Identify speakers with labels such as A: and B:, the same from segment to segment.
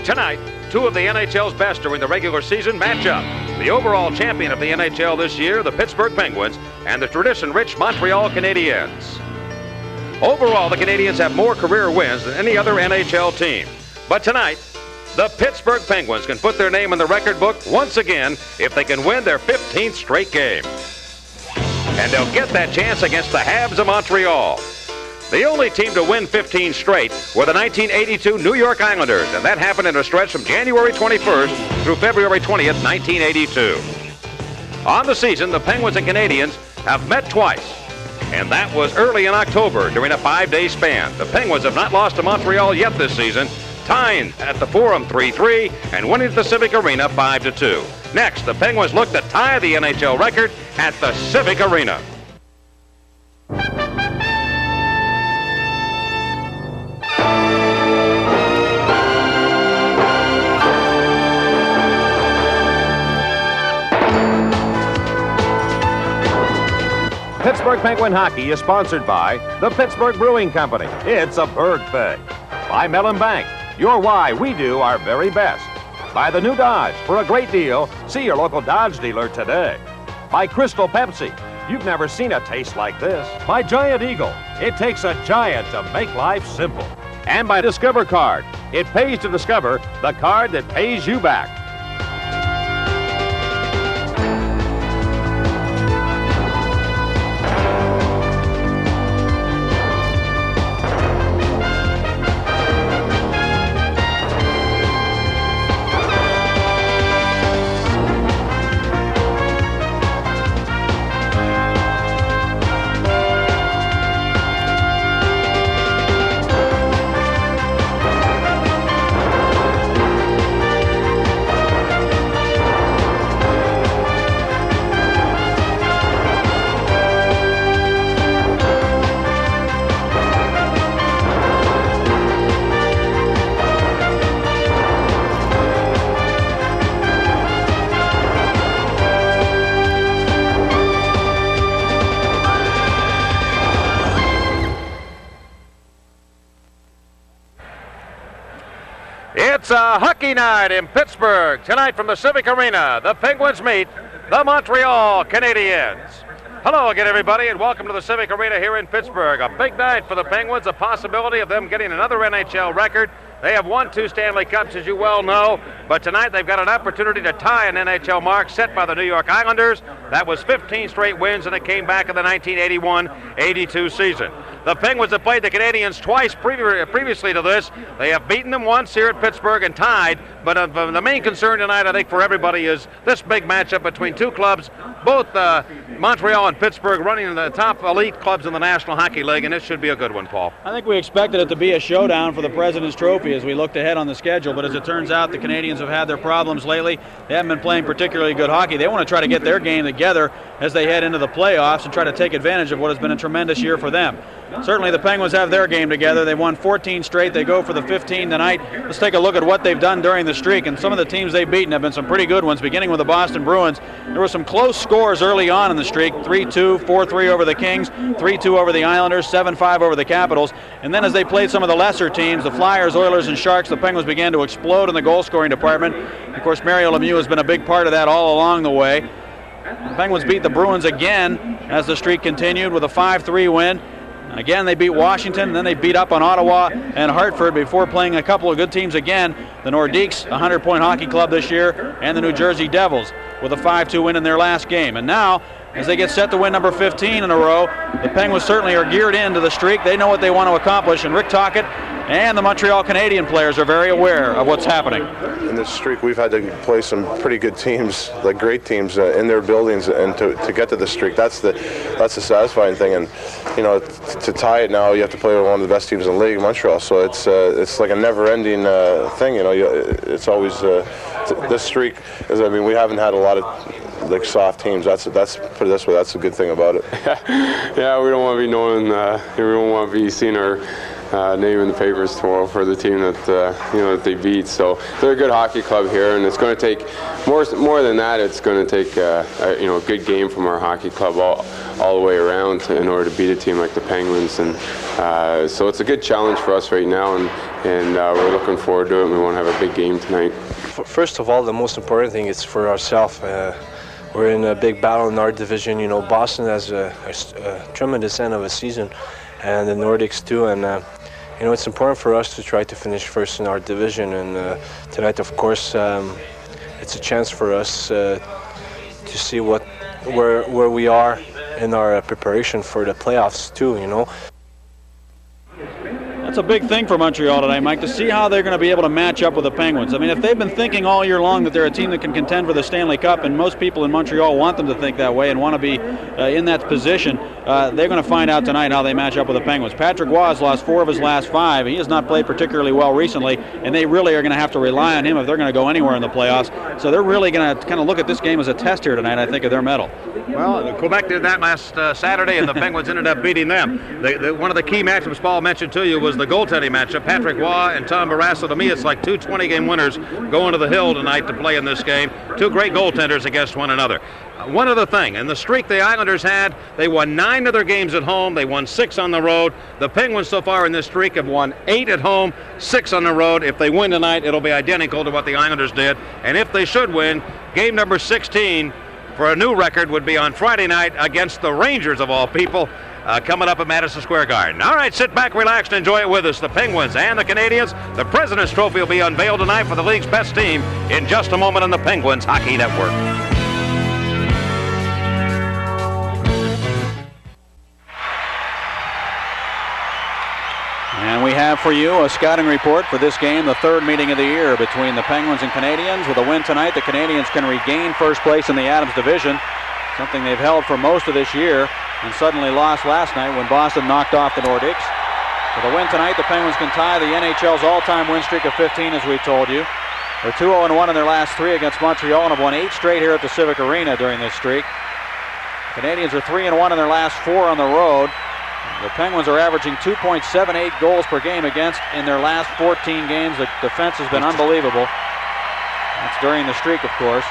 A: Tonight, two of the NHL's best during the regular season match up. The overall champion of the NHL this year, the Pittsburgh Penguins, and the tradition-rich Montreal Canadiens. Overall, the Canadiens have more career wins than any other NHL team. But tonight, the Pittsburgh Penguins can put their name in the record book once again if they can win their 15th straight game. And they'll get that chance against the Habs of Montreal. The only team to win 15 straight were the 1982 New York Islanders, and that happened in a stretch from January 21st through February 20th, 1982. On the season, the Penguins and Canadiens have met twice, and that was early in October during a 5-day span. The Penguins have not lost to Montreal yet this season, tying at the Forum 3-3 and winning at the Civic Arena 5-2. Next, the Penguins look to tie the NHL record at the Civic Arena. Pittsburgh Penguin Hockey is sponsored by the Pittsburgh Brewing Company. It's a Berg thing. By Mellon Bank. Your why, we do our very best. By the new Dodge. For a great deal, see your local Dodge dealer today. By Crystal Pepsi. You've never seen a taste like this. By Giant Eagle. It takes a giant to make life simple. And by Discover Card. It pays to discover the card that pays you back. It's a hockey night in Pittsburgh. Tonight from the Civic Arena, the Penguins meet the Montreal Canadiens. Hello again, everybody, and welcome to the Civic Arena here in Pittsburgh. A big night for the Penguins, a possibility of them getting another NHL record. They have won 2 Stanley Cups, as you well know, but tonight they've got an opportunity to tie an NHL mark set by the New York Islanders. That was 15 straight wins, and it came back in the 1981-82 season. The Penguins have played the Canadiens twice previously to this. They have beaten them once here at Pittsburgh and tied, but the main concern tonight, I think, for everybody is this big matchup between two clubs, both Montreal and Pittsburgh running the top elite clubs in the National Hockey League, and it should be a good one, Paul.
B: I think we expected it to be a showdown for the President's Trophy as we looked ahead on the schedule, but as it turns out, the Canadiens have had their problems lately. They haven't been playing particularly good hockey. They want to try to get their game together as they head into the playoffs and try to take advantage of what has been a tremendous year for them. Certainly the Penguins have their game together. They've won 14 straight. They go for the 15 tonight. Let's take a look at what they've done during the streak, and some of the teams they've beaten have been some pretty good ones, beginning with the Boston Bruins. There were some close scores early on in the streak, 3-2, 4-3 over the Kings, 3-2 over the Islanders, 7-5 over the Capitals, and then as they played some of the lesser teams, the Flyers, Oilers, and Sharks, the Penguins began to explode in the goal-scoring department. Of course, Mario Lemieux has been a big part of that all along the way. The Penguins beat the Bruins again as the streak continued with a 5-3 win. Again, they beat Washington, then they beat up on Ottawa and Hartford before playing a couple of good teams again. The Nordiques, a 100-point hockey club this year, and the New Jersey Devils with a 5-2 win in their last game. And now, as they get set to win number 15 in a row, the Penguins certainly are geared into the streak. They know what they want to accomplish, and Rick Tocchet and the Montreal Canadian players are very aware of what's happening.
C: In this streak, we've had to play some pretty good teams, like great teams in their buildings, and to get to the streak, that's the satisfying thing. And you know, to tie it now, you have to play with one of the best teams in the league, Montreal. So it's like a never-ending thing. You know, it's always this streak. I mean, we haven't had a lot of like soft teams. That's put it this way. That's a good thing about it.
D: Yeah, we don't want to be knowing. We don't want to be seeing our name in the papers tomorrow for the team that that they beat. So they're a good hockey club here, and it's going to take more than that. It's going to take a good game from our hockey club all the way around in order to beat a team like the Penguins. And so it's a good challenge for us right now, and we're looking forward to it. And we want to have a big game tonight.
E: First of all, the most important thing is for ourselves. We're in a big battle in our division. Boston has a tremendous end of a season, and the Nordics too. And it's important for us to try to finish first in our division. And tonight, of course, it's a chance for us to see where we are in our preparation for the playoffs too.
B: That's a big thing for Montreal tonight, Mike, to see how they're going to be able to match up with the Penguins. I mean, if they've been thinking all year long that they're a team that can contend for the Stanley Cup, and most people in Montreal want them to think that way and want to be in that position, they're going to find out tonight how they match up with the Penguins. Patrick Roy has lost 4 of his last 5. He has not played particularly well recently, and they really are going to have to rely on him if they're going to go anywhere in the playoffs. So they're really going to kind of look at this game as a test here tonight, I think, of their mettle.
A: Well, Quebec did that last Saturday, and the Penguins ended up beating them. One of the key matchups Paul mentioned to you was the goaltending matchup. Patrick Roy and Tom Barrasso. To me, it's like 2 20-game winners going to the Hill tonight to play in this game. 2 great goaltenders against one another. One other thing, in the streak the Islanders had, they won 9 of their games at home. They won 6 on the road. The Penguins so far in this streak have won 8 at home, 6 on the road. If they win tonight, it'll be identical to what the Islanders did. And if they should win, game number 16 for a new record would be on Friday night against the Rangers, of all people, coming up at Madison Square Garden. All right, sit back, relax, and enjoy it with us. The Penguins and the Canadiens. The President's Trophy will be unveiled tonight for the league's best team in just a moment on the Penguins Hockey Network.
B: And we have for you a scouting report for this game, the 3rd meeting of the year between the Penguins and Canadiens. With a win tonight, the Canadiens can regain first place in the Adams division, something they've held for most of this year, and suddenly lost last night when Boston knocked off the Nordics. With a win tonight, the Penguins can tie the NHL's all-time win streak of 15, as we told you. They're 2-0-1 in their last 3 against Montreal and have won 8 straight here at the Civic Arena during this streak. Canadiens are 3-1 in their last 4 on the road. The Penguins are averaging 2.78 goals per game against in their last 14 games. The defense has been unbelievable. That's during the streak, of course.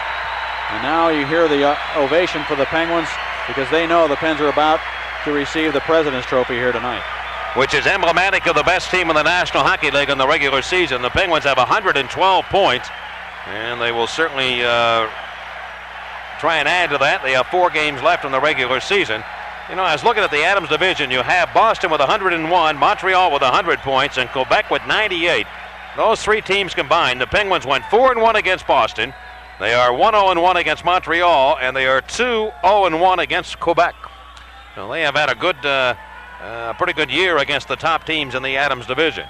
B: And now you hear the ovation for the Penguins because they know the Pens are about to receive the President's Trophy here tonight.
A: Which is emblematic of the best team in the National Hockey League in the regular season. The Penguins have 112 points, and they will certainly try and add to that. They have 4 games left in the regular season. I was looking at the Adams division. You have Boston with 101, Montreal with 100 points, and Quebec with 98. Those 3 teams combined, the Penguins went 4-1 against Boston. They are 1-0-1 against Montreal, and they are 2-0-1 against Quebec. So they have had a pretty good year against the top teams in the Adams division.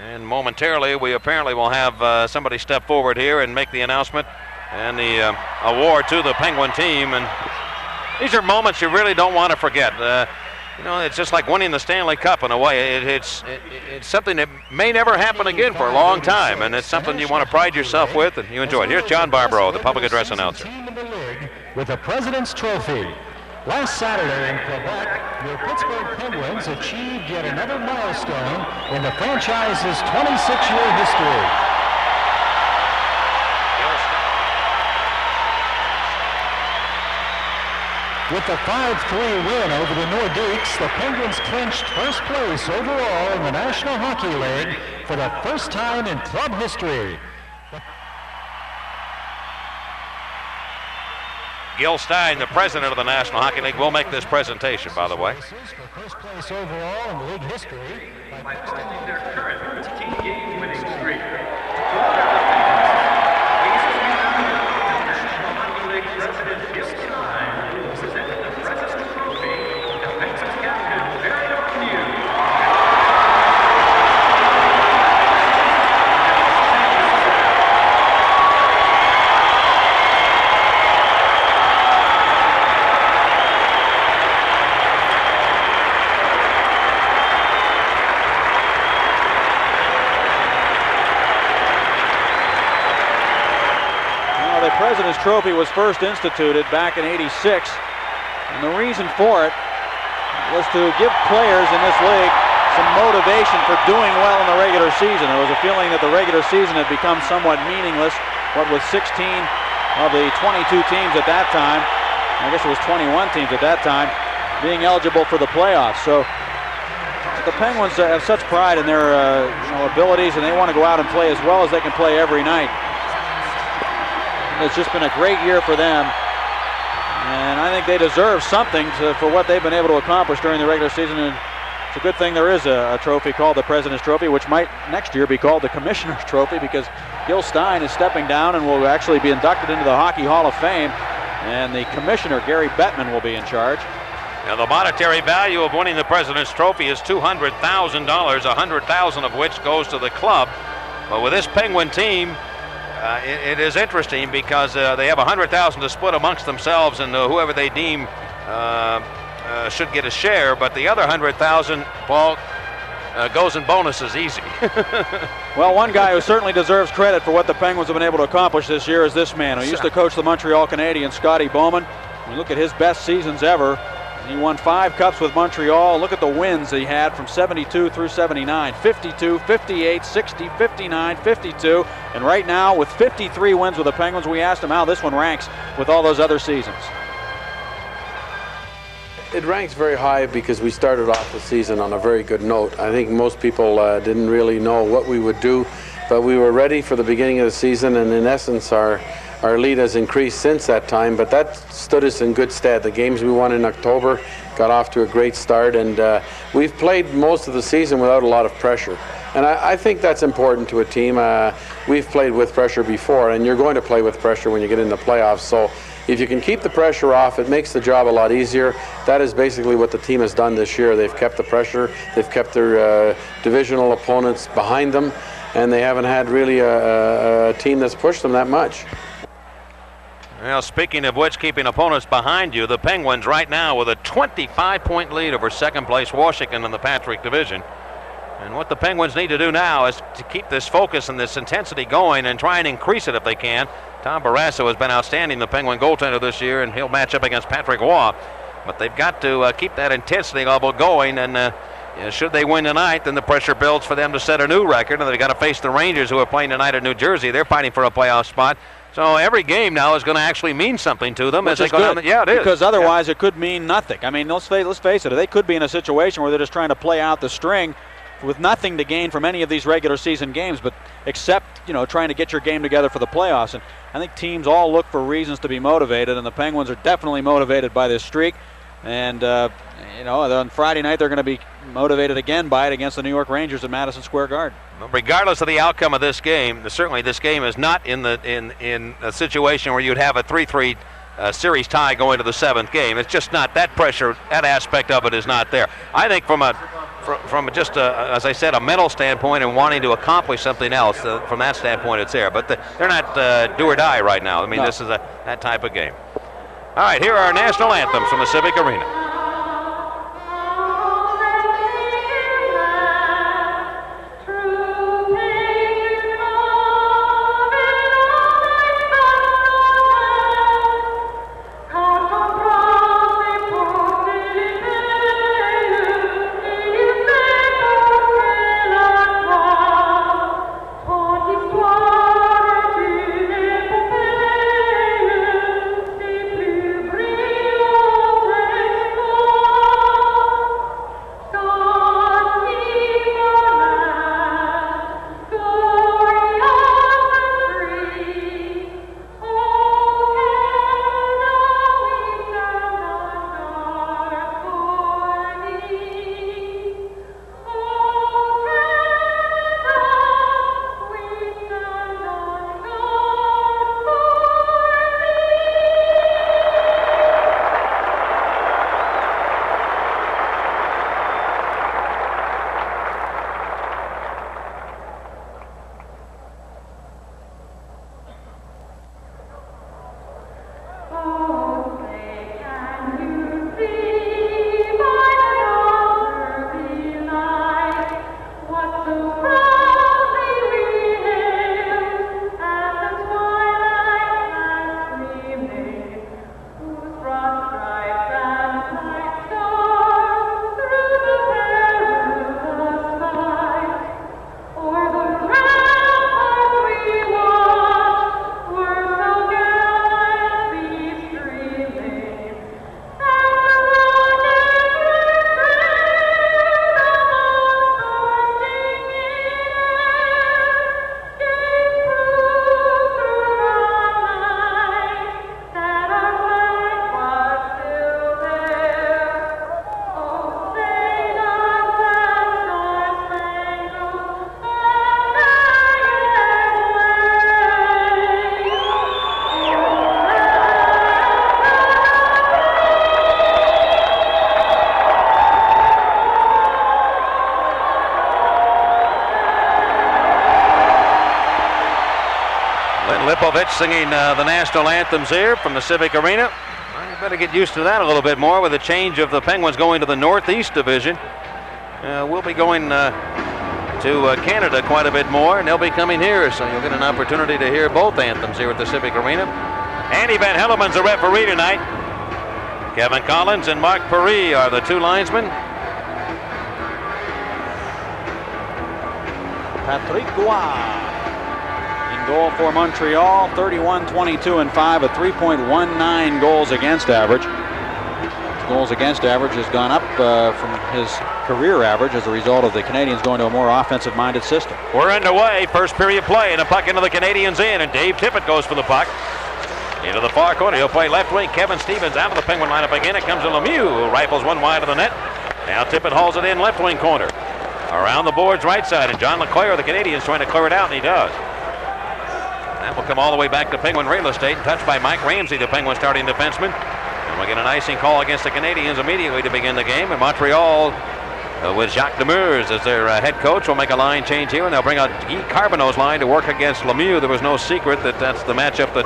A: And momentarily, we apparently will have somebody step forward here and make the announcement and the award to the Penguin team. And these are moments you really don't want to forget. It's just like winning the Stanley Cup in a way. It's something that may never happen again for a long time, and it's something you want to pride yourself with and you enjoy it. Here's John Barbaro, the public address announcer.
F: With the President's Trophy. Last Saturday in Quebec, your Pittsburgh Penguins achieved yet another milestone in the franchise's 26-year history. With the 5-3 win over the Nordiques, the Penguins clinched first place overall in the National Hockey League for the first time in club history.
A: Gil Stein, the president of the National Hockey League, will make this presentation, by the way.
F: For first place overall in league history by extending their current 15-game winning streak.
B: President's Trophy was first instituted back in '86, and the reason for it was to give players in this league some motivation for doing well in the regular season. There was a feeling that the regular season had become somewhat meaningless, what with 16 of the 22 teams at that time, I guess it was 21 teams at that time, being eligible for the playoffs. So the Penguins have such pride in their abilities, and they want to go out and play as well as they can play every night. It's just been a great year for them, and I think they deserve something for what they've been able to accomplish during the regular season. And it's a good thing there is a trophy called the President's Trophy, which might next year be called the Commissioner's Trophy, because Gil Stein is stepping down and will actually be inducted into the Hockey Hall of Fame, and the Commissioner, Gary Bettman, will be in charge.
A: Now, the monetary value of winning the President's Trophy is $200,000, $100,000 of which goes to the club. But with this Penguin team, it is interesting because they have $100,000 to split amongst themselves, and whoever they deem should get a share. But the other $100,000, Paul, goes in bonuses easy.
B: Well, one guy who certainly deserves credit for what the Penguins have been able to accomplish this year is this man who used to coach the Montreal Canadiens, Scotty Bowman. When you look at his best seasons ever, he won 5 cups with Montreal. Look at the wins he had from 72 through 79. 52, 58, 60, 59, 52. And right now, with 53 wins with the Penguins, we asked him how this one ranks with all those other seasons.
G: It ranks very high because we started off the season on a very good note. I think most people didn't really know what we would do, but we were ready for the beginning of the season, and in essence our lead has increased since that time, but that stood us in good stead. The games we won in October got off to a great start, and we've played most of the season without a lot of pressure. And I think that's important to a team. We've played with pressure before, and you're going to play with pressure when you get in the playoffs. So if you can keep the pressure off, it makes the job a lot easier. That is basically what the team has done this year. They've kept the pressure, they've kept their divisional opponents behind them, and they haven't had really a team that's pushed them that much.
A: Well, speaking of which, keeping opponents behind you, the Penguins right now with a 25-point lead over second-place Washington in the Patrick Division. And what the Penguins need to do now is to keep this focus and this intensity going and try and increase it if they can. Tom Barrasso has been outstanding, the Penguin goaltender this year, and he'll match up against Patrick Waugh. But they've got to keep that intensity level going, and should they win tonight, then the pressure builds for them to set a new record, and they've got to face the Rangers, who are playing tonight in New Jersey. They're fighting for a playoff spot. So every game now is going to actually mean something to them.
B: Which
A: as they
B: is
A: go
B: good,
A: down. Yeah, it is.
B: Because otherwise it could mean nothing. I mean, let's face it, they could be in a situation where they're just trying to play out the string with nothing to gain from any of these regular season games, but except, trying to get your game together for the playoffs. And I think teams all look for reasons to be motivated, and the Penguins are definitely motivated by this streak. And, on Friday night they're going to be motivated again by it against the New York Rangers at Madison Square Garden.
A: Regardless of the outcome of this game, certainly this game is not in a situation where you'd have a 3-3 series tie going to the 7th game. It's just not that pressure. That aspect of it is not there. I think from just as I said, a mental standpoint and wanting to accomplish something else, from that standpoint, it's there. But they're not do or die right now. I mean, This is that type of game. All right, here are our national anthems from the Civic Arena. Lipovich singing the national anthems here from the Civic Arena. Well, you better get used to that a little bit more with the change of the Penguins going to the Northeast Division. We'll be going to Canada quite a bit more, and they'll be coming here, so you'll get an opportunity to hear both anthems here at the Civic Arena. Andy Van Helleman's the referee tonight. Kevin Collins and Mark Perry are the two linesmen.
B: Patrick Roy in goal for Montreal, 31-22-5, a 3.19 goals against average. His goals against average has gone up from his career average as a result of the Canadiens going to a more offensive-minded system.
A: We're underway. First period play, and a puck into the Canadiens in, and Dave Tippett goes for the puck. Into the far corner. He'll play left wing. Kevin Stevens out of the Penguin lineup again. It comes to Lemieux, who rifles one wide of the net. Now Tippett hauls it in left wing corner. Around the boards right side, and John LeClaire of the Canadiens trying to clear it out, and he does. That will come all the way back to Penguin real estate, touched by Mike Ramsey, the Penguin starting defenseman. And we get an icing call against the Canadiens immediately to begin the game. And Montreal, with Jacques Demers as their head coach, will make a line change here, and they'll bring out Guy Carbonneau's line to work against Lemieux. There was no secret that that's the matchup that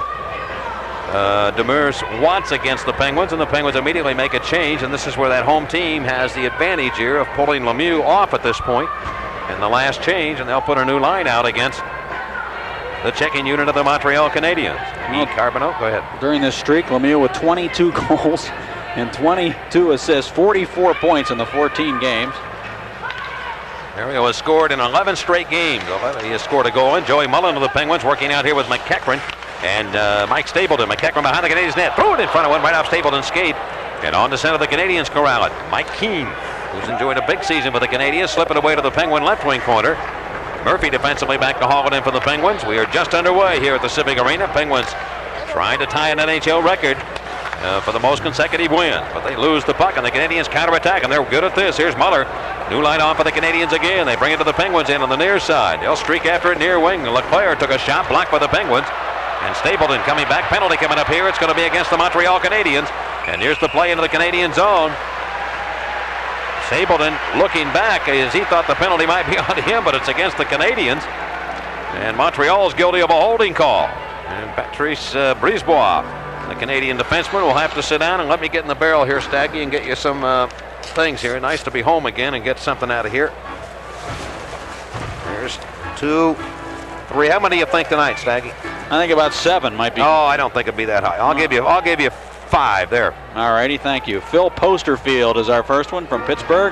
A: Demers wants against the Penguins, and the Penguins immediately make a change, and this is where that home team has the advantage here of pulling Lemieux off at this point in the last change, and they'll put a new line out against the checking unit of the Montreal Canadiens. Guy Carbonneau, go ahead.
B: During this streak, Lemieux with 22 goals and 22 assists, 44 points in the 14 games.
A: Mario has scored in 11 straight games. He has scored a goal, and Joey Mullen of the Penguins working out here with McEachran. And Mike Stapleton. McEachran behind the Canadiens net. Throw it in front of one right off Stapleton's skate. And on to center the Canadiens corral it. Mike Keane, who's enjoyed a big season for the Canadiens, slipping away to the Penguin left wing corner. Murphy defensively back to haul it in for the Penguins. We are just underway here at the Civic Arena. Penguins trying to tie an NHL record for the most consecutive wins. But they lose the puck, and the Canadiens counterattack, and they're good at this. Here's Muller. New line on for the Canadiens again. They bring it to the Penguins in on the near side. They'll streak after it near wing. LeClaire took a shot blocked by the Penguins. And Stapleton coming back. Penalty coming up here. It's going to be against the Montreal Canadiens. And here's the play into the Canadian zone. Stapleton looking back as he thought the penalty might be on him, but it's against the Canadiens. And Montreal is guilty of a holding call. And Patrice Brisebois, the Canadian defenseman, will have to sit down and let me get in the barrel here, Staggy, and get you some things here. Nice to be home again and get something out of here. There's 2, 3. How many do you think tonight, Staggy?
B: I think about 7 might be.
A: Oh, I don't think it'd be that high. I'll give you 5 there.
B: All righty, thank you. Phil Posterfield is our first one from Pittsburgh.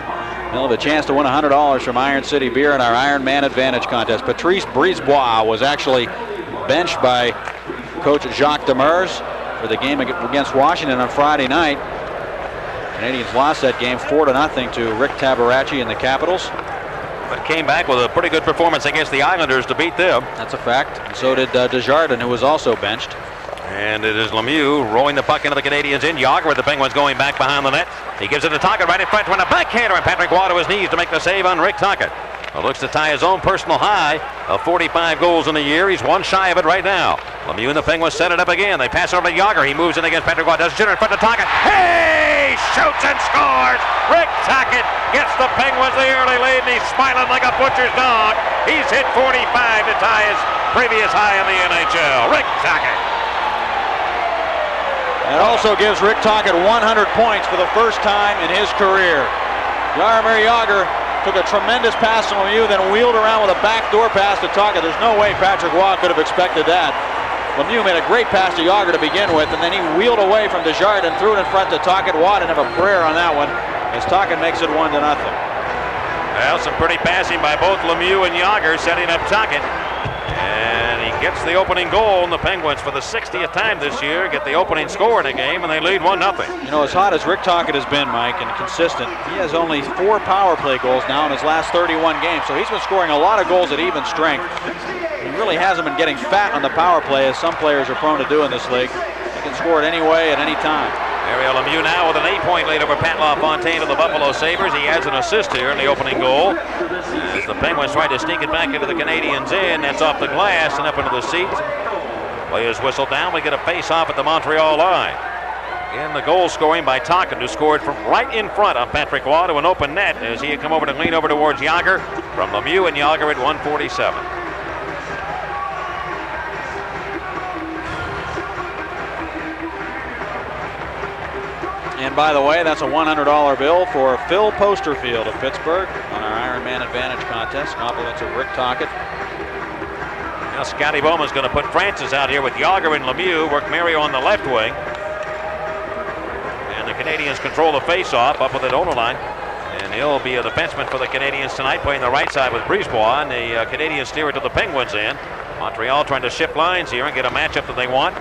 B: He'll have a chance to win $100 from Iron City Beer in our Iron Man Advantage contest. Patrice Brisebois was actually benched by Coach Jacques Demers for the game against Washington on Friday night. Canadiens lost that game 4-0 to Rick Tabaracci and the Capitals.
A: But came back with a pretty good performance against the Islanders to beat them.
B: That's a fact. And so did Desjardins, who was also benched.
A: And it is Lemieux rolling the puck into the Canadiens in. Yager with the Penguins going back behind the net. He gives it to Tocchet right in front, trying a backhander, and Patrick Roy to his knees to make the save on Rick Tocchet. Looks to tie his own personal high of 45 goals in a year. He's one shy of it right now. Lemieux and the Penguins set it up again. They pass it over to Yager. He moves in against Patrick Roy. Does it in front of Tocchet. Hey! Shoots and scores! Rick Tocchet gets the Penguins the early lead, and he's smiling like a butcher's dog. He's hit 45 to tie his previous high in the NHL. Rick Tocchet.
B: It also gives Rick Tocchet 100 points for the first time in his career. Jaromir Jagr took a tremendous pass from Lemieux, then wheeled around with a backdoor pass to Tocchet. There's no way Patrick Roy could have expected that. Lemieux made a great pass to Jagr to begin with, and then he wheeled away from Desjardins and threw it in front to Tocchet. Roy didn't have a prayer on that one, as Tocchet makes it 1-0.
A: Well, some pretty passing by both Lemieux and Jagr, setting up Tocchet. And he gets the opening goal, and the Penguins, for the 60th time this year, get the opening score in a game, and they lead 1-0.
B: You know, as hot as Rick Tocchet has been, Mike, and consistent, he has only 4 power play goals now in his last 31 games. So he's been scoring a lot of goals at even strength. He really hasn't been getting fat on the power play, as some players are prone to do in this league. He can score it any way at any time.
A: Mario Lemieux now with an 8-point lead over Pat LaFontaine of the Buffalo Sabres. He adds an assist here in the opening goal. As the Penguins try to sneak it back into the Canadiens in, that's off the glass and up into the seats. Play is whistled down. We get a face-off at the Montreal line. Again, the goal scoring by Tocchet, who scored from right in front on Patrick Roy to an open net as he had come over to lean over towards Jagr. From Lemieux and Jagr at 147.
B: And by the way, that's a $100 bill for Phil Posterfield of Pittsburgh on our Ironman Advantage contest. Compliments of Rick Tocchet.
A: Now Scotty Bowman's going to put Francis out here with Yager and Lemieux, work Mario on the left wing. And the Canadiens control the face-off up with the donor line. And he'll be a defenseman for the Canadiens tonight, playing the right side with Brisebois. And the Canadiens steer it to the Penguins end. Montreal trying to shift lines here and get a matchup that they want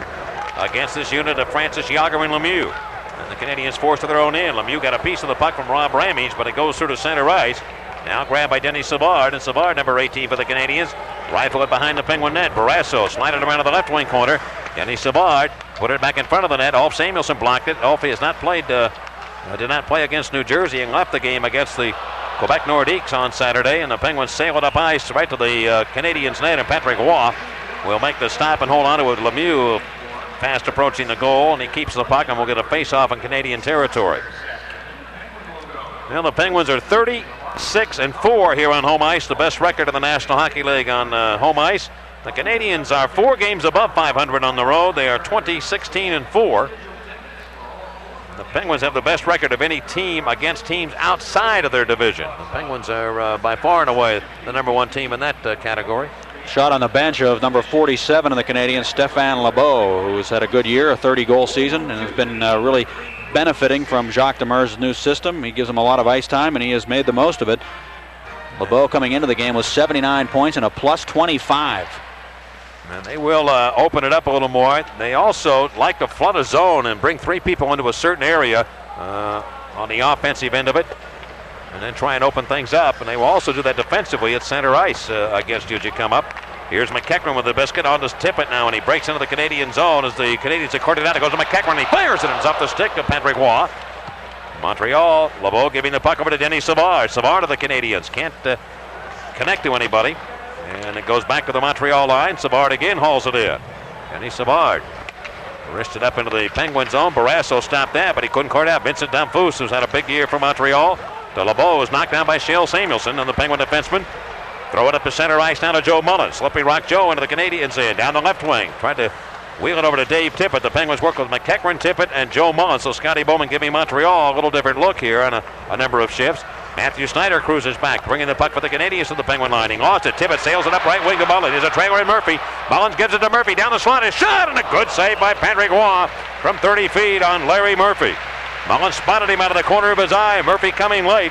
A: against this unit of Francis, Yager, and Lemieux. And the Canadiens forced to their own end. Lemieux got a piece of the puck from Rob Ramage, but it goes through to center ice. Now grabbed by Denis Savard, and Savard, number 18 for the Canadiens, rifle it behind the Penguin net. Barrasso slided around to the left wing corner. Denis Savard put it back in front of the net. Ulf Samuelsson blocked it. Ulf has not played, did not play against New Jersey and left the game against the Quebec Nordiques on Saturday, and the Penguins sail it up ice right to the Canadiens net, and Patrick Roy will make the stop and hold on to it. Lemieux fast approaching the goal, and he keeps the puck, and we'll get a face-off in Canadian territory. Well, the Penguins are 36-4 here on home ice, the best record in the National Hockey League on home ice. The Canadiens are 4 games above 500 on the road. They are 20-16-4. The Penguins have the best record of any team against teams outside of their division. The Penguins are by far and away the number 1 team in that category.
B: Shot on the bench of number 47 of the Canadiens, Stéphane Lebeau, who's had a good year, a 30-goal season, and has been really benefiting from Jacques Demers' new system. He gives him a lot of ice time, and he has made the most of it. Lebeau coming into the game with 79 points and a plus 25.
A: And they will open it up a little more. They also like to flood a zone and bring 3 people into a certain area on the offensive end of it, and then try and open things up. And they will also do that defensively at center ice against you as you come up. Here's McEachran with the biscuit on this Tippett now, and he breaks into the Canadian zone as the Canadiens have corded out. It goes to McEachran, and he fires it, and it's off the stick of Patrick Roy. Montreal, Lebeau giving the puck over to Denis Savard. Savard of the Canadiens can't connect to anybody. And it goes back to the Montreal line. Savard again hauls it in. Denis Savard wristed up into the Penguin zone. Barrasso stopped that, but he couldn't cart out. Vincent Damphousse, who's had a big year for Montreal. To Lebeau, is knocked down by Shale Samuelsson, and the Penguin defenseman throw it up to center ice now to Joe Mullen. Slippery rock Joe into the Canadiens end, down the left wing. Tried to wheel it over to Dave Tippett. The Penguins work with McEachran, Tippett, and Joe Mullen. So Scotty Bowman giving Montreal a little different look here on a number of shifts. Matthew Snyder cruises back, bringing the puck for the Canadiens to the Penguin line. He lost it. Tippett sails it up right wing to Mullen. There's a trailer in Murphy. Mullins gives it to Murphy down the slot. A shot, and a good save by Patrick Roy from 30 feet on Larry Murphy. Mullins spotted him out of the corner of his eye. Murphy coming late.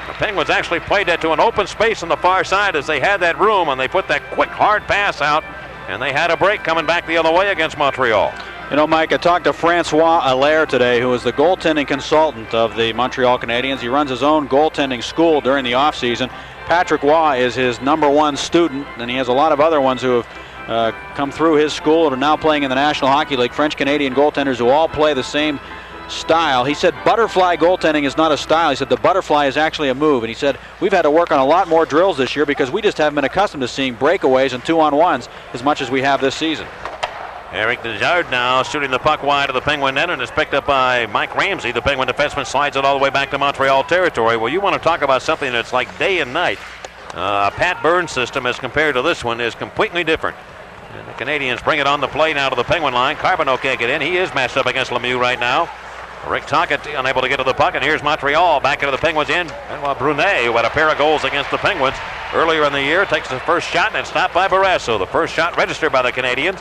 A: The Penguins actually played that to an open space on the far side as they had that room, and they put that quick, hard pass out, and they had a break coming back the other way against Montreal.
B: You know, Mike, I talked to Francois Allaire today, who is the goaltending consultant of the Montreal Canadiens. He runs his own goaltending school during the offseason. Patrick Roy is his #1 student, and he has a lot of other ones who have come through his school and are now playing in the National Hockey League, French-Canadian goaltenders who all play the same style. He said butterfly goaltending is not a style. He said the butterfly is actually a move. And he said we've had to work on a lot more drills this year because we just haven't been accustomed to seeing breakaways and 2-on-1s as much as we have this season.
A: Eric Desjardins now shooting the puck wide of the Penguin net, and it's picked up by Mike Ramsey. The Penguin defenseman slides it all the way back to Montreal territory. Well, you want to talk about something that's like day and night. A Pat Burns system as compared to this one is completely different. And the Canadiens bring it on the play now to the Penguin line. Carbonneau can't get in. He is matched up against Lemieux right now. Rick Tocchet unable to get to the puck, and here's Montreal back into the Penguins end. Benoit Brunet, who had a pair of goals against the Penguins earlier in the year, takes the first shot, and it's stopped by Barrasso. The first shot registered by the Canadiens.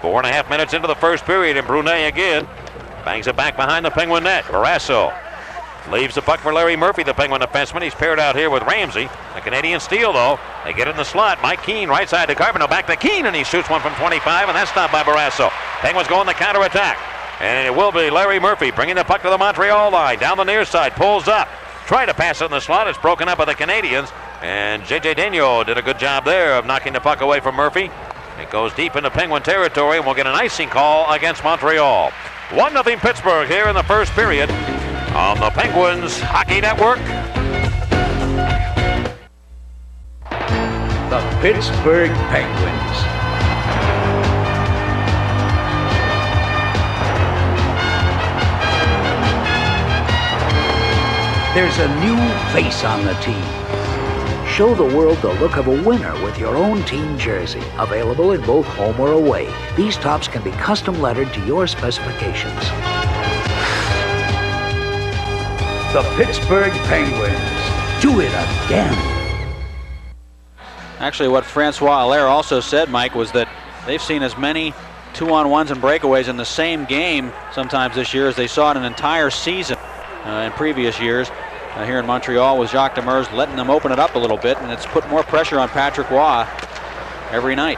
A: 4.5 minutes into the first period, and Brunet again bangs it back behind the Penguin net. Barrasso leaves the puck for Larry Murphy, the Penguin defenseman. He's paired out here with Ramsey. The Canadian steal, though. They get in the slot. Mike Keane right side to Carbonneau. Back to Keane, and he shoots one from 25, and that's stopped by Barrasso. Penguins go on the counterattack. And it will be Larry Murphy bringing the puck to the Montreal line. Down the near side, pulls up. Try to pass it in the slot. It's broken up by the Canadiens. And J.J. Daigneault did a good job there of knocking the puck away from Murphy. It goes deep into Penguin territory, and we'll get an icing call against Montreal. 1-0 Pittsburgh here in the first period on the Penguins Hockey Network.
H: The Pittsburgh Penguins. There's a new face on the team. Show the world the look of a winner with your own team jersey. Available in both home or away. These tops can be custom lettered to your specifications. the Pittsburgh Penguins do it again.
B: Actually, what Francois Allaire also said, Mike, was that they've seen as many 2-on-1s and breakaways in the same game sometimes this year as they saw in an entire season in previous years. Here in Montreal with Jacques Demers letting them open it up a little bit, and it's put more pressure on Patrick Roy every night.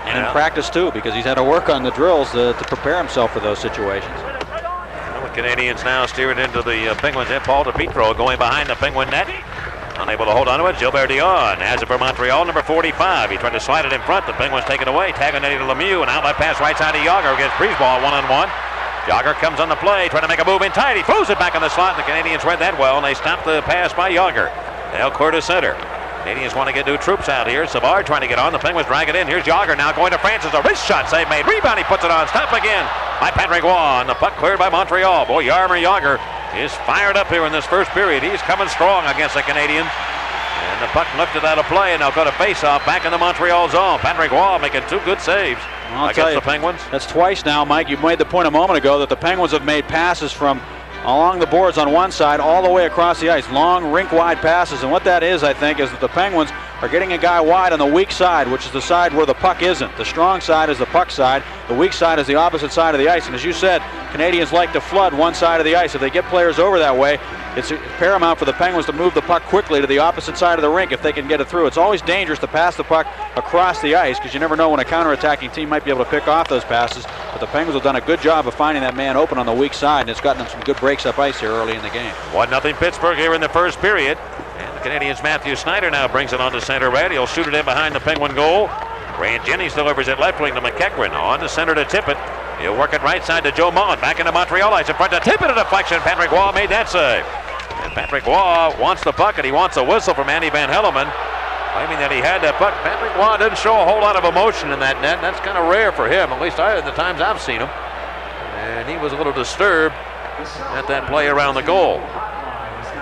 B: And in practice too, because he's had to work on the drills to prepare himself for those situations.
A: The Canadiens now steer it into the Penguins end. Paul DePietro going behind the Penguin net. Unable to hold on to it. Gilbert Dion has it for Montreal, number 45. He tried to slide it in front. The Penguins take it away. Tagging it to Lemieux. An outlet pass right side to Yager against Brisebois one-on-one. Yager comes on the play, trying to make a move in tight. He throws it back in the slot. The Canadiens read that well, and they stop the pass by Yager. They'll clear to center. Canadiens want to get new troops out here. Savard trying to get on. The Penguins drag it in. Here's Yager now going to Francis. A wrist shot save made. Rebound. He puts it on. Stop again by Patrick Roy. And the puck cleared by Montreal. Boy, Jaromir Yager is fired up here in this first period. He's coming strong against the Canadiens. And the puck lifted out of play, and they'll go to face-off back in the Montreal zone. Patrick Roy making two good saves against the Penguins.
B: That's twice now, Mike. You made the point a moment ago that the Penguins have made passes from along the boards on one side all the way across the ice. Long, rink-wide passes. And what that is, I think, is that the Penguins are getting a guy wide on the weak side, which is the side where the puck isn't. The strong side is the puck side. The weak side is the opposite side of the ice. And as you said, Canadians like to flood one side of the ice. If they get players over that way, it's paramount for the Penguins to move the puck quickly to the opposite side of the rink if they can get it through. It's always dangerous to pass the puck across the ice because you never know when a counterattacking team might be able to pick off those passes. But the Penguins have done a good job of finding that man open on the weak side, and it's gotten them some good breaks up ice here early in the game.
A: 1-0 Pittsburgh here in the first period. And the Canadiens' Matthew Snyder now brings it on to center red. He'll shoot it in behind the Penguin goal. Grant Jennings delivers it left wing to McEachran. On to center to Tippett. He'll work it right side to Joe Mullen. Back into Montreal ice in front to Tippett. A deflection. Patrick Roy made that save. And Patrick Roy wants the puck, and he wants a whistle from Andy Van Hellemond, claiming that he had that puck. Patrick Roy didn't show a whole lot of emotion in that net. That's kind of rare for him, at least the times I've seen him. And he was a little disturbed at that play around the goal.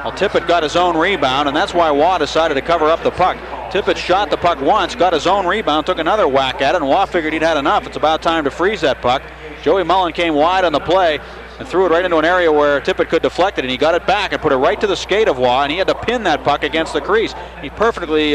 B: Well, Tippett got his own rebound, and that's why Waugh decided to cover up the puck. Tippett shot the puck once, got his own rebound, took another whack at it, and Waugh figured he'd had enough. It's about time to freeze that puck. Joey Mullen came wide on the play and threw it right into an area where Tippett could deflect it, and he got it back and put it right to the skate of Waugh, and he had to pin that puck against the crease. He perfectly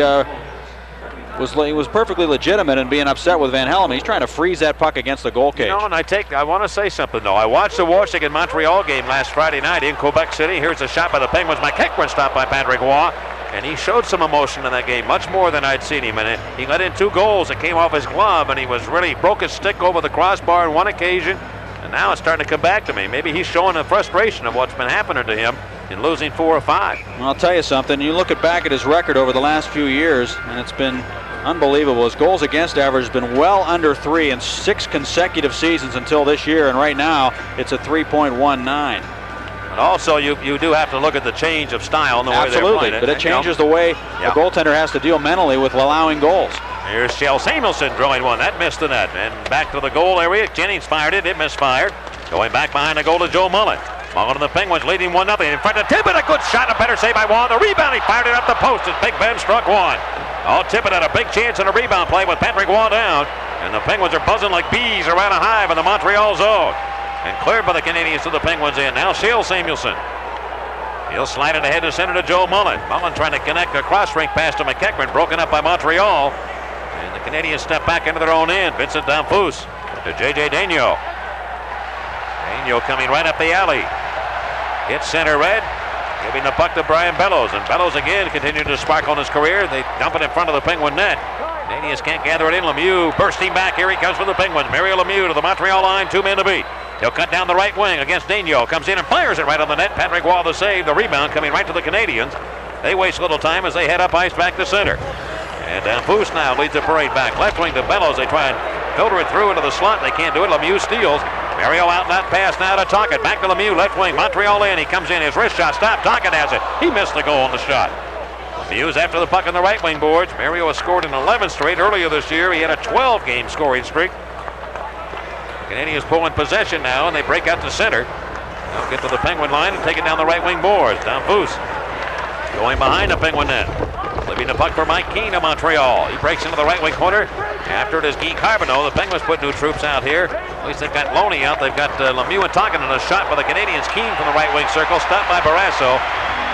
B: was perfectly legitimate in being upset with Van Hellemond. He's trying to freeze that puck against the goal cage.
A: You know, and I want to say something, though. I watched the Washington-Montreal game last Friday night in Quebec City. Here's a shot by the Penguins. McEachran stopped by Patrick Roy, and he showed some emotion in that game, much more than I'd seen him in it. He let in 2 goals that came off his glove, and he was really broke his stick over the crossbar on one occasion. And now it's starting to come back to me. Maybe he's showing the frustration of what's been happening to him in losing 4 or 5.
B: Well, I'll tell you something. You look back at his record over the last few years, and it's been unbelievable. His goals against average has been well under 3 in 6 consecutive seasons until this year, and right now it's a 3.19.
A: And also, you do have to look at the change of style in the way they're playing it.
B: But it changes the way the goaltender has to deal mentally with allowing goals.
A: Here's Kjell Samuelsson drawing one. That missed the net. And back to the goal area. Jennings fired it. It misfired. Going back behind the goal to Joe Mullen. Mullen and the Penguins leading 1-0. In front of Tippett. A good shot. A better save by Waugh. The rebound. He fired it up the post as Big Ben struck one. Oh, Tippett had a big chance in a rebound play with Patrick Waugh down. And the Penguins are buzzing like bees around a hive in the Montreal zone. And cleared by the Canadiens to the Penguins end. Now Kjell Samuelsson. He'll slide it ahead to center to Joe Mullen. Mullen trying to connect a cross-rink pass to McEachran. Broken up by Montreal. And the Canadiens step back into their own end. Vincent Damphousse to J.J. Daigneault. Daigneault coming right up the alley. Hits center red. Giving the puck to Brian Bellows. And Bellows again continuing to sparkle in his career. They dump it in front of the Penguin net. Canadiens can't gather it in. Lemieux bursting back. Here he comes for the Penguins. Mario Lemieux to the Montreal line. 2 men to beat. He'll cut down the right wing against Daigneault. Comes in and fires it right on the net. Patrick Roy the save. The rebound coming right to the Canadiens. They waste little time as they head up ice back to center. And Damphousse now leads the parade back. Left wing to Bellows. They try and filter it through into the slot. They can't do it. Lemieux steals. Mario out that pass now to Tocchet. Back to Lemieux. Left wing. Montreal in. He comes in. His wrist shot stopped. Tocchet has it. He missed the goal on the shot. Lemieux's after the puck on the right wing boards. Mario has scored in 11 straight. Earlier this year, he had a 12-game scoring streak. Canadiens pulling possession now, and they break out to center. They'll get to the Penguin line and take it down the right wing boards. Damphousse going behind the Penguin net. Leaving the puck for Mike Keane of Montreal. He breaks into the right wing corner. After it is Guy Carbonneau. The Penguins put new troops out here. At least they've got Loney out. They've got Lemieux and Tockett on a shot by the Canadiens. Keane from the right wing circle. Stopped by Barrasso.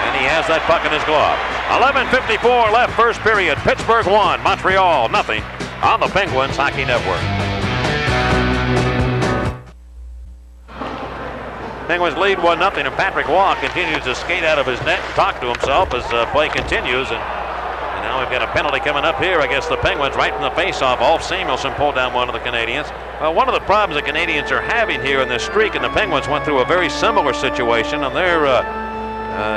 A: And he has that puck in his glove. 11:54 left, first period. Pittsburgh 1, Montreal 0 on the Penguins Hockey Network. Penguins lead 1-0, and Patrick Waugh continues to skate out of his net and talk to himself as play continues. And now we've got a penalty coming up here against the Penguins right from the faceoff. Ulf Samuelsson pulled down one of the Canadiens. One of the problems the Canadiens are having here in this streak, and the Penguins went through a very similar situation on their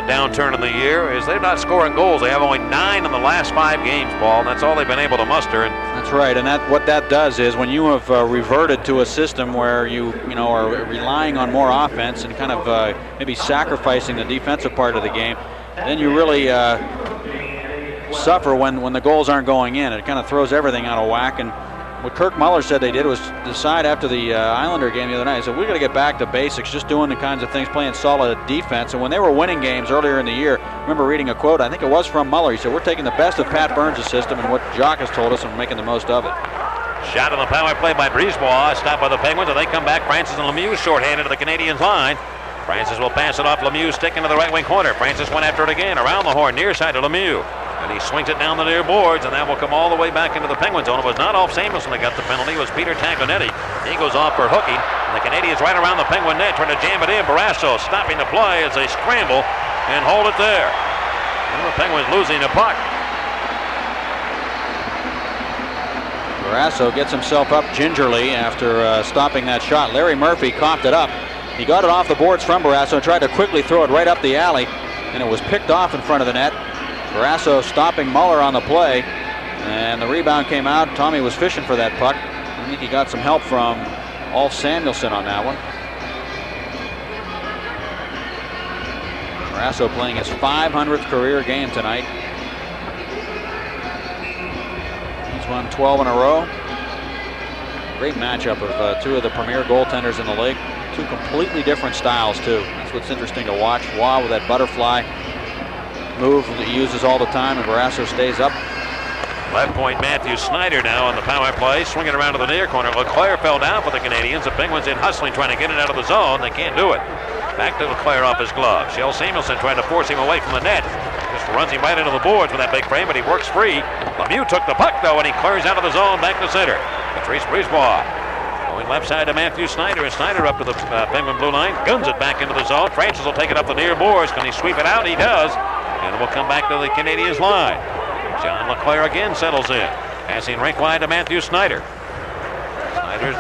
A: downturn in the year, is they're not scoring goals. They have only 9 in the last 5 games, Paul, and that's all they've been able to muster. And
B: that's right, and what that does is when you have reverted to a system where you are relying on more offense and kind of maybe sacrificing the defensive part of the game, then you really suffer when the goals aren't going in. It kind of throws everything out of whack. And what Kirk Muller said they did was decide after the Islander game the other night, he said, we're going to get back to basics, just doing the kinds of things, playing solid defense. And when they were winning games earlier in the year, I remember reading a quote, I think it was from Muller. He said, we're taking the best of Pat Burns' system and what Jacques has told us and making the most of it.
A: Shot on the power play by Brisebois, stopped by the Penguins, and they come back. Francis and Lemieux shorthanded to the Canadiens line. Francis will pass it off Lemieux, stick into the right wing corner. Francis went after it again, around the horn, near side to Lemieux. And he swings it down the near boards, and that will come all the way back into the Penguins zone. It was not Ulf Samuelsson that got the penalty. It was Peter Tanguanetti. He goes off for hooking, and the Canadiens right around the Penguin net trying to jam it in. Barrasso stopping the play as they scramble and hold it there. And the Penguins losing the puck.
B: Barrasso gets himself up gingerly after stopping that shot. Larry Murphy coughed it up. He got it off the boards from Barrasso and tried to quickly throw it right up the alley, and it was picked off in front of the net. Barrasso stopping Muller on the play, and the rebound came out. Tommy was fishing for that puck. I think he got some help from Ulf Samuelsson on that one. Barrasso playing his 500th career game tonight. He's won 12 in a row. Great matchup of two of the premier goaltenders in the league. Two completely different styles, too. That's what's interesting to watch. Waugh with that butterfly move that he uses all the time, and Barrasso stays up.
A: Left point Matthew Snyder now on the power play, swinging around to the near corner. Leclerc fell down for the Canadiens. The Penguins in hustling, trying to get it out of the zone. They can't do it. Back to Leclerc off his glove. Shel Samuelsson trying to force him away from the net. Just runs him right into the boards with that big frame, but he works free. Lemieux took the puck, though, and he clears out of the zone back to center. Patrice Brisebois going left side to Matthew Snyder, and Snyder up to the Penguin blue line. Guns it back into the zone. Francis will take it up the near boards. Can he sweep it out? He does. And it will come back to the Canadiens line. John Leclerc again settles in. Passing rink wide to Matthew Snyder. Snyder's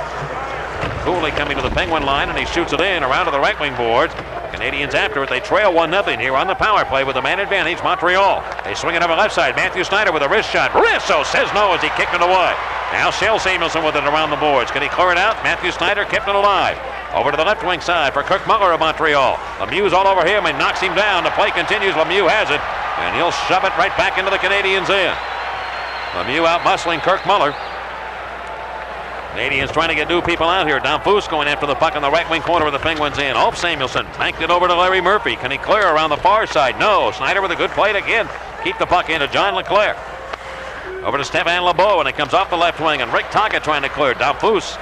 A: coolly coming to the Penguin line, and he shoots it in around to the right wing boards. Canadiens after it. They trail 1-0 here on the power play with a man advantage, Montreal. They swing it over left side. Matthew Snyder with a wrist shot. Barrasso says no as he kicked it away. Now Shel Samuelsson with it around the boards. Can he clear it out? Matthew Snyder kept it alive. Over to the left wing side for Kirk Muller of Montreal. Lemieux's all over him and knocks him down. The play continues. Lemieux has it, and he'll shove it right back into the Canadiens' end. Lemieux out muscling Kirk Muller. Canadiens trying to get new people out here. Danfus going after the puck on the right wing corner of the Penguins in. Ulf Samuelsson banked it over to Larry Murphy. Can he clear around the far side? No. Snyder with a good play to again keep the puck into John Leclerc. Over to Stéphane Lebeau, and it comes off the left wing, and Rick Tocchet trying to clear. Danfus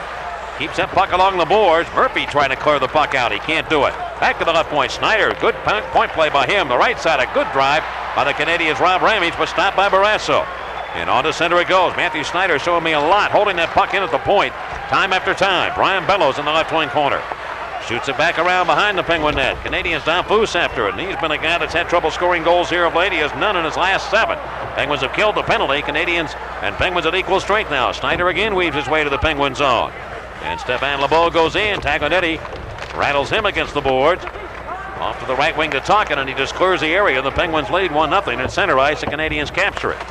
A: keeps that puck along the boards. Murphy trying to clear the puck out. He can't do it. Back to the left point. Snyder, good point play by him. The right side, a good drive by the Canadiens' Rob Ramage, but stopped by Barrasso. And on to center it goes. Matthew Snyder showing me a lot, holding that puck in at the point time after time. Brian Bellows in the left wing corner. Shoots it back around behind the Penguin net. Canadiens Danfus after it. And he's been a guy that's had trouble scoring goals here of late. He has none in his last 7. Penguins have killed the penalty. Canadiens and Penguins at equal strength now. Snyder again weaves his way to the Penguin zone. And Stéphane Lebeau goes in. Tanguanetti rattles him against the boards. Off to the right wing to Tocchet, and he just clears the area. The Penguins lead 1-0 at center ice. The Canadiens capture it.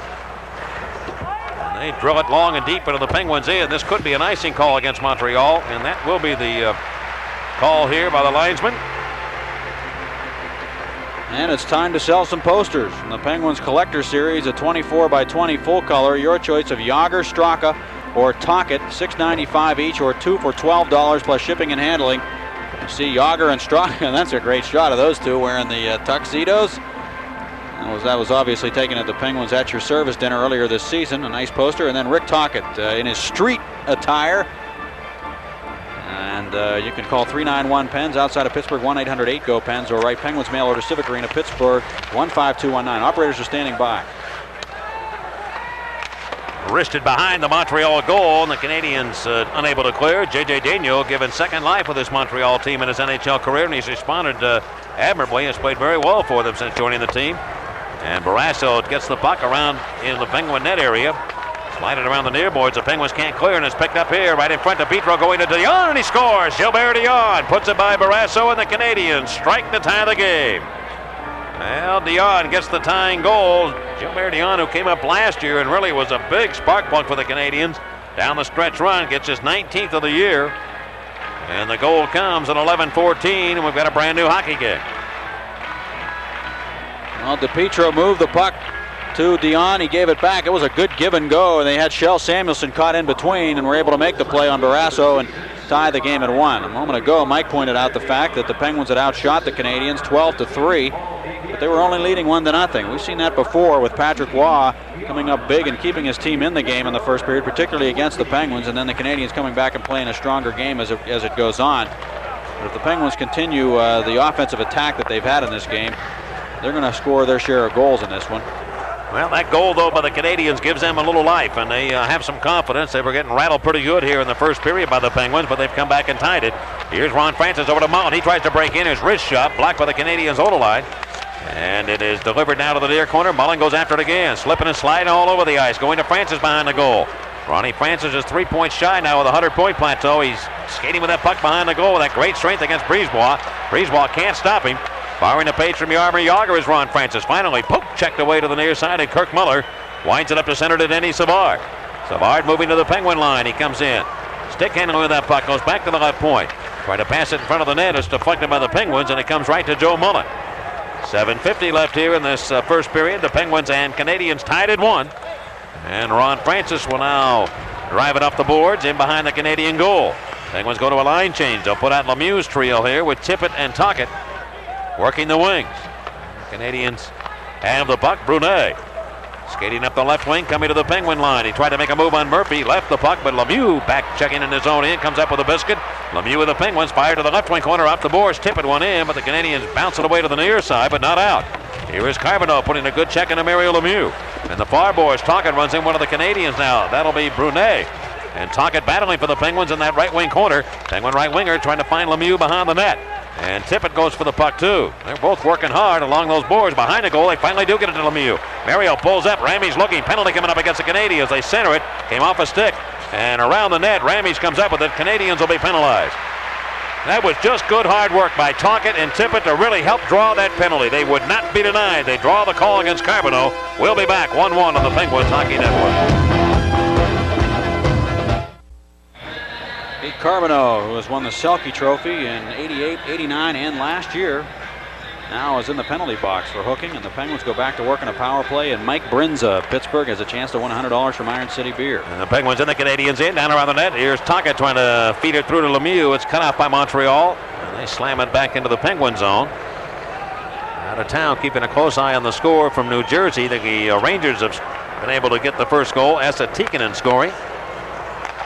A: And they drill it long and deep into the Penguins' end. This could be an icing call against Montreal, and that will be the call here by the linesman.
B: And it's time to sell some posters from the Penguins Collector Series, a 24x20 full color. Your choice of Jágr, Straka, or Tocchet, $6.95 each, or 2 for $12 plus shipping and handling. You see Jágr and Straka, and that's a great shot of those two wearing the tuxedos. That was obviously taken at the Penguins At Your Service dinner earlier this season. A nice poster. And then Rick Tocchet in his street attire. And you can call 391-PENS outside of Pittsburgh, 1-800-8-GO-PENS, or write Penguins mail order, Civic Arena, Pittsburgh, 15219. Operators are standing by.
A: Wristed behind the Montreal goal, and the Canadiens unable to clear. J.J. Daigneault given second life with this Montreal team in his NHL career, and he's responded admirably. Has played very well for them since joining the team. And Barrasso gets the puck around in the Penguin net area. Slide it around the near boards. The Penguins can't clear, and it's picked up here right in front of Petro, going to Dion, and he scores. Gilbert Dion puts it by Barrasso, and the Canadiens strike to tie the game. Well, Dion gets the tying goal. Gilbert Dion, who came up last year and really was a big spark plug for the Canadiens down the stretch run, gets his 19th of the year. And the goal comes at 11:14, and we've got a brand new hockey game.
B: Well, DiPietro moved the puck to Dion. He gave it back. It was a good give and go, and they had Shell Samuelson caught in between and were able to make the play on Barrasso and tie the game at 1. A moment ago, Mike pointed out the fact that the Penguins had outshot the Canadiens 12-3, but they were only leading 1-0. We've seen that before with Patrick Waugh coming up big and keeping his team in the game in the first period, particularly against the Penguins, and then the Canadiens coming back and playing a stronger game as it goes on. But if the Penguins continue the offensive attack that they've had in this game, they're going to score their share of goals in this one.
A: Well, that goal, though, by the Canadiens gives them a little life, and they have some confidence. They were getting rattled pretty good here in the first period by the Penguins, but they've come back and tied it. Here's Ron Francis over to Mullen. He tries to break in. His wrist shot blocked by the Canadiens' Odelide. And it is delivered now to the near corner. Mullen goes after it again, slipping and sliding all over the ice, going to Francis behind the goal. Ronnie Francis is 3 points shy now with a 100-point plateau. He's skating with that puck behind the goal with that great strength against Brisebois. Brisebois can't stop him. Firing the page from Jaromir Jagr is Ron Francis. Finally, poke checked away to the near side, and Kirk Muller winds it up to center to Denny Savard. Savard moving to the Penguin line. He comes in. Stick handling with that puck. Goes back to the left point. Try to pass it in front of the net. It's deflected by the Penguins, and it comes right to Joe Mullen. 7:50 left here in this first period. The Penguins and Canadiens tied at 1. And Ron Francis will now drive it up the boards in behind the Canadian goal. Penguins go to a line change. They'll put out Lemieux's trio here with Tippett and Tocchet working the wings. Canadiens have the puck. Brunet skating up the left wing, coming to the Penguin line. He tried to make a move on Murphy, left the puck, but Lemieux back checking in his own end, comes up with a biscuit. Lemieux with the Penguins, fired to the left wing corner, off the boards. Tippett one in, but the Canadiens bounce it away to the near side, but not out. Here is Carbonneau putting a good check into Mario Lemieux. And the far boards, Tocchet runs in one of the Canadiens now. That'll be Brunet. And Tocchet battling for the Penguins in that right wing corner. Penguin right winger trying to find Lemieux behind the net. And Tippett goes for the puck too. They're both working hard along those boards behind the goal. They finally do get it to Lemieux. Mario pulls up. Ramey's looking. Penalty coming up against the Canadiens. They center it. Came off a stick. And around the net, Ramey's comes up with it. Canadiens will be penalized. That was just good hard work by Tocchet and Tippett to really help draw that penalty. They would not be denied. They draw the call against Carbonneau. We'll be back 1-1 on the Penguins Hockey Network.
B: Pete Carbonneau, who has won the Selke Trophy in 88, 89, and last year, now is in the penalty box for hooking, and the Penguins go back to work on a power play, and Mike Brinza, Pittsburgh, has a chance to win $100 from Iron City Beer.
A: And the Penguins and the Canadiens in, down around the net. Here's Tocchet trying to feed it through to Lemieux. It's cut off by Montreal, and they slam it back into the Penguin zone. Out of town, keeping a close eye on the score from New Jersey. The Rangers have been able to get the first goal. Esa Tikkanen scoring.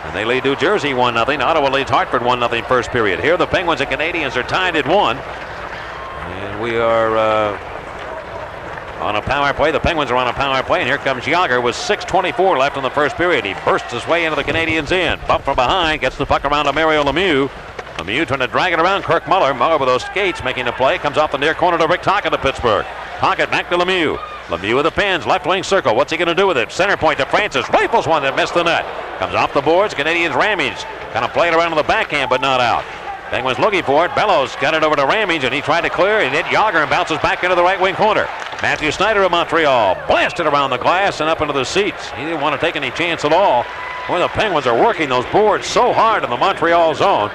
A: And they lead New Jersey 1-0. Ottawa leads Hartford 1-0 first period. Here the Penguins and Canadiens are tied at 1. And we are on a power play. The Penguins are on a power play. And here comes Jagr with 6:24 left in the first period. He bursts his way into the Canadiens end. Bump from behind. Gets the puck around to Mario Lemieux. Lemieux trying to drag it around Kirk Muller. Muller with those skates making the play. Comes off the near corner to Rick Tocchet of Pittsburgh. Tocchet back to Lemieux. Lemieux with the pins, left wing circle. What's he going to do with it? Center point to Francis. Rifles one that missed the net. Comes off the boards. Canadiens Ramage kind of played around to the backhand, but not out. Penguins looking for it. Bellows got it over to Ramage, and he tried to clear. He hit Jagr and bounces back into the right wing corner. Matthew Snyder of Montreal blasted around the glass and up into the seats. He didn't want to take any chance at all. Boy, the Penguins are working those boards so hard in the Montreal zone.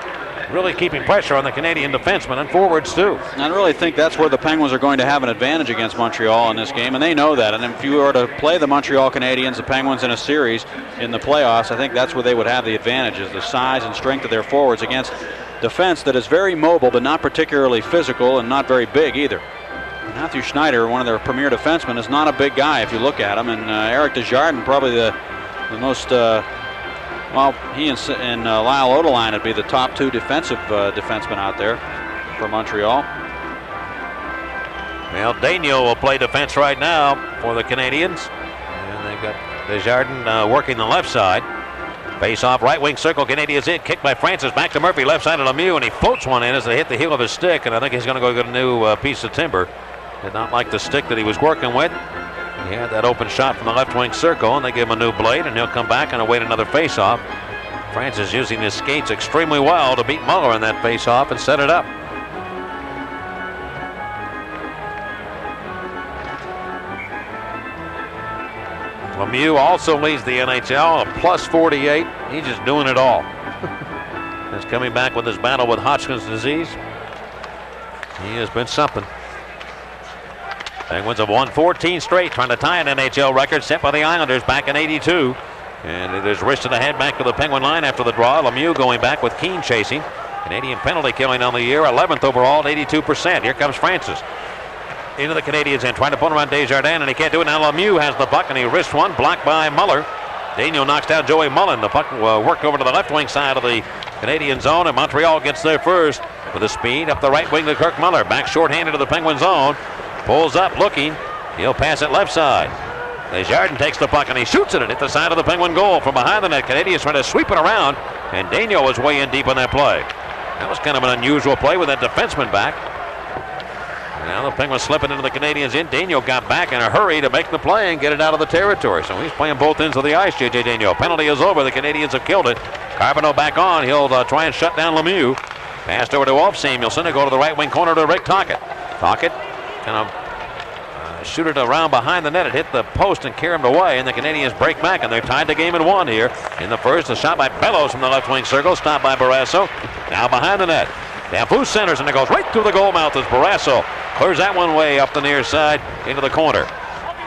A: Really keeping pressure on the Canadian defensemen and forwards too.
B: I really think that's where the Penguins are going to have an advantage against Montreal in this game, and they know that. And if you were to play the Montreal Canadiens, the Penguins in a series in the playoffs, I think that's where they would have the advantages, the size and strength of their forwards against defense that is very mobile but not particularly physical and not very big either. Matthew Schneider, one of their premier defensemen, is not a big guy if you look at him. And Eric Desjardins, probably the most, well, he and Lyle Odeline would be the top 2 defensive defensemen out there for Montreal.
A: Well, Daniel will play defense right now for the Canadiens. And they've got Desjardins working the left side. Face off, right wing circle, Canadiens in, kicked by Francis, back to Murphy, left side of Lemieux, and he floats one in as they hit the heel of his stick, and I think he's going to go get a new piece of timber. Did not like the stick that he was working with. He had that open shot from the left wing circle, and they give him a new blade, and he'll come back and await another face off. Francis using his skates extremely well to beat Muller in that face off and set it up. Lemieux also leads the NHL, a plus 48. He's just doing it all. He's coming back with his battle with Hodgkin's disease. He has been something. Penguins have won 14 straight, trying to tie an NHL record set by the Islanders back in '82. And it is wrist to the head back to the Penguin line after the draw. Lemieux going back with Keane chasing. Canadian penalty killing on the year, 11th overall at 82%. Here comes Francis. Into the Canadiens end, trying to put him on Desjardins, and he can't do it. Now Lemieux has the puck, and he wrists one, blocked by Muller. Daniel knocks down Joey Mullen. The puck worked over to the left wing side of the Canadian zone, and Montreal gets there first with the speed up the right wing to Kirk Muller. Back shorthanded to the Penguin zone. Pulls up, looking. He'll pass it left side. Desjardins takes the puck, and he shoots it at the side of the Penguin goal from behind the net. Canadiens trying to sweep it around, and Daniel was way in deep on that play. That was kind of an unusual play with that defenseman back. Now the Penguins slipping into the Canadiens in. Daniel got back in a hurry to make the play and get it out of the territory. So he's playing both ends of the ice, J.J. Daniel. Penalty is over. The Canadiens have killed it. Carbonneau back on. He'll try and shut down Lemieux. Passed over to Wolf Samuelson to go to the right wing corner to Rick Tocchet. Tocchet kind of shoot it around behind the net. It hit the post and carried him away, and the Canadiens break back, and they're tied the game at 1 here. In the first, a shot by Bellows from the left wing circle, stopped by Barrasso. Now behind the net. Danfus centers, and it goes right through the goal mouth as Barrasso clears that one way up the near side into the corner.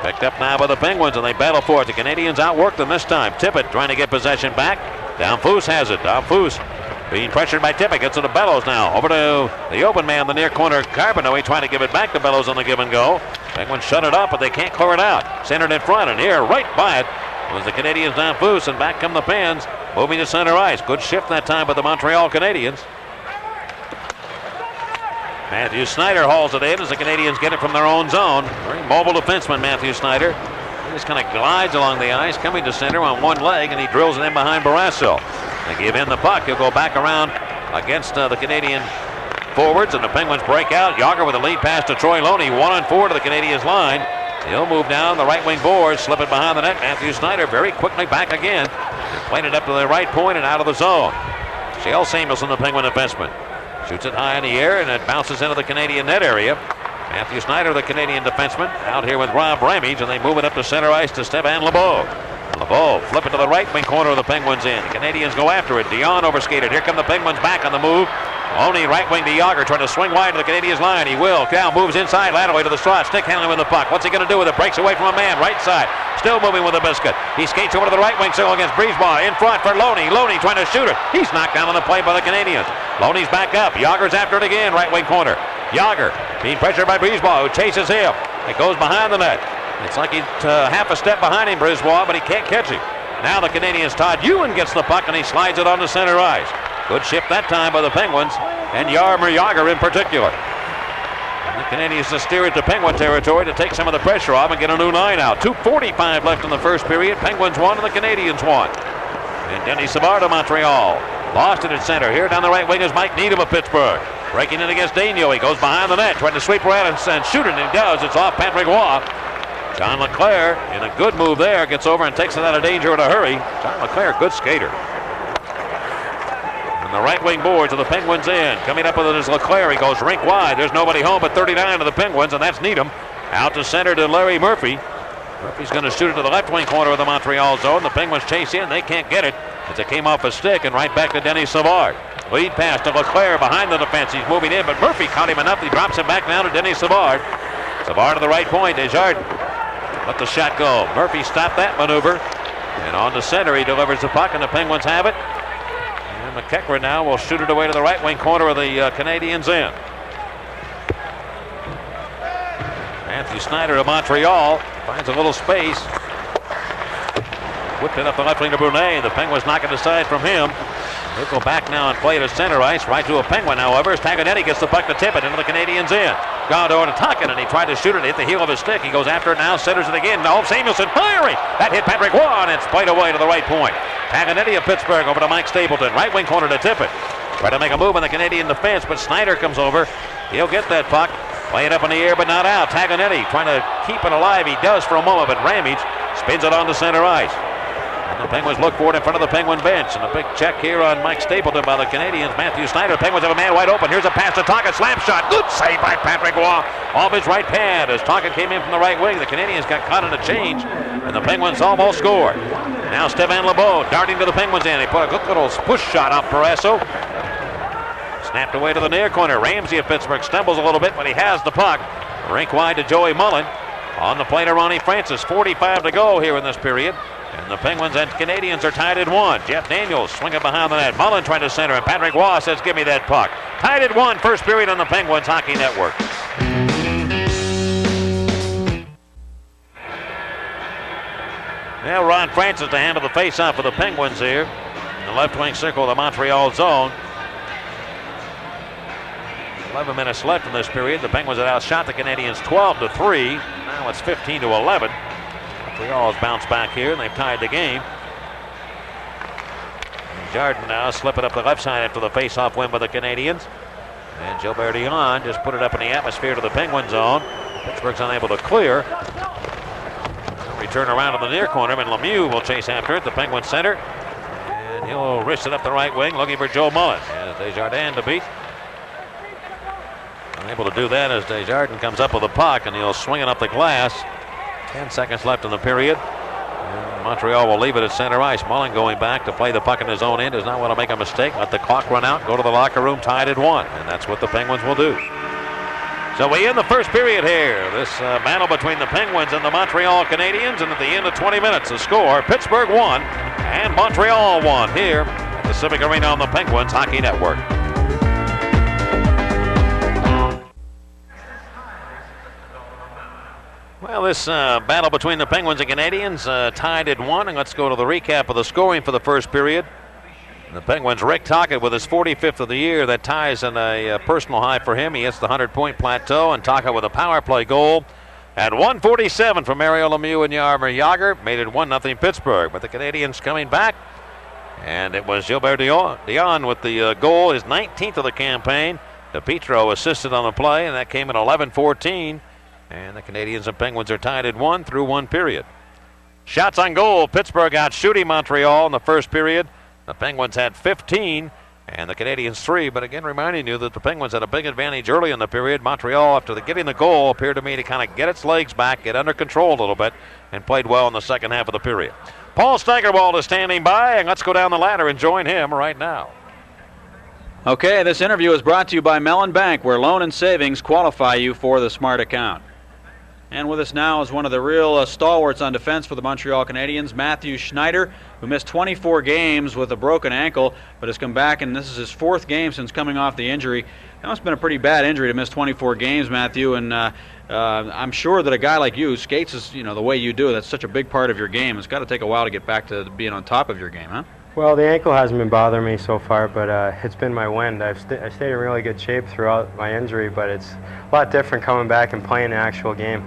A: Picked up now by the Penguins, and they battle for it. The Canadiens outwork them this time. Tippett trying to get possession back. Danfus has it. Danfus being pressured by Tippett. Gets it to Bellows now. Over to the open man, the near corner, Carbonneau. Trying to give it back to Bellows on the give and go. Penguins shut it up, but they can't clear it out. Centered in front, and here, right by it, was the Canadiens' Danfus, and back come the Pens, moving to center ice. Good shift that time by the Montreal Canadiens. Matthew Snyder hauls it in as the Canadiens get it from their own zone. Very mobile defenseman, Matthew Snyder. He just kind of glides along the ice, coming to center on one leg, and he drills it in behind Barrasso. They give in the puck. He'll go back around against the Canadian forwards, and the Penguins break out. Yager with a lead pass to Troy Loney, 1-on-4 to the Canadiens line. He'll move down the right wing boards, slip it behind the net. Matthew Snyder very quickly back again. Played it up to the right point and out of the zone. Shale Samuelson, the Penguin defenseman. Shoots it high in the air, and it bounces into the Canadian net area. Matthew Snyder, the Canadian defenseman, out here with Rob Ramage, and they move it up to center ice to Stéphane Lebeau. Lebeau flip it to the right wing corner of the Penguins in. The Canadiens go after it. Dion overskated. Here come the Penguins back on the move. Loney right wing to Yager, trying to swing wide to the Canadiens line. He will. Cal moves inside, laterally to the slot. Stick handling with the puck. What's he going to do with it? Breaks away from a man. Right side. Still moving with the biscuit. He skates over to the right wing circle against Brisebois. In front for Loney. Loney trying to shoot it. He's knocked down on the play by the Canadiens. Loney's back up. Yager's after it again. Right wing corner. Yager being pressured by Brisebois, who chases him. It goes behind the net. It's like he's half a step behind him, Brisebois, but he can't catch him. Now the Canadiens, Todd Ewan gets the puck, and he slides it onto center ice. Good shift that time by the Penguins, and Jaromir Jagr in particular. And the Canadiens to steer it to Penguin territory to take some of the pressure off and get a new line out. 2:45 left in the first period. Penguins won, and the Canadiens won. And Denis Savard of Montreal lost it at center. Here down the right wing is Mike Needham of Pittsburgh. Breaking in against Daniel. He goes behind the net, trying to sweep around and shoot it, and he does. It's off Patrick Roy. John LeClair, in a good move there, gets over and takes it out of danger in a hurry. John LeClair, good skater. And the right wing boards of the Penguins in. Coming up with it is LeClair. He goes rink wide. There's nobody home but 39 of the Penguins, and that's Needham. Out to center to Larry Murphy. Murphy's going to shoot it to the left wing corner of the Montreal zone. The Penguins chase in. They can't get it as it came off a stick and right back to Denis Savard. Lead pass to LeClair behind the defense. He's moving in, but Murphy caught him enough. He drops it back now to Denis Savard. Savard to the right point. Desjardins let the shot go. Murphy stopped that maneuver. And on the center, he delivers the puck, and the Penguins have it. And McEachran now will shoot it away to the right wing corner of the Canadiens in. Matthew Snyder of Montreal finds a little space. Whipped it up the left wing to Brunet. The Penguins knock it aside from him. He'll go back now and play to center ice. Right to a Penguin, however, as Taganetti gets the puck to tip it into the Canadiens' end. Gone over to Tonkin, and he tried to shoot it. Hit the heel of his stick. He goes after it now, centers it again. Now Samuelson firing. That hit Patrick Waugh, and it's played away to the right point. Taganetti of Pittsburgh over to Mike Stapleton. Right wing corner to tip it. Try to make a move on the Canadian defense, but Snyder comes over. He'll get that puck. Play it up in the air, but not out. Taganetti trying to keep it alive. He does for a moment, but Ramage spins it on to center ice. And the Penguins look for it in front of the Penguin bench. And a big check here on Mike Stapleton by the Canadiens. Matthew Snyder. Penguins have a man wide open. Here's a pass to Tonkin. Slap shot. Good save by Patrick Waugh off his right pad as Tonkin came in from the right wing. The Canadiens got caught in a change, and the Penguins almost scored. Now Stéphane Lebeau darting to the Penguins end. He put a good little push shot off Parasso. Snapped away to the near corner. Ramsey of Pittsburgh stumbles a little bit, but he has the puck. Rink wide to Joey Mullen. On the play to Ronnie Francis. 45 to go here in this period. And the Penguins and Canadiens are tied at 1. Jeff Daniels swinging behind the net. Mullen trying to center, and Patrick Waugh says, give me that puck. Tied at 1, first period on the Penguins Hockey Network. Now Ron Francis to handle the faceoff for the Penguins here. In the left wing circle of the Montreal zone. 11 minutes left in this period. The Penguins have outshot the Canadiens 12-3. Now it's 15-11. Montreal has bounced back here, and they've tied the game. And Jardin now slipping up the left side after the face-off win by the Canadiens. And Gilbert Dion just put it up in the atmosphere to the Penguin zone. Pittsburgh's unable to clear. Return around to the near corner, and Lemieux will chase after it. The Penguin center. And he'll wrist it up the right wing, looking for Joe Mullen. As Desjardins to beat. Unable to do that as Desjardins comes up with the puck, and he'll swing it up the glass. 10 seconds left in the period. And Montreal will leave it at center ice. Mullen going back to play the puck in his own end. Does not want to make a mistake. Let the clock run out. Go to the locker room tied at 1. And that's what the Penguins will do. So we end the first period here. This battle between the Penguins and the Montreal Canadiens. And at the end of 20 minutes, the score, Pittsburgh 1 and Montreal 1 here at the Civic Arena on the Penguins Hockey Network. Well, this battle between the Penguins and Canadiens tied at 1, and let's go to the recap of the scoring for the first period. The Penguins, Rick Tocchet with his 45th of the year. That ties in a personal high for him. He hits the 100-point plateau, and Tocchet with a power play goal at 1:47 from Mario Lemieux and Jaromir Jagr made it 1-0 Pittsburgh. But the Canadiens coming back, and it was Gilbert Dion with the goal, his 19th of the campaign. DePietro assisted on the play, and that came at 11:14. And the Canadiens and Penguins are tied at 1 through 1 period. Shots on goal. Pittsburgh out shooting Montreal in the first period. The Penguins had 15 and the Canadiens 3. But again, reminding you that the Penguins had a big advantage early in the period. Montreal, after getting the goal, appeared to me to kind of get its legs back, get under control a little bit, and played well in the second half of the period. Paul Steigerwald is standing by, and let's go down the ladder and join him right now.
B: Okay, this interview is brought to you by Mellon Bank, where loan and savings qualify you for the Smart account. And with us now is one of the real stalwarts on defense for the Montreal Canadiens, Matthew Snyder, who missed 24 games with a broken ankle, but has come back, and this is his 4th game since coming off the injury. That must have been a pretty bad injury to miss 24 games, Matthew, and I'm sure that a guy like you skates is, the way you do. That's such a big part of your game. It's got to take a while to get back to being on top of your game, huh?
I: Well, the ankle hasn't been bothering me so far, but it's been my wind. I stayed in really good shape throughout my injury, but it's a lot different coming back and playing an actual game.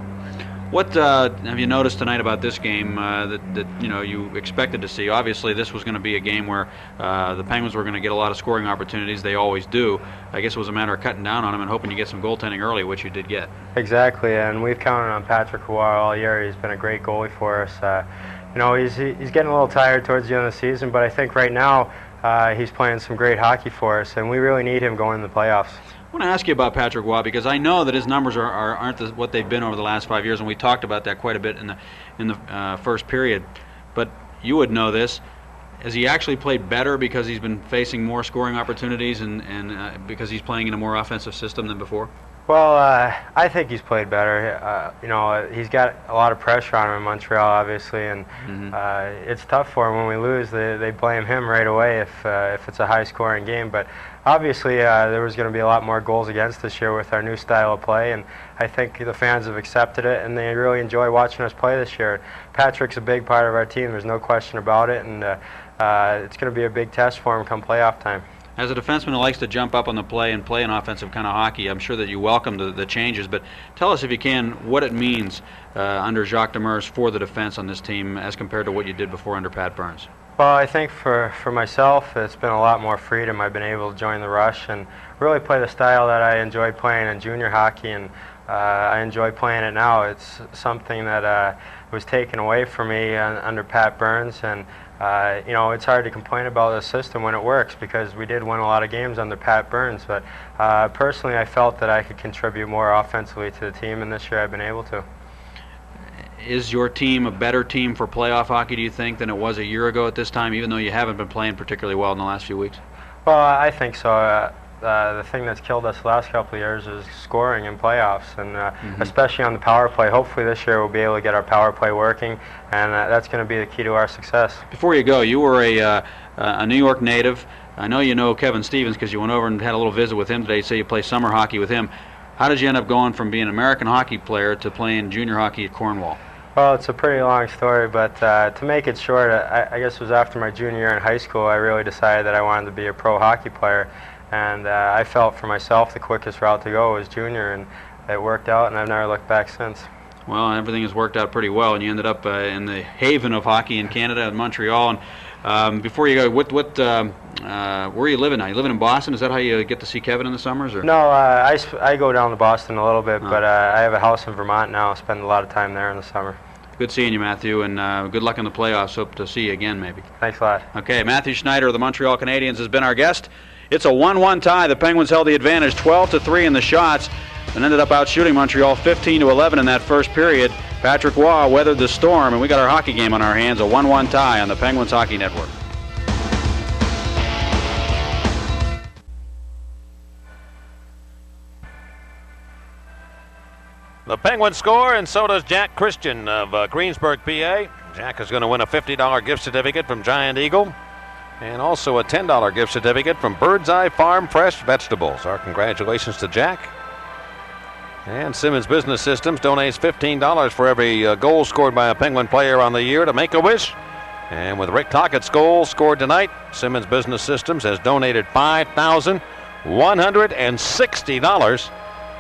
B: What have you noticed tonight about this game that you expected to see? Obviously, this was going to be a game where the Penguins were going to get a lot of scoring opportunities. They always do. I guess it was a matter of cutting down on them and hoping to get some goaltending early, which you did get. Exactly, and we've counted on Patrick Roy all year. He's been a great goalie for us. He's getting a little tired towards the end of the season, but I think right now he's playing some great hockey for us, and we really need him going in the playoffs. I want to ask you about Patrick Roy because I know that his numbers aren't what they've been over the last 5 years, and we talked about that quite a bit in the first period. But you would know this. Has he actually played better because he's been facing more scoring opportunities and because he's playing in a more offensive system than before?
I: Well, I think he's played better. You know, he's got a lot of pressure on him in Montreal, obviously, and it's tough for him when we lose. They blame him right away if it's a high-scoring game. But obviously, there was going to be a lot more goals against this year with our new style of play, and I think the fans have accepted it, and they really enjoy watching us play this year. Patrick's a big part of our team. There's no question about it, and it's going to be a big test for him come playoff time.
B: As a defenseman who likes to jump up on the play and play an offensive kind of hockey, I'm sure that you welcome the changes, but tell us, if you can, what it means under Jacques Demers for the defense on this team as compared to what you did before under Pat Burns.
I: Well, I think for myself, it's been a lot more freedom. I've been able to join the rush and really play the style that I enjoyed playing in junior hockey, and I enjoy playing it now. It's something that was taken away from me under Pat Burns, and you know, it's hard to complain about the system when it works, because we did win a lot of games under Pat Burns, but personally I felt that I could contribute more offensively to the team, and this year I've been able to.
B: Is your team a better team for playoff hockey, do you think, than it was a year ago at this time, even though you haven't been playing particularly well in the last few weeks?
I: Well, I think so. The thing that's killed us the last couple of years is scoring in playoffs, and especially on the power play. Hopefully this year we'll be able to get our power play working, and that's going to be the key to our success.
B: Before you go, you were a New York native. I know you know Kevin Stevens because you went over and had a little visit with him today, so you play summer hockey with him. How did you end up going from being an American hockey player to playing junior hockey at Cornwall?
I: Well, it's a pretty long story, but to make it short, I guess it was after my junior year in high school I really decided that I wanted to be a pro hockey player, and I felt for myself the quickest route to go was junior, and it worked out, and I've never looked back since.
B: Well, everything has worked out pretty well, and you ended up in the haven of hockey in Canada, in Montreal. And before you go, where are you living now? You living in Boston? Is that how you get to see Kevin in the summers? Or?
I: No, I go down to Boston a little bit, but I have a house in Vermont now. I spend a lot of time there in the summer.
B: Good seeing you, Matthew, and good luck in the playoffs. Hope to see you again, maybe.
I: Thanks a lot.
B: Okay, Matthew Schneider of the Montreal Canadiens has been our guest. It's a 1-1 tie. The Penguins held the advantage 12-3 in the shots and ended up outshooting Montreal 15-11 in that first period. Patrick Waugh weathered the storm, and we got our hockey game on our hands, a 1-1 tie on the Penguins Hockey Network.
A: The Penguins score, and so does Jack Christian of Greensburg, PA. Jack is going to win a $50 gift certificate from Giant Eagle, and also a $10 gift certificate from Bird's Eye Farm Fresh Vegetables. Our congratulations to Jack. And Simmons Business Systems donates $15 for every goal scored by a Penguin player on the year to Make-A-Wish. And with Rick Tockett's goal scored tonight, Simmons Business Systems has donated $5,160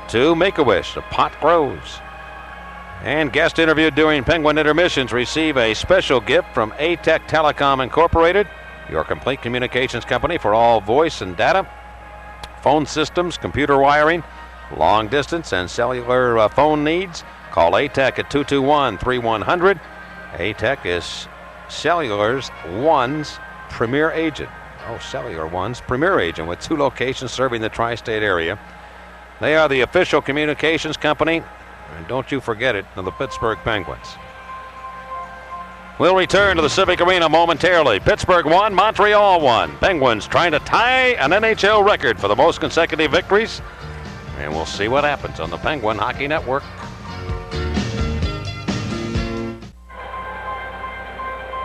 A: to Make-A-Wish. The pot grows. And guest interviewed during Penguin intermissions receive a special gift from A-Tech Telecom Incorporated, your complete communications company for all voice and data, phone systems, computer wiring, long distance and cellular phone needs. Call A-Tech at 221-3100. A-Tech is Cellular's One's premier agent. Oh, Cellular One's premier agent with 2 locations serving the tri-state area. They are the official communications company, and don't you forget it, of the Pittsburgh Penguins. We'll return to the Civic Arena momentarily. Pittsburgh 1, Montreal 1. Penguins trying to tie an NHL record for the most consecutive victories. And we'll see what happens on the Penguin Hockey Network.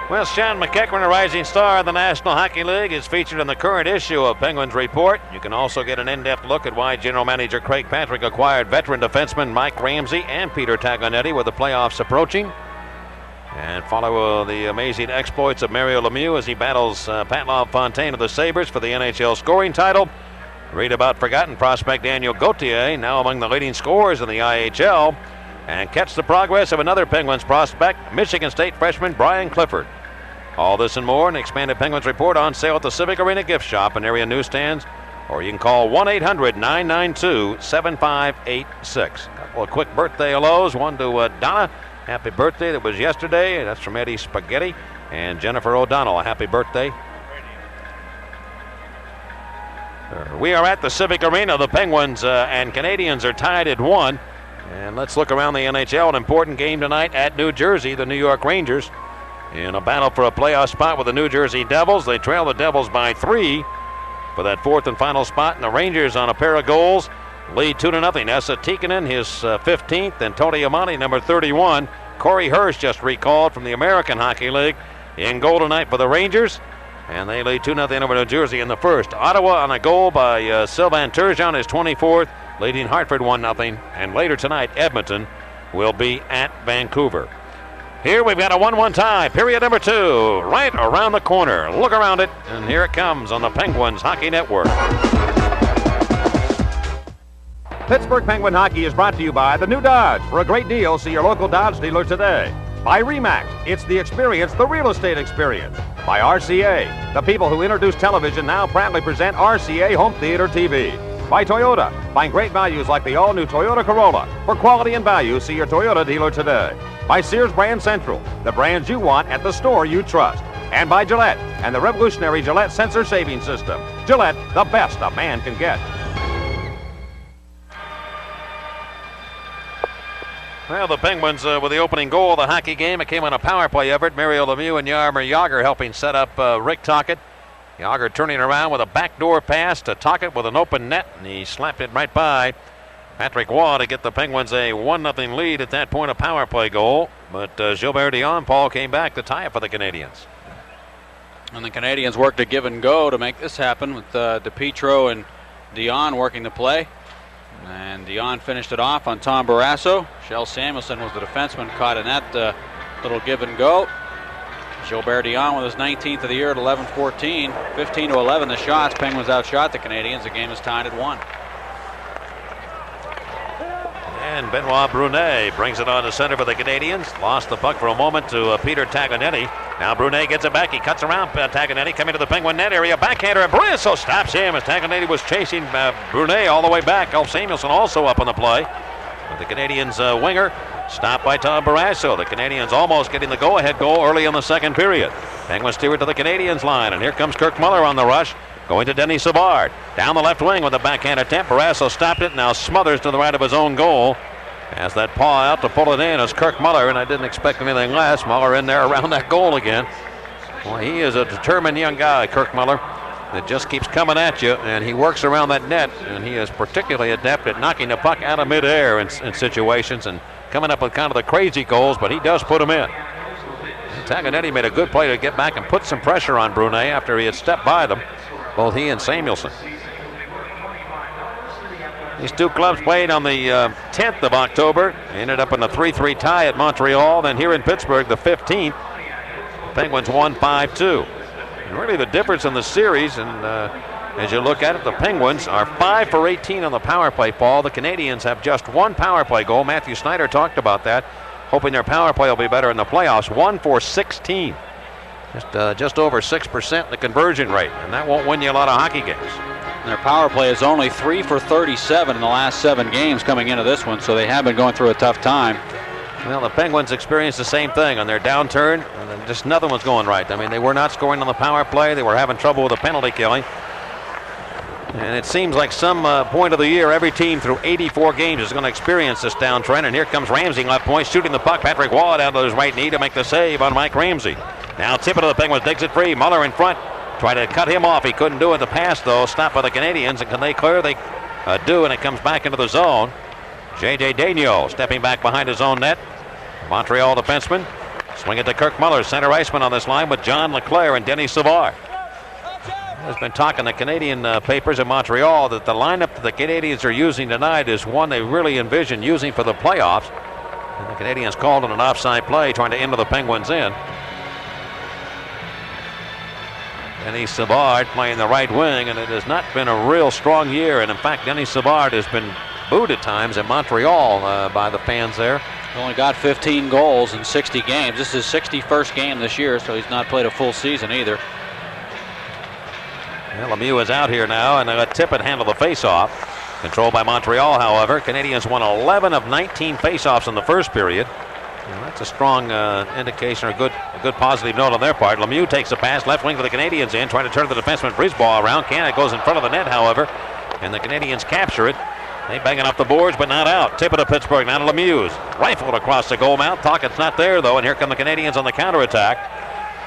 A: Well, Sean McEachran, a rising star of the National Hockey League, is featured in the current issue of Penguins Report. You can also get an in-depth look at why General Manager Craig Patrick acquired veteran defensemen Mike Ramsey and Peter Taglianetti with the playoffs approaching. And follow the amazing exploits of Mario Lemieux as he battles Pat LaFontaine of the Sabres for the NHL scoring title. Read about forgotten prospect Daniel Gauthier, now among the leading scorers in the IHL. And catch the progress of another Penguins prospect, Michigan State freshman Brian Clifford. All this and more in the expanded Penguins Report on sale at the Civic Arena gift shop and area newsstands. Or you can call 1-800-992-7586. A couple of quick birthday hellos. One to Donna. Happy birthday. That was yesterday. That's from Eddie Spaghetti. And Jennifer O'Donnell, a happy birthday. We are at the Civic Arena. The Penguins and Canadiens are tied at 1. And let's look around the NHL. An important game tonight at New Jersey. The New York Rangers in a battle for a playoff spot with the New Jersey Devils. They trail the Devils by 3 for that 4th and final spot. And the Rangers on a pair of goals lead 2-0. Esa Tikkanen, his 15th, and Tony Amani, number 31. Corey Hirsch just recalled from the American Hockey League in goal tonight for the Rangers. And they lead 2-0 over New Jersey in the first. Ottawa on a goal by Sylvain Turgeon, his 24th, leading Hartford 1-0. And later tonight, Edmonton will be at Vancouver. Here we've got a 1-1 tie, period number 2, right around the corner. Look around it, and here it comes on the Penguins Hockey Network. Pittsburgh Penguin Hockey is brought to you by the new Dodge. For a great deal, see your local Dodge dealer today. By RE/MAX, it's the experience, the real estate experience. By RCA, the people who introduced television now proudly present RCA Home Theater TV. By Toyota, find great values like the all-new Toyota Corolla. For quality and value, see your Toyota dealer today. By Sears Brand Central, the brands you want at the store you trust. And by Gillette and the revolutionary Gillette Sensor Saving System. Gillette, the best a man can get. Well, the Penguins with the opening goal of the hockey game. It came on a power play effort. Mario Lemieux and Jaromir Jagr helping set up Rick Tocchet. Jagr turning around with a backdoor pass to Tocchet with an open net, and he slapped it right by Patrick Waugh to get the Penguins a 1-0 lead at that point, a power play goal. But Gilbert Dion, Paul, came back to tie it for the Canadiens.
B: And the Canadiens worked a give and go to make this happen with DiPietro and Dion working the play. And Dion finished it off on Tom Barrasso. Shel Samuelson was the defenseman caught in that little give and go. Gilbert Dion with his 19th of the year at 11-14. 15-11 the shots. Penguins outshot the Canadiens. The game is tied at 1.
A: And Benoit Brunet brings it on to center for the Canadiens. Lost the puck for a moment to Peter Taganetti. Now Brunet gets it back. He cuts around Taganetti coming to the Penguin net area. Backhander, and Barrasso stops him as Taganetti was chasing Brunet all the way back. Elf Samuelson also up on the play. But the Canadiens winger stopped by Tom Barrasso. The Canadiens almost getting the go-ahead goal early in the second period. Penguins steer it to the Canadiens line, and here comes Kirk Muller on the rush. Going to Denny Savard. Down the left wing with a backhand attempt. Barrasso stopped it. Now smothers to the right of his own goal. Has that paw out to pull it in as Kirk Muller, and I didn't expect anything less. Muller in there around that goal again. Well, he is a determined young guy, Kirk Muller, that just keeps coming at you, and he works around that net, and he is particularly adept at knocking the puck out of midair in situations and coming up with kind of the crazy goals, but he does put them in. Taganetti made a good play to get back and put some pressure on Brunet after he had stepped by them, both he and Samuelson. These two clubs played on the 10th of October. They ended up in a 3-3 tie at Montreal. Then here in Pittsburgh, the 15th, the Penguins won 5-2. And really the difference in the series, and as you look at it, the Penguins are 5 for 18 on the power play, Paul. The Canadiens have just one power play goal. Matthew Snyder talked about that, hoping their power play will be better in the playoffs. 1 for 16. Just over 6% in the conversion rate, and that won't win you a lot of hockey games.
B: And their power play is only 3 for 37 in the last 7 games coming into this one, so they have been going through a tough time.
A: Well, the Penguins experienced the same thing on their downturn, and just nothing was going right. I mean, they were not scoring on the power play. They were having trouble with the penalty killing. And it seems like some point of the year, every team through 84 games is going to experience this downtrend. And here comes Ramsey, left point, shooting the puck. Patrick Waugh down to his right knee to make the save on Mike Ramsey. Now tip it to the Penguins, digs it free. Muller in front, trying to cut him off. He couldn't do it. The pass, though, stopped by the Canadiens. And can they clear? They do, and it comes back into the zone. J.J. Daigneault stepping back behind his own net. Montreal defenseman. Swing it to Kirk Muller, center iceman on this line with John LeClair and Denny Savard. There's been talk in the Canadian papers in Montreal that the lineup that the Canadiens are using tonight is one they really envision using for the playoffs. And the Canadiens called on an offside play trying to enter the Penguins in. Denny Savard playing the right wing, and it has not been a real strong year. And in fact, Denny Savard has been booed at times in Montreal by the fans there.
B: He only got 15 goals in 60 games. This is his 61st game this year, so he's not played a full season either.
A: Well, Lemieux is out here now, and they let Tippett handle the faceoff. Controlled by Montreal, however. Canadiens won 11 of 19 faceoffs in the first period. Well, that's a strong indication, or a good positive note on their part. Lemieux takes the pass, left wing for the Canadiens in, trying to turn the defenseman Brisebois around. Canada goes in front of the net, however, and the Canadiens capture it. They bang it off the boards, but not out. Tip it to Pittsburgh, now to Lemieux. Rifled across the goal mouth. Tocchett's not there, though, and here come the Canadiens on the counterattack.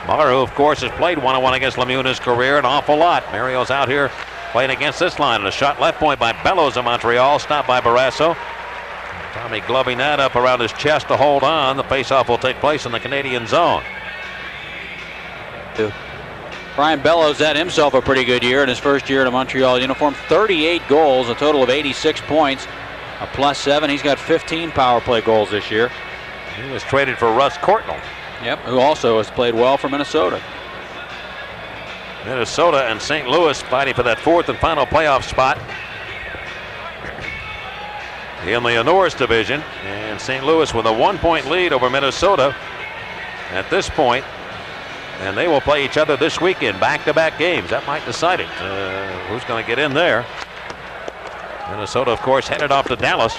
A: Muller, who, of course, has played one-on-one against Lemieux in his career an awful lot. Mario's out here playing against this line. And a shot left point by Bellows of Montreal, stopped by Barrasso. Tommy gloving that up around his chest to hold on. The faceoff will take place in the Canadian zone.
B: Brian Bellows had himself a pretty good year in his first year in a Montreal uniform. 38 goals, a total of 86 points, a +7. He's got 15 power play goals this year.
A: He was traded for Russ Courtnall.
B: Yep, who also has played well for Minnesota.
A: Minnesota and St. Louis fighting for that 4th and final playoff spot in the Norris division. And St. Louis with a 1-point lead over Minnesota at this point. And they will play each other this weekend, back-to-back games. That might decide it. Who's going to get in there? Minnesota, of course, headed off to Dallas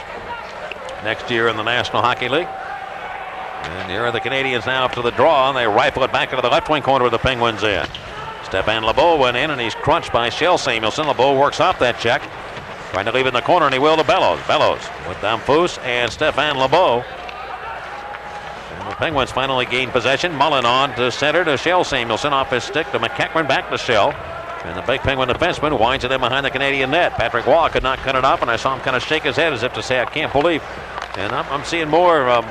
A: next year in the National Hockey League. And here are the Canadiens now up to the draw, and they rifle it back into the left wing corner of the Penguins in. Stéphane Lebeau went in, and he's crunched by Shel Samuelson. Lebeau works off that check, trying to leave it in the corner, and he will to Bellows. Bellows with Damphousse and Stéphane Lebeau. And the Penguins finally gain possession. Mullen on to center to Shel Samuelson, off his stick to McEachran, back to Shel. And the big Penguin defenseman winds it in behind the Canadian net. Patrick Waugh could not cut it off, and I saw him kind of shake his head as if to say, I can't believe. And I'm seeing more of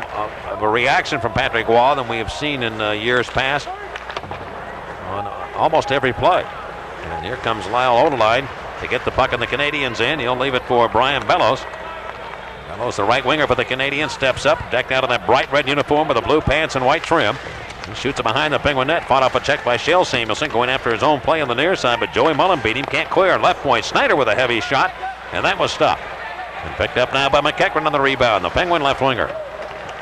A: a reaction from Patrick Waugh than we have seen in years past on almost every play. And here comes Lyle Odeline to get the puck in the Canadiens in. He'll leave it for Brian Bellows. Bellows, the right winger for the Canadiens, steps up, decked out in that bright red uniform with the blue pants and white trim. He shoots it behind the Penguin net. Fought off a check by Shel Samuelson, going after his own play on the near side, but Joey Mullen beat him. Can't clear. Left point. Snyder with a heavy shot, and that was stopped. And picked up now by McEachran on the rebound. The Penguin left winger.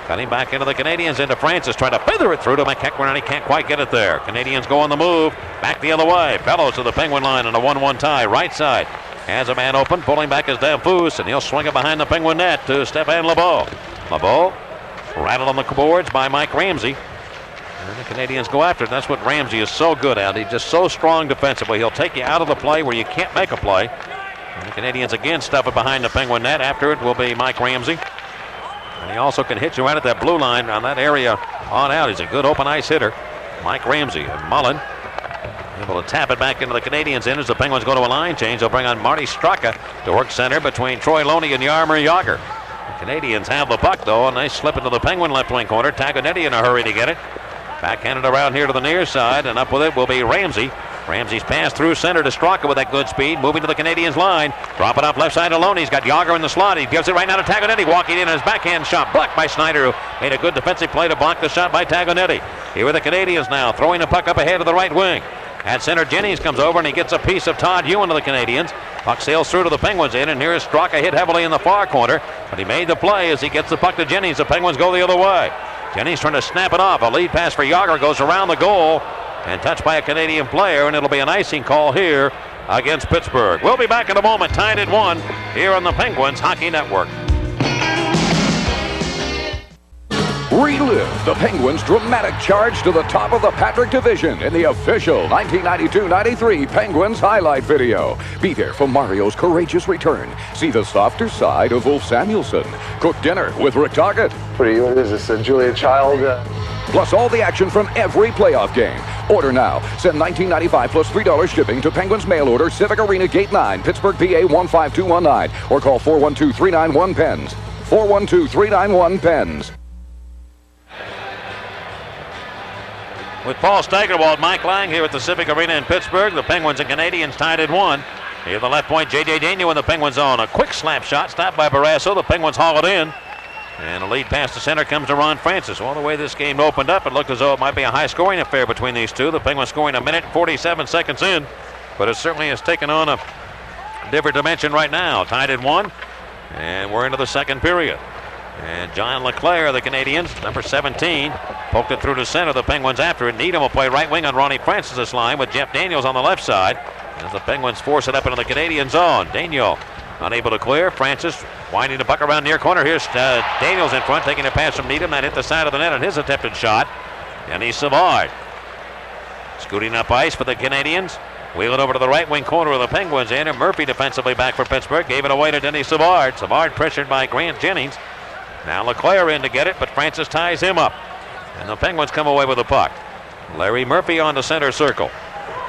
A: Cutting back into the Canadiens, into Francis, trying to feather it through to McEachran, and he can't quite get it there. Canadiens go on the move. Back the other way. Bellows to the Penguin line on a 1-1 tie. Right side. Has a man open. Pulling back is Damphousse, and he'll swing it behind the Penguin net to Stéphane Lebeau. Lebeau rattled on the boards by Mike Ramsey. And the Canadiens go after it. That's what Ramsey is so good at. He's just so strong defensively. He'll take you out of the play where you can't make a play. And the Canadiens again stuff it behind the Penguin net. After it will be Mike Ramsey. And he also can hit you right at that blue line on that area on out. He's a good open ice hitter. Mike Ramsey. And Mullen able to tap it back into the Canadiens in as the Penguins go to a line change. They'll bring on Marty Straka to work center between Troy Loney and Jaromir Jagr. The Canadiens have the puck, though. A nice slip into the Penguin left wing corner. Tagonetti in a hurry to get it. Backhanded around here to the near side, and up with it will be Ramsey. Ramsey's pass through center to Straka with that good speed, moving to the Canadiens line. Drop it off left side alone. He's got Jagr in the slot. He gives it right now to Tagonetti, walking in his backhand shot. Blocked by Snyder, who made a good defensive play to block the shot by Tagonetti. Here are the Canadiens now, throwing the puck up ahead of the right wing. At center, Jennings comes over, and he gets a piece of Todd Ewan to the Canadiens. Puck sails through to the Penguins in, and here is Straka hit heavily in the far corner. But he made the play as he gets the puck to Jennings. The Penguins go the other way. Jennings trying to snap it off. A lead pass for Jagr goes around the goal and touched by a Canadian player, and it'll be an icing call here against Pittsburgh. We'll be back in a moment, tied at 1 here on the Penguins Hockey Network.
J: Relive the Penguins' dramatic charge to the top of the Patrick Division in the official 1992-93 Penguins highlight video. Be there for Mario's courageous return. See the softer side of Ulf Samuelsson. Cook dinner with Rick Tocchet.
C: What is this, a Julia Child?
J: Plus all the action from every playoff game. Order now. Send $19.95 plus $3 shipping to Penguins Mail Order, Civic Arena, Gate 9, Pittsburgh, PA 15219. Or call 412-391-PENS. 412-391-PENS.
A: With Paul Steigerwald, Mike Lang here at the Civic Arena in Pittsburgh. The Penguins and Canadiens tied at 1. Here the left point, J.J. Daigneault in the Penguins zone. A quick slap shot stopped by Barrasso. The Penguins haul it in. And a lead pass to center comes to Ron Francis. Well, the way this game opened up, it looked as though it might be a high-scoring affair between these two. The Penguins scoring 1 minute and 47 seconds in. But it certainly has taken on a different dimension right now. Tied at 1. And we're into the second period. And John LeClaire of the Canadiens, number 17, poked it through to center. The Penguins after it. Needham will play right wing on Ronnie Francis' line with Jeff Daniels on the left side. As the Penguins force it up into the Canadian zone. Daigneault unable to clear. Francis winding the puck around near corner. Here's Daniels in front, taking a pass from Needham. That hit the side of the net on his attempted shot. And he's Savard. Scooting up ice for the Canadiens. Wheel it over to the right wing corner of the Penguins. And Murphy defensively back for Pittsburgh. Gave it away to Denny Savard. Savard pressured by Grant Jennings. Now LeClaire in to get it, but Francis ties him up. And the Penguins come away with the puck. Larry Murphy on the center circle.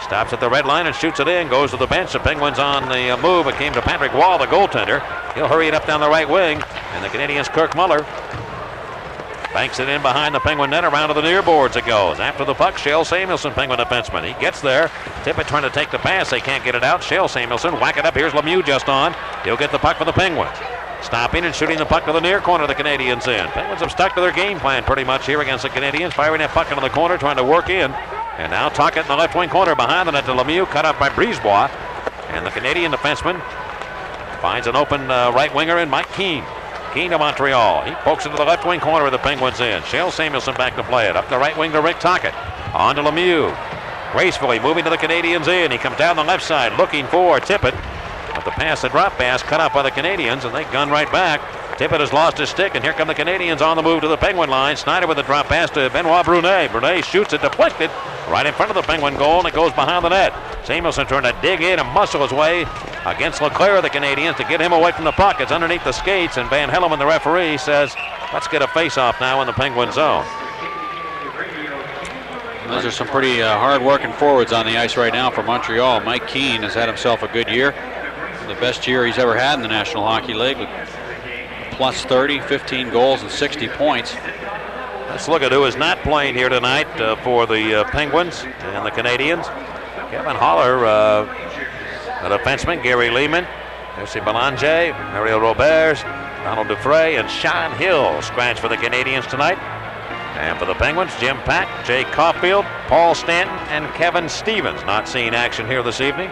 A: Stops at the red line and shoots it in. Goes to the bench. The Penguins on the move. It came to Patrick Wall, the goaltender. He'll hurry it up down the right wing. And the Canadiens' Kirk Muller banks it in behind the Penguin net. Around to the near boards it goes. After the puck, Shell Samuelson, Penguin defenseman. He gets there. Tippett trying to take the pass. They can't get it out. Shell Samuelson, whack it up. Here's Lemieux just on. He'll get the puck for the Penguins. Stopping and shooting the puck to the near corner of the Canadiens in. Penguins have stuck to their game plan pretty much here against the Canadiens. Firing that puck into the corner, trying to work in. And now Tocchet in the left wing corner behind the net to Lemieux, cut up by Brisebois. And the Canadian defenseman finds an open right winger in Mike Keane. Keane to Montreal. He pokes into the left wing corner of the Penguins in. Shell Samuelson back to play it. Up the right wing to Rick Tocchet. On to Lemieux. Gracefully moving to the Canadiens in. He comes down the left side looking for Tippett. But the pass, the drop pass, cut up by the Canadiens, and they gun right back. Tippett has lost his stick, and here come the Canadiens on the move to the Penguin line. Snyder with a drop pass to Benoit Brunet. Brunet shoots it, deflected, right in front of the Penguin goal, and it goes behind the net. Samuelson trying to dig in and muscle his way against Leclerc of the Canadiens to get him away from the puck. It's underneath the skates, and Van Helleman, the referee, says, let's get a face-off now in the Penguin zone.
B: Those are some pretty hard-working forwards on the ice right now for Montreal. Mike Keane has had himself a good year. The best year he's ever had in the National Hockey League, with plus 30, 15 goals, and 60 points.
A: Let's look at who is not playing here tonight for the Penguins and the Canadiens. Kevin Haller, a defenseman, Gary Lehman, Jesse Belanger, Mario Roberts, Donald Dufresne, and Sean Hill scratch for the Canadiens tonight. And for the Penguins, Jim Pack, Jay Caulfield, Paul Stanton, and Kevin Stevens not seeing action here this evening.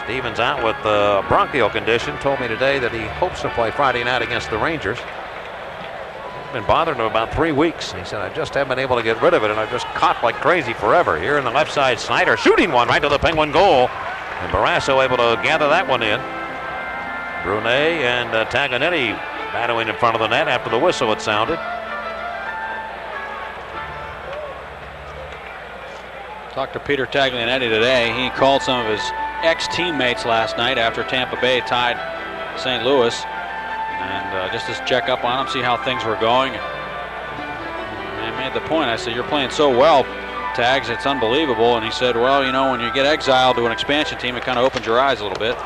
A: Stevens out with a bronchial condition. Told me today that he hopes to play Friday night against the Rangers. Been bothering him about 3 weeks. He said, I just haven't been able to get rid of it, and I've just coughed like crazy forever. Here in the left side, Snyder shooting one right to the Penguin goal. And Barrasso able to gather that one in. Brunet and Taglianetti battling in front of the net after the whistle had sounded.
B: Talked to Peter Taglianetti today. He called some of his ex-teammates last night after Tampa Bay tied St. Louis, and just to check up on them, see how things were going. And I made the point, I said, you're playing so well, Tags, it's unbelievable. And he said, well, you know, when you get exiled to an expansion team, it kind of opens your eyes a little bit.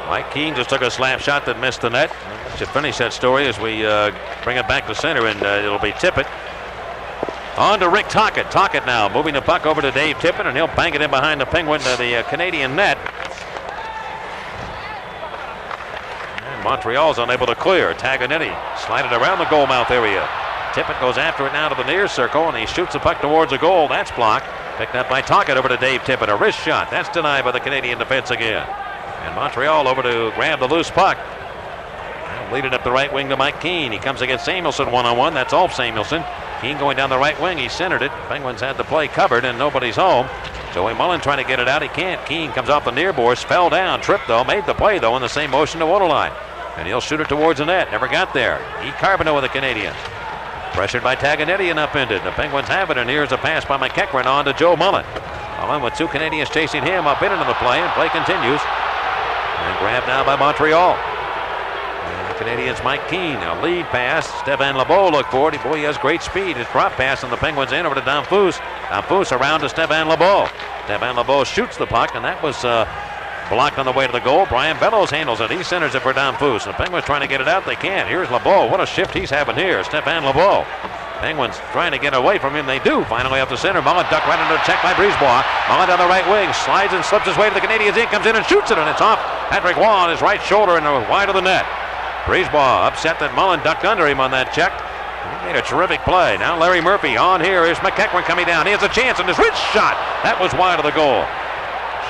A: Mike Keane just took a slap shot that missed the net. To finish that story as we bring it back to center, and it'll be Tippett. On to Rick Tocchet. Tocchet now moving the puck over to Dave Tippett, and he'll bang it in behind the Penguin to the Canadian net. And Montreal's unable to clear. Taglianetti slided around the goal mouth area. Tippett goes after it now to the near circle, and he shoots the puck towards the goal. That's blocked. Picked up by Tocchet over to Dave Tippett. A wrist shot. That's denied by the Canadian defense again. And Montreal over to grab the loose puck. Leading up the right wing to Mike Keane. He comes against Samuelson one-on-one. That's Ulf Samuelson. Keane going down the right wing. He centered it. Penguins had the play covered, and nobody's home. Joey Mullen trying to get it out. He can't. Keane comes off the near boards, fell down, tripped though, made the play though in the same motion to Waterline. And he'll shoot it towards the net. Never got there. E. Carbonneau with the Canadiens. Pressured by Taglianetti and upended. The Penguins have it, and here's a pass by McEachran on to Joe Mullen. Mullen with two Canadiens chasing him up into the play, and play continues. And grabbed now by Montreal. Canadiens Mike Keane, a lead pass. Stefan Lebeau looked for it. Boy, he has great speed. His drop pass, and the Penguins in over to Danfus. Danfus around to Stefan Lebeau. Stefan Lebeau shoots the puck, and that was blocked on the way to the goal. Brian Bellows handles it. He centers it for Danfus. The Penguins trying to get it out. They can't. Here's Lebeau. What a shift he's having here. Stefan Lebeau. Penguins trying to get away from him. They do. Finally up the center. Mullen ducked right into a check by Brisebois. Mullen down the right wing. Slides and slips his way to the Canadiens in. Comes in and shoots it, and it's off Patrick Waugh on his right shoulder and wide of the net. Brisebois upset that Mullen ducked under him on that check. He made a terrific play. Now Larry Murphy on here. Here's McEachran coming down. He has a chance, and his wrist shot. That was wide of the goal.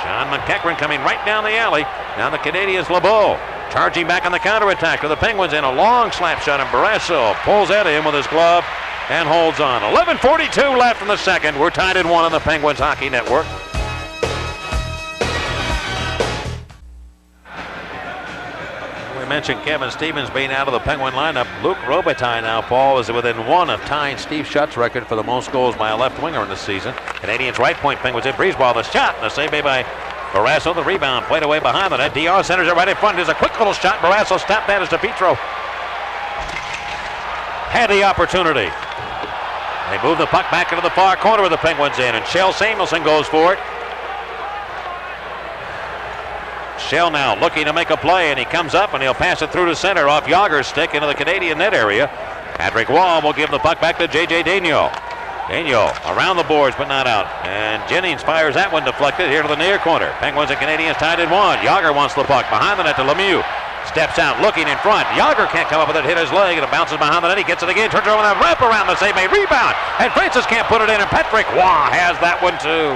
A: Sean McEachran coming right down the alley. Now the Canadiens Lebeau charging back on the counterattack to the Penguins in a long slap shot, and Barrasso pulls at him with his glove and holds on. 11:42 left in the second. We're tied at 1 on the Penguins Hockey Network. Mentioned Kevin Stevens being out of the Penguin lineup. Luc Robitaille now, Paul, is within 1 of tying Steve Shutt's record for the most goals by a left winger in this season. Canadiens right point, Penguins in. Brisebois the shot, and a save made by Barrasso. The rebound played away behind the net. DR centers it right in front. There's a quick little shot. Barrasso stopped that as DePietro had the opportunity. They move the puck back into the far corner of the Penguins in, and Shell Samuelson goes for it. Shell now looking to make a play, and he comes up and he'll pass it through to center off Yager's stick into the Canadian net area. Patrick Waugh will give the puck back to J.J. Daigneault. Daigneault around the boards but not out. And Jennings fires that one deflected here to the near corner. Penguins and Canadiens tied at 1. Yager wants the puck behind the net to Lemieux. Steps out looking in front. Yager can't come up with it, hit his leg, and it bounces behind the net. He gets it again, turns it over and wrap around the save, made rebound. And Francis can't put it in, and Patrick Waugh has that one too.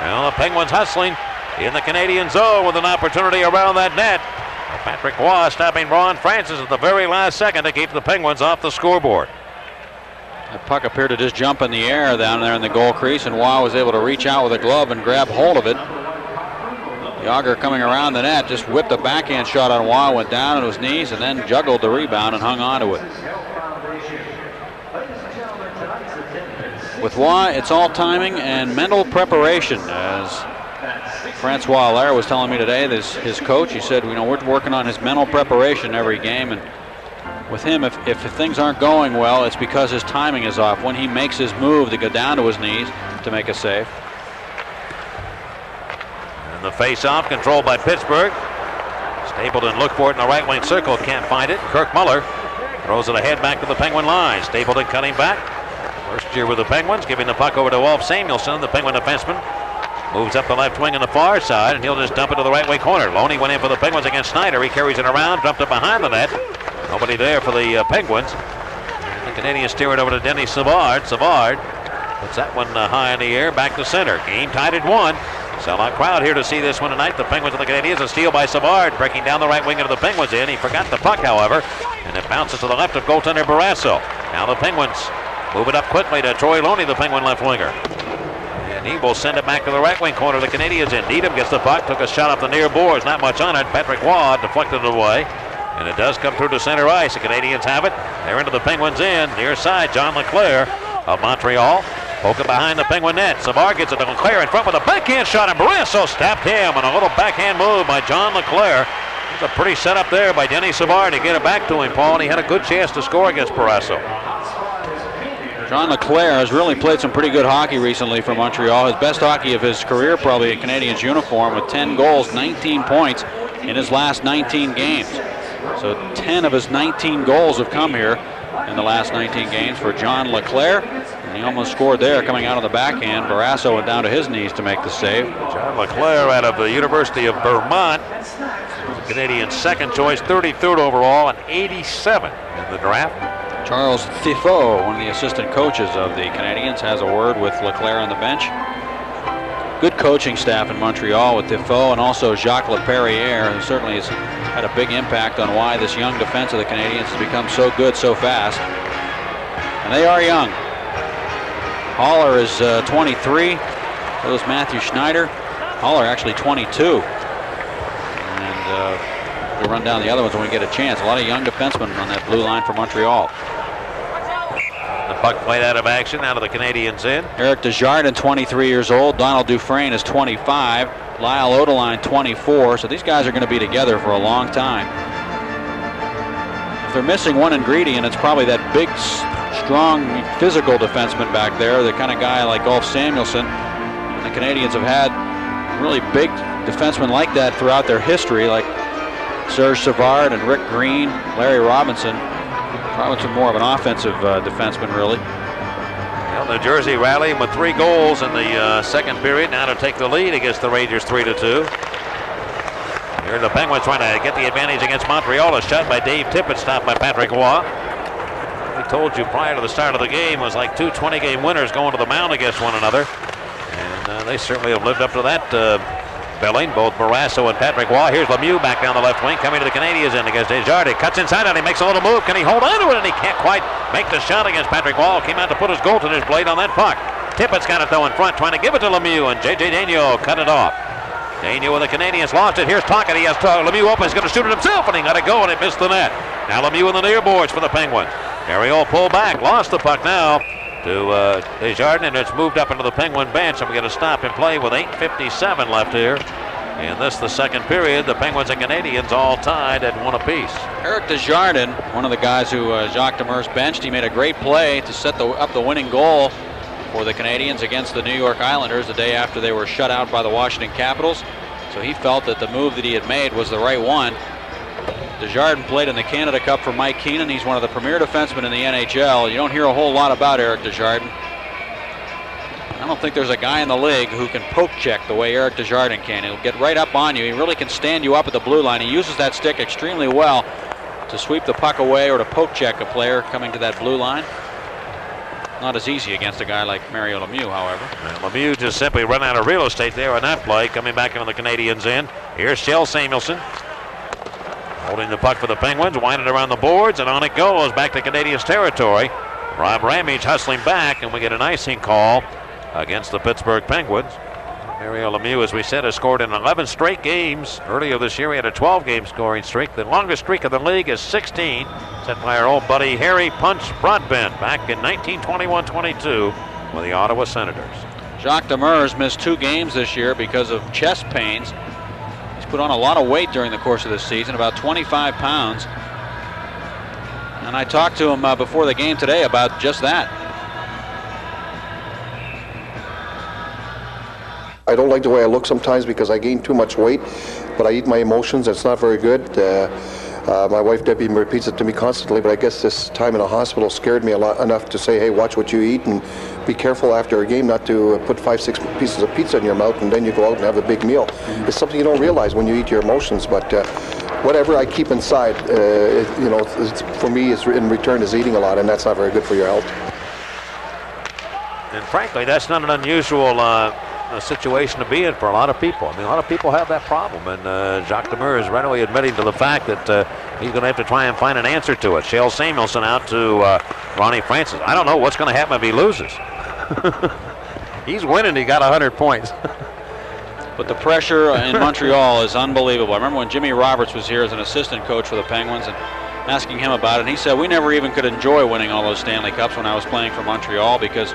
A: Well, the Penguins hustling in the Canadian zone with an opportunity around that net. Patrick Waugh stopping Ron Francis at the very last second to keep the Penguins off the scoreboard.
B: The puck appeared to just jump in the air down there in the goal crease, and Waugh was able to reach out with a glove and grab hold of it. Yager coming around the net just whipped a backhand shot on Waugh, went down on his knees, and then juggled the rebound and hung on to it. With Waugh, it's all timing and mental preparation, as Francois Allaire was telling me today, his coach. He said, we're working on his mental preparation every game, and with him, if things aren't going well, it's because his timing is off. When he makes his move to go down to his knees to make a save.
A: And the face-off controlled by Pittsburgh. Stapleton looked for it in the right wing circle, can't find it. Kirk Muller throws it ahead back to the Penguin line. Stapleton cutting back. First year with the Penguins, giving the puck over to Wolf Samuelsson, the Penguin defenseman. Moves up the left wing on the far side, and he'll just dump it to the right wing corner. Loney went in for the Penguins against Snyder. He carries it around, dumped it behind the net. Nobody there for the Penguins. And the Canadiens steer it over to Denny Savard. Savard puts that one high in the air, back to center. Game tied at 1. Sellout crowd here to see this one tonight. The Penguins and the Canadiens. A steal by Savard, breaking down the right wing into the Penguins in. He forgot the puck, however, and it bounces to the left of goaltender Barrasso. Now the Penguins move it up quickly to Troy Loney, the Penguin left winger. And he will send it back to the right wing corner. The Canadiens in. Needham gets the puck, took a shot off the near boards. Not much on it. Patrick Waugh deflected it away. And it does come through to center ice. The Canadiens have it. They're into the Penguins in. Near side, John Leclerc of Montreal. Poke it behind the Penguin net. Savard gets it to Leclerc in front with a backhand shot, and Barrasso stopped him. And a little backhand move by John Leclerc. It's a pretty setup there by Denny Savard to get it back to him, Paul, and he had a good chance to score against Barrasso.
B: John Leclerc has really played some pretty good hockey recently for Montreal. His best hockey of his career, probably a Canadiens uniform, with 10 goals, 19 points in his last 19 games. So 10 of his 19 goals have come here in the last 19 games for John Leclerc. And he almost scored there coming out of the backhand. Barrasso went down to his knees to make the save.
A: John Leclerc out of the University of Vermont. The Canadiens' second choice, 33rd overall, and 87 in the draft.
B: Charles Thibault, one of the assistant coaches of the Canadiens, has a word with Leclerc on the bench. Good coaching staff in Montreal with Thibault and also Jacques Laperriere, who certainly has had a big impact on why this young defense of the Canadiens has become so good so fast. And they are young. Haller is 23. So is Matthew Schneider. Haller actually 22. And we'll run down the other ones when we get a chance. A lot of young defensemen on that blue line for Montreal.
A: The puck played out of action, out of the Canadiens in.
B: Eric Desjardins, 23 years old. Donald Dufresne is 25. Lyle Odeline, 24. So these guys are going to be together for a long time. If they're missing one ingredient, it's probably that big, strong, physical defenseman back there, the kind of guy like Ulf Samuelsson. And the Canadiens have had really big defensemen like that throughout their history, like Serge Savard and Rick Green, Larry Robinson. Robinson more of an offensive defenseman, really.
A: Well, New Jersey rallying with 3 goals in the second period, now to take the lead against the Rangers 3-2. Here the Penguins trying to get the advantage against Montreal. A shot by Dave Tippett, stopped by Patrick Waugh. We told you prior to the start of the game, it was like 2 20-game winners going to the mound against one another. And they certainly have lived up to that billing, both Barrasso and Patrick Waugh. Here's Lemieux back down the left wing, coming to the Canadiens in against Desjardins. Cuts inside and he makes a little move. Can he hold on to it? And he can't quite make the shot against Patrick Waugh. Came out to put his goaltender's blade on that puck. Tippett's got it though in front, trying to give it to Lemieux, and J.J. Daigneault cut it off. Daigneault with the Canadiens lost it. Here's Tocchet. He has Lemieux open. He's going to shoot it himself, and he let it go, and it missed the net. Now Lemieux in the near boards for the Penguins. Ariel pulled back, lost the puck now to Desjardins, and it's moved up into the Penguin bench, and we get a stop in play with 8:57 left here. In this, the second period, the Penguins and Canadiens all tied at 1 apiece.
B: Eric Desjardins, one of the guys who Jacques Demers benched, he made a great play to set up the winning goal for the Canadiens against the New York Islanders the day after they were shut out by the Washington Capitals. So he felt that the move that he had made was the right one. Desjardins played in the Canada Cup for Mike Keenan. He's one of the premier defensemen in the NHL. You don't hear a whole lot about Eric Desjardins. I don't think there's a guy in the league who can poke check the way Eric Desjardins can. He'll get right up on you. He really can stand you up at the blue line. He uses that stick extremely well to sweep the puck away or to poke check a player coming to that blue line. Not as easy against a guy like Mario Lemieux, however.
A: And Lemieux just simply run out of real estate there on that play. Coming back into the Canadiens' end. Here's Kjell Samuelsson. Holding the puck for the Penguins, winding around the boards, and on it goes back to Canadiens territory. Rob Ramage hustling back, and we get an icing call against the Pittsburgh Penguins. Mario Lemieux, as we said, has scored in 11 straight games. Earlier this year, he had a 12-game scoring streak. The longest streak of the league is 16, set by our old buddy Harry Punch Broadbent back in 1921-22 with the Ottawa Senators.
B: Jacques Demers missed 2 games this year because of chest pains. He's put on a lot of weight during the course of this season, about 25 pounds. And I talked to him before the game today about just that.
K: I don't like the way I look sometimes because I gain too much weight, but I eat my emotions. It's not very good. My wife Debbie repeats it to me constantly, but I guess this time in a hospital scared me enough to say, hey, watch what you eat and be careful after a game not to put 5-6 pieces of pizza in your mouth and then you go out and have a big meal. It's something you don't realize when you eat your emotions, but whatever I keep inside, for me, in return is eating a lot, and that's not very good for your health.
A: And frankly, that's not an unusual a situation to be in for a lot of people. I mean, a lot of people have that problem, and Jacques Demers is readily admitting to the fact that he's going to have to try and find an answer to it. Kjell Samuelsson out to Ronnie Francis. I don't know what's going to happen if he loses. He's winning. He got 100 points.
B: But the pressure in Montreal is unbelievable. I remember when Jimmy Roberts was here as an assistant coach for the Penguins and asking him about it, and he said, we never even could enjoy winning all those Stanley Cups when I was playing for Montreal because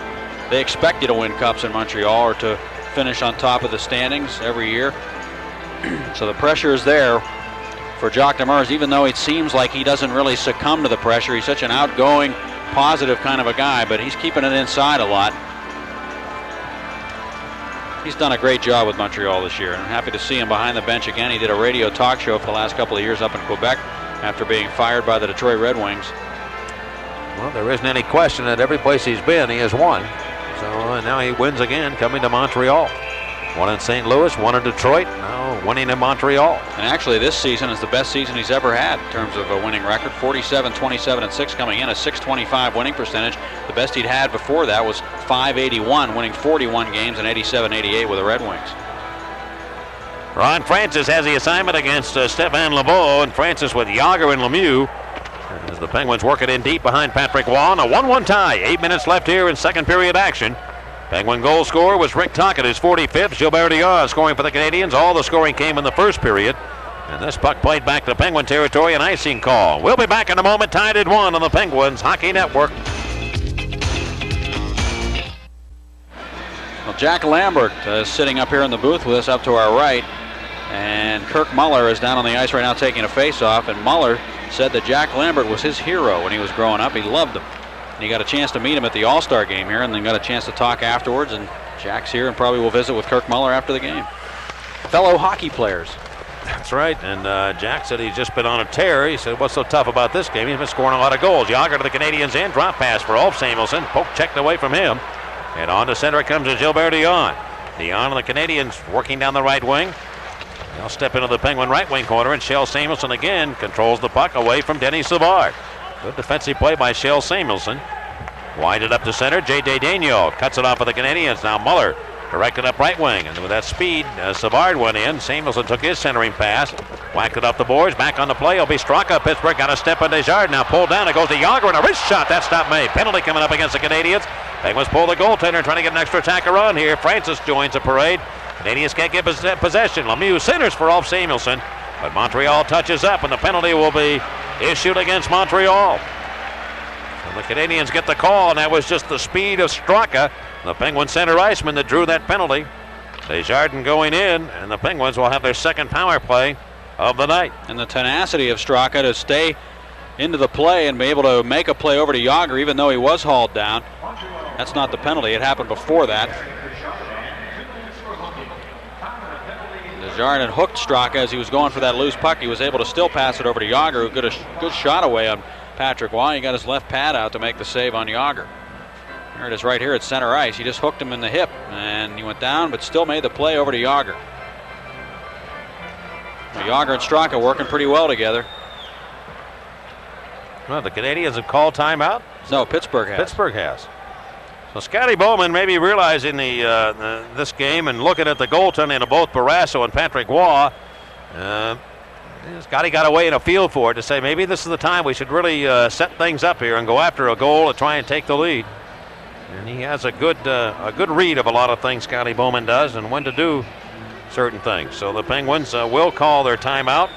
B: they expect you to win cups in Montreal or to finish on top of the standings every year. So the pressure is there for Jacques Demers, even though it seems like he doesn't really succumb to the pressure. He's such an outgoing, positive kind of a guy, but he's keeping it inside a lot. He's done a great job with Montreal this year, and I'm happy to see him behind the bench again. He did a radio talk show for the last couple of years up in Quebec after being fired by the Detroit Red Wings.
A: Well, there isn't any question that every place he's been, he has won. So now he wins again, coming to Montreal. One in St. Louis, one in Detroit, now winning in Montreal.
B: And actually this season is the best season he's ever had in terms of a winning record. 47, 27, and 6 coming in, a .625 winning percentage. The best he'd had before that was .581, winning 41 games and 87-88 with the Red Wings.
A: Ron Francis has the assignment against Stéphane Lebeau, and Francis with Yager and Lemieux. As the Penguins work it in deep behind Patrick Waugh, a 1-1 tie. 8 minutes left here in second period action. Penguin goal scorer was Rick Tocchet, his 45th. Gilbert Diaz scoring for the Canadiens. All the scoring came in the first period. And this puck played back to Penguin territory, an icing call. We'll be back in a moment, tied at 1 on the Penguins Hockey Network.
B: Well, Jack Lambert is sitting up here in the booth with us up to our right. And Kirk Muller is down on the ice right now taking a face-off. And Muller said that Jack Lambert was his hero when he was growing up. He loved him. And he got a chance to meet him at the All-Star game here and then got a chance to talk afterwards. And Jack's here and probably will visit with Kirk Muller after the game. Fellow hockey players.
A: That's right. And Jack said he's just been on a tear. He said, what's so tough about this game? He's been scoring a lot of goals. Yager to the Canadiens' end. Drop pass for Ulf Samuelsson. Poke checked away from him. And on to center it comes to Gilbert Dion. Dion and the Canadiens working down the right wing. They'll step into the Penguin right wing corner, and Kjell Samuelsson again controls the puck away from Denny Savard. Good defensive play by Kjell Samuelsson. Wind it up to center. J.J. Daigneault cuts it off of the Canadiens. Now Muller directed up right wing, and with that speed, Savard went in. Samuelsson took his centering pass, whacked it up the boards. Back on the play, it'll be Straka. Pittsburgh got a step on Desjardins. Now pulled down. It goes to Yager, and a wrist shot. That's not made. Penalty coming up against the Canadiens. Penguins pull the goaltender, trying to get an extra attacker on here. Francis joins the parade. Canadiens can't get possession. Lemieux centers for Ulf Samuelsson, but Montreal touches up, and the penalty will be issued against Montreal. And the Canadiens get the call, and that was just the speed of Straka, the Penguin center iceman, that drew that penalty. Desjardins going in, and the Penguins will have their second power play of the night.
B: And the tenacity of Straka to stay into the play and be able to make a play over to Yager, even though he was hauled down. That's not the penalty. It happened before that. Jarden hooked Straka as he was going for that loose puck. He was able to still pass it over to Yager, who got a good shot away on Patrick Waugh. He got his left pad out to make the save on Yager. There it is right here at center ice. He just hooked him in the hip, and he went down, but still made the play over to Yager. Well, Yager and Straka working pretty well together.
L: Well, the Canadiens have called timeout.
B: No, Pittsburgh has.
L: Pittsburgh has. So Scotty Bowman maybe realizing this game and looking at the goaltending of both Barrasso and Patrick Waugh. Scotty got away in a feel for it to say maybe this is the time we should really set things up here and go after a goal and try and take the lead. And he has a good read of a lot of things, Scotty Bowman does, and when to do certain things. So the Penguins will call their timeout.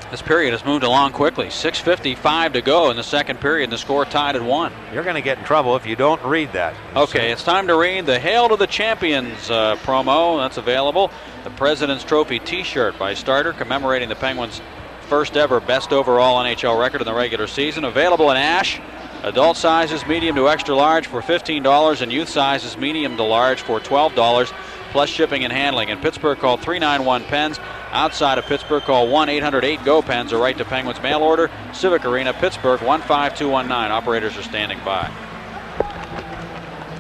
B: This period has moved along quickly. 6:55 to go in the second period, and the score tied at 1.
L: You're going to get in trouble if you don't read that.
B: Okay, it's time to read the Hail to the Champions promo. That's available. The President's Trophy t-shirt by Starter commemorating the Penguins' first ever best overall NHL record in the regular season. Available in ash. Adult sizes medium to extra large for $15 and youth sizes medium to large for $12 plus shipping and handling. In Pittsburgh, call 391-PENS. Outside of Pittsburgh, call 1-800-8-GO-PENS or write to Penguins Mail Order, Civic Arena, Pittsburgh 15219. Operators are standing by.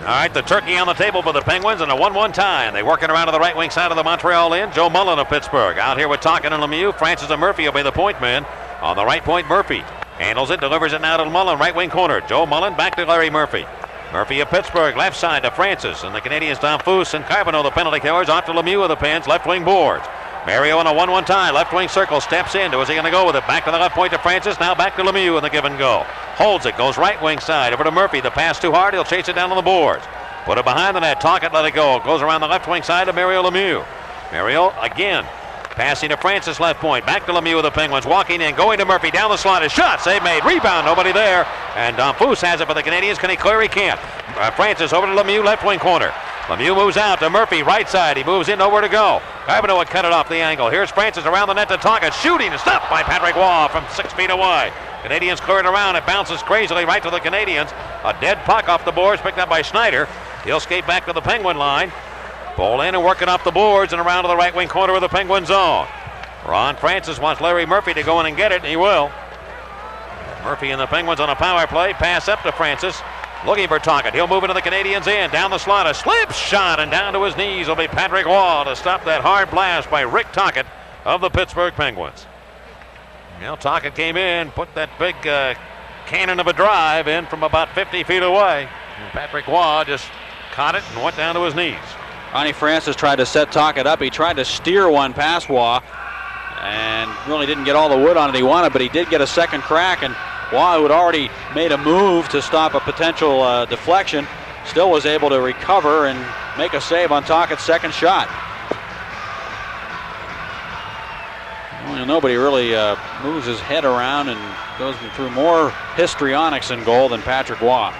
L: All right, the turkey on the table for the Penguins and a 1-1 tie. They working around to the right wing side of the Montreal end. Joe Mullen of Pittsburgh out here with Tocchet and Lemieux. Francis and Murphy will be the point men. On the right point, Murphy handles it, delivers it now to Mullen, right wing corner. Joe Mullen back to Larry Murphy. Murphy of Pittsburgh, left side to Francis. And the Canadiens, Tom Foose and Carbonneau, the penalty killers, off to Lemieux of the Pens, left wing boards. Mario in a 1-1 tie, left wing circle, steps into. Is he going to go with it? Back to the left point to Francis, now back to Lemieux in the give and go. Holds it, goes right wing side, over to Murphy. The pass too hard, he'll chase it down on the boards. Put it behind the net, Tocchet, let it go. Goes around the left wing side to Mario Lemieux. Mario again, passing to Francis, left point. Back to Lemieux of the Penguins, walking in, going to Murphy, down the slot. His shot, save made, rebound, nobody there. And Foose has it for the Canadiens. Can he clear? He can't. Francis over to Lemieux, left wing corner. Lemieux moves out to Murphy, right side. He moves in, nowhere to go. Carbonneau had cut it off the angle. Here's Francis around the net to Tocchet, shooting, and stopped by Patrick Waugh from 6 feet away. Canadiens clear it around. It bounces crazily right to the Canadiens. A dead puck off the boards, picked up by Schneider. He'll skate back to the Penguin line. Ball in and working off the boards and around to the right wing corner of the Penguin zone. Ron Francis wants Larry Murphy to go in and get it, and he will. Murphy and the Penguins on a power play. Pass up to Francis. Looking for Tocchet. He'll move into the Canadiens' end. Down the slot. A slip shot, and down to his knees will be Patrick Waugh to stop that hard blast by Rick Tocchet of the Pittsburgh Penguins. Now Tocchet came in, put that big cannon of a drive in from about 50 feet away. And Patrick Waugh just caught it and went down to his knees.
B: Ronnie Francis tried to set Tocchet up. He tried to steer one past Waugh and really didn't get all the wood on it he wanted, but he did get a second crack, and Waugh, who had already made a move to stop a potential deflection, still was able to recover and make a save on Tocchet's second shot. Well, nobody really moves his head around and goes through more histrionics in goal than Patrick Waugh.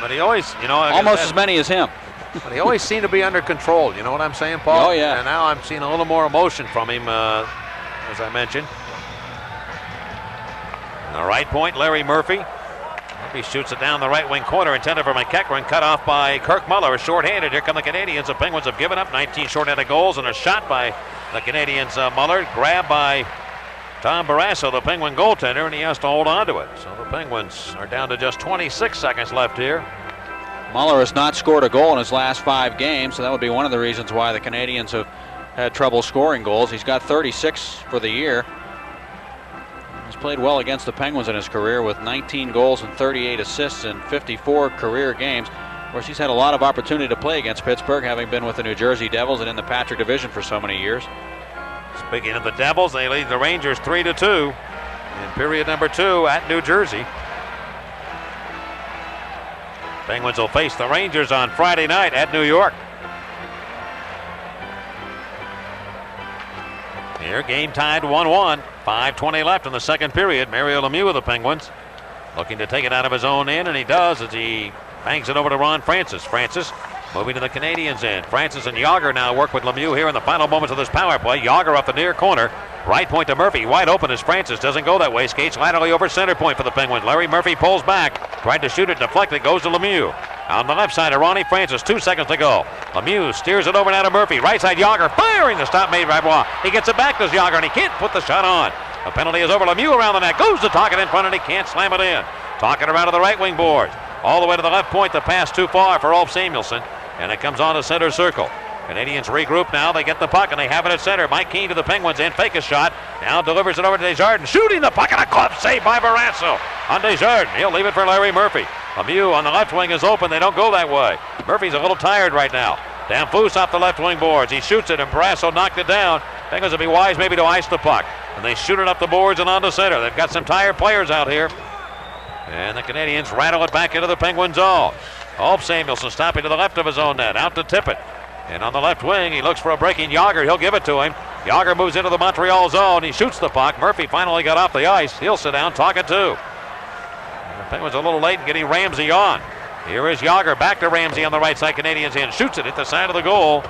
L: But he always,
B: almost as many as him.
L: But he always seemed to be under control. You know what I'm saying, Paul?
B: Oh, yeah.
L: And now I'm seeing a little more emotion from him, as I mentioned. On the right point, Larry Murphy. Murphy shoots it down the right wing corner, intended for McEachran, cut off by Kirk Muller. Short-handed. Here come the Canadiens. The Penguins have given up 19 short-handed goals, and a shot by the Canadiens. Muller grabbed by Tom Barrasso, the Penguin goaltender, and he has to hold on to it. So the Penguins are down to just 26 seconds left here.
B: Muller has not scored a goal in his last 5 games, so that would be one of the reasons why the Canadiens have had trouble scoring goals. He's got 36 for the year. He's played well against the Penguins in his career with 19 goals and 38 assists in 54 career games. Of course, he's had a lot of opportunity to play against Pittsburgh, having been with the New Jersey Devils and in the Patrick division for so many years.
L: Speaking of the Devils, they lead the Rangers 3-2 in period number 2 at New Jersey. Penguins will face the Rangers on Friday night at New York. Here, game tied 1-1. 5:20 left in the second period. Mario Lemieux of the Penguins looking to take it out of his own end, and he does as he bangs it over to Ron Francis. Francis moving to the Canadiens' end. Francis and Yager now work with Lemieux here in the final moments of this power play. Yager up the near corner. Right point to Murphy. Wide open as Francis doesn't go that way. Skates laterally over center point for the Penguins. Larry Murphy pulls back. Tried to shoot it, deflected, goes to Lemieux. On the left side of Ronnie Francis, 2 seconds to go. Lemieux steers it over now to Murphy. Right side, Yager firing. The stop made by Bois. He gets it back to Yager, and he can't put the shot on. The penalty is over. Lemieux around the net. Goes to Tocchet in front, and he can't slam it in. Tocchet around to the right wing boards. All the way to the left point. The pass too far for Ulf Samuelsson, and it comes on to center circle. Canadiens regroup now. They get the puck, and they have it at center. Mike Keane to the Penguins in. Fake a shot. Now delivers it over to Desjardins. Shooting the puck, and a glove save by Barrasso on Desjardins. He'll leave it for Larry Murphy. Lemieux on the left wing is open. They don't go that way. Murphy's a little tired right now. Danfus off the left wing boards. He shoots it, and Barrasso knocked it down. Penguins would be wise maybe to ice the puck. And they shoot it up the boards and onto center. They've got some tired players out here. And the Canadiens rattle it back into the Penguin zone. Ulf Samuelsson stopping to the left of his own net. Out to Tippett. And on the left wing, he looks for a breaking Yager. He'll give it to him. Yager moves into the Montreal zone. He shoots the puck. Murphy finally got off the ice. He'll sit down. Tocchet too. And the Penguins a little late in getting Ramsey on. Here is Yager. Back to Ramsey on the right side. Canadiens in. Shoots it at the side of the goal.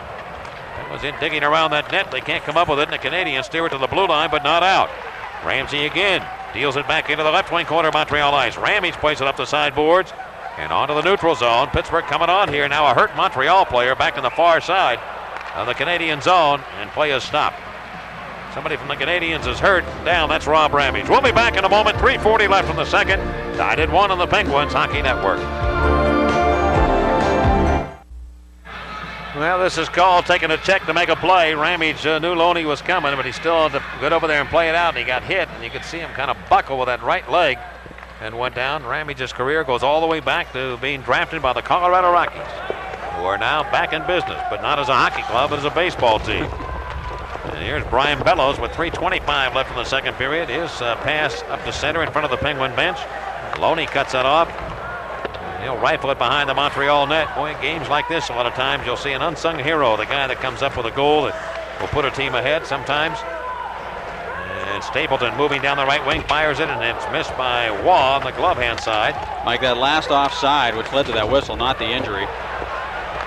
L: Penguins in digging around that net. They can't come up with it. And the Canadiens steer it to the blue line, but not out. Ramsey again. Deals it back into the left wing corner. Montreal ice. Ramage plays it up the sideboards. And onto the neutral zone. Pittsburgh coming on here. Now a hurt Montreal player back in the far side of the Canadian zone. And play is stopped. Somebody from the Canadiens is hurt. Down, that's Rob Ramage. We'll be back in a moment. 3:40 left in the second. Tied at 1 on the Penguins Hockey Network. Well, this is called taking a check to make a play. Ramage knew Loney was coming, but he still had to get over there and play it out. And he got hit, and you could see him kind of buckle with that right leg. And went down. Ramage's career goes all the way back to being drafted by the Colorado Rockies, who are now back in business, but not as a hockey club, but as a baseball team. And here's Brian Bellows with 3:25 left in the second period. His pass up to center in front of the Penguin bench. Loney cuts that off. He'll rifle it behind the Montreal net. Boy, in games like this, a lot of times you'll see an unsung hero, the guy that comes up with a goal that will put a team ahead sometimes. And Stapleton moving down the right wing, fires it, and it's missed by Waugh on the glove hand side.
B: Like that last offside, which led to that whistle, not the injury.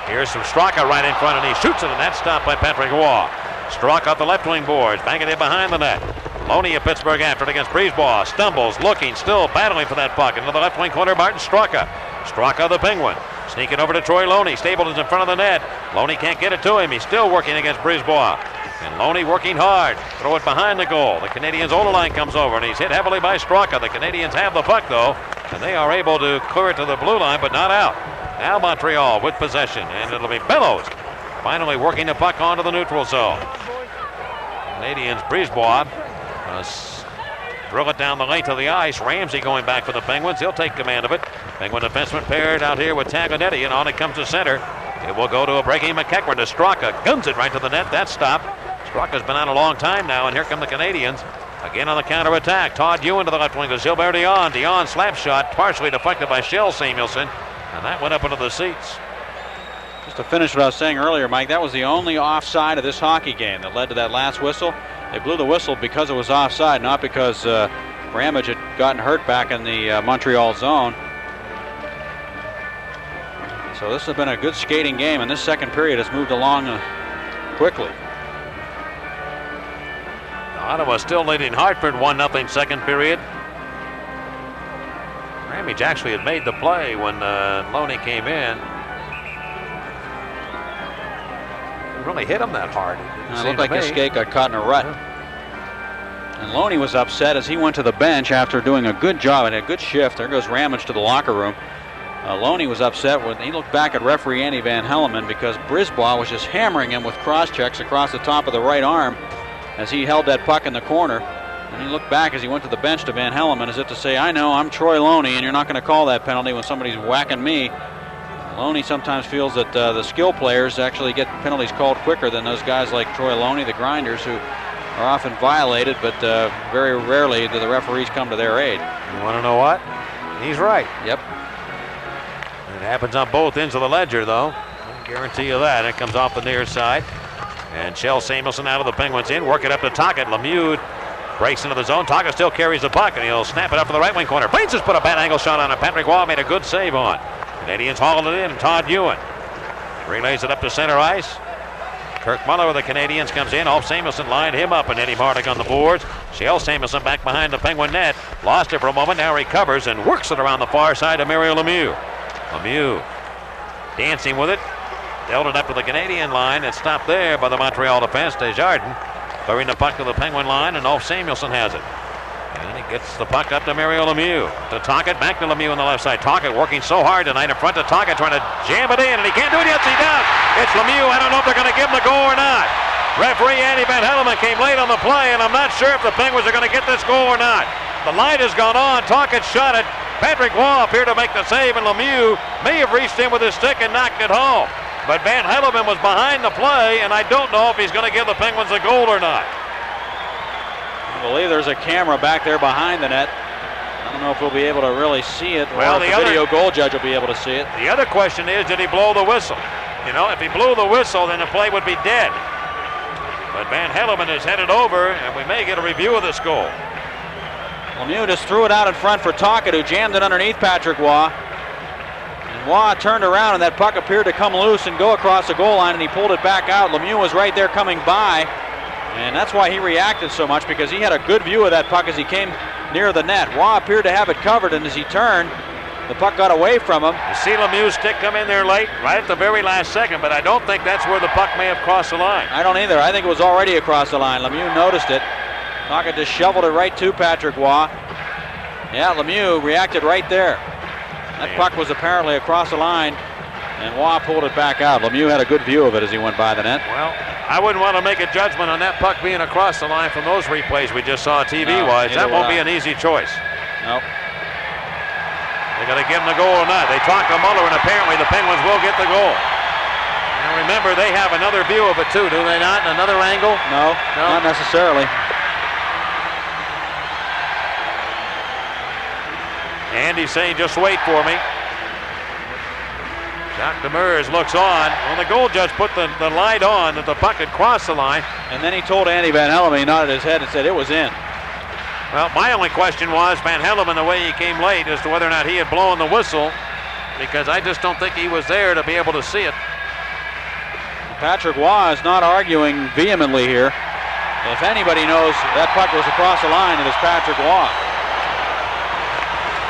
L: Here's some Straka right in front, and he shoots it, and that's stopped by Patrick Waugh. Straka off the left wing boards, banging it behind the net. Loney of Pittsburgh after it against Brisebois. Stumbles, looking, still battling for that puck. Into the left wing corner, Martin Straka. Straka the Penguin. Sneaking over to Troy Loney. Stapleton's in front of the net. Loney can't get it to him. He's still working against Brisebois. And Loney working hard. Throw it behind the goal. The Canadiens' Ola line comes over, and he's hit heavily by Straka. The Canadiens have the puck, though, and they are able to clear it to the blue line, but not out. Now Montreal with possession, and it'll be Bellows finally working the puck onto the neutral zone. Canadiens, Brisebois drill it down the length of the ice. Ramsey going back for the Penguins. He'll take command of it. Penguin defenseman paired out here with Taglianetti, and on it comes to center. It will go to a breaking McEachran to Straka. Guns it right to the net. That's stopped. Straka's been out a long time now, and here come the Canadiens. Again on the counterattack. Todd Ewan to the left wing to Gilbert Dion. Dion slap shot, partially deflected by Shel Samuelsson, and that went up into the seats.
B: Just to finish what I was saying earlier, Mike, that was the only offside of this hockey game that led to that last whistle. They blew the whistle because it was offside, not because Ramage had gotten hurt back in the Montreal zone. So this has been a good skating game, and this second period has moved along quickly.
L: Ottawa still leading Hartford 1-0 second period. Ramage actually had made the play when Loney came in. It really hit him that hard.
B: It looked like his skate got caught in a rut. And Loney was upset as he went to the bench after doing a good job and a good shift. There goes Ramage to the locker room. Loney was upset when he looked back at referee Andy Van Helleman because Brisebois was just hammering him with cross checks across the top of the right arm as he held that puck in the corner. And he looked back as he went to the bench to Van Helleman as if to say, I know, I'm Troy Loney, and you're not going to call that penalty when somebody's whacking me. Loney sometimes feels that the skill players actually get penalties called quicker than those guys like Troy Loney, the grinders, who are often violated, but very rarely do the referees come to their aid.
L: You want to know what? He's right.
B: Yep.
L: It happens on both ends of the ledger, though. I guarantee you that. It comes off the near side. And Shel Samuelsson out of the Penguins in. Work it up to Tocchet. Lemieux breaks into the zone. Tocchet still carries the puck, and he'll snap it up to the right wing corner. Baines has put a bad angle shot on it. Patrick Waugh made a good save on. Canadiens hauled it in. Todd Ewan relays it up to center ice. Kirk Muller of the Canadiens comes in. Ulf Samuelsson lined him up, and Eddie Mardik on the boards. Shel Samuelsson back behind the Penguin net. Lost it for a moment. Now recovers and works it around the far side of Mario Lemieux. Lemieux dancing with it. Dealt it up to the Canadian line and stopped there by the Montreal defense. Desjardins clearing the puck to the Penguin line, and Ulf Samuelsson has it. And he gets the puck up to Mario Lemieux. To Tocchet, back to Lemieux on the left side. Tocchet working so hard tonight in front of Tocchet, trying to jam it in, and he can't do it. Yes, he does. It's Lemieux. I don't know if they're going to give him the goal or not. Referee Andy Van Hellemond came late on the play, and I'm not sure if the Penguins are going to get this goal or not. The light has gone on. Tocchet shot it. Patrick Waugh appeared to make the save, and Lemieux may have reached in with his stick and knocked it home. But Van Hellemond was behind the play, and I don't know if he's going to give the Penguins a goal or not.
B: I believe there's a camera back there behind the net. I don't know if we'll be able to really see it, or if the video goal judge will be able to see it.
L: The other question is, did he blow the whistle? You know, if he blew the whistle, then the play would be dead. But Van Hellemond is headed over, and we may get a review of this goal.
B: Lemieux just threw it out in front for Tocchet, who jammed it underneath Patrick Waugh. And Waugh turned around, and that puck appeared to come loose and go across the goal line, and he pulled it back out. Lemieux was right there coming by, and that's why he reacted so much, because he had a good view of that puck as he came near the net. Waugh appeared to have it covered, and as he turned, the puck got away from him.
L: You see Lemieux's stick come in there late, right at the very last second, but I don't think that's where the puck may have crossed the line.
B: I don't either. I think it was already across the line. Lemieux noticed it. Tocchet just shoveled it right to Patrick Waugh. Yeah, Lemieux reacted right there. That puck was apparently across the line, and Waugh pulled it back out. Lemieux had a good view of it as he went by the net.
L: Well, I wouldn't want to make a judgment on that puck being across the line from those replays we just saw TV-wise. That won't be an easy choice.
B: Nope.
L: They're going to give him the goal or not. They talk to Muller, and apparently the Penguins will get the goal. And remember, they have another view of it too, do they not? Another angle?
B: No, not necessarily.
L: Andy's saying, just wait for me. Jacques Demers looks on. Well, the goal judge put the light on that the puck had crossed the line.
B: And then he told Andy Van Hellemond, he nodded his head and said it was in.
L: Well, my only question was Van Hellemond, the way he came late, as to whether or not he had blown the whistle, because I just don't think he was there to be able to see it.
B: Patrick Waugh is not arguing vehemently here. If anybody knows that puck was across the line, it is Patrick Waugh.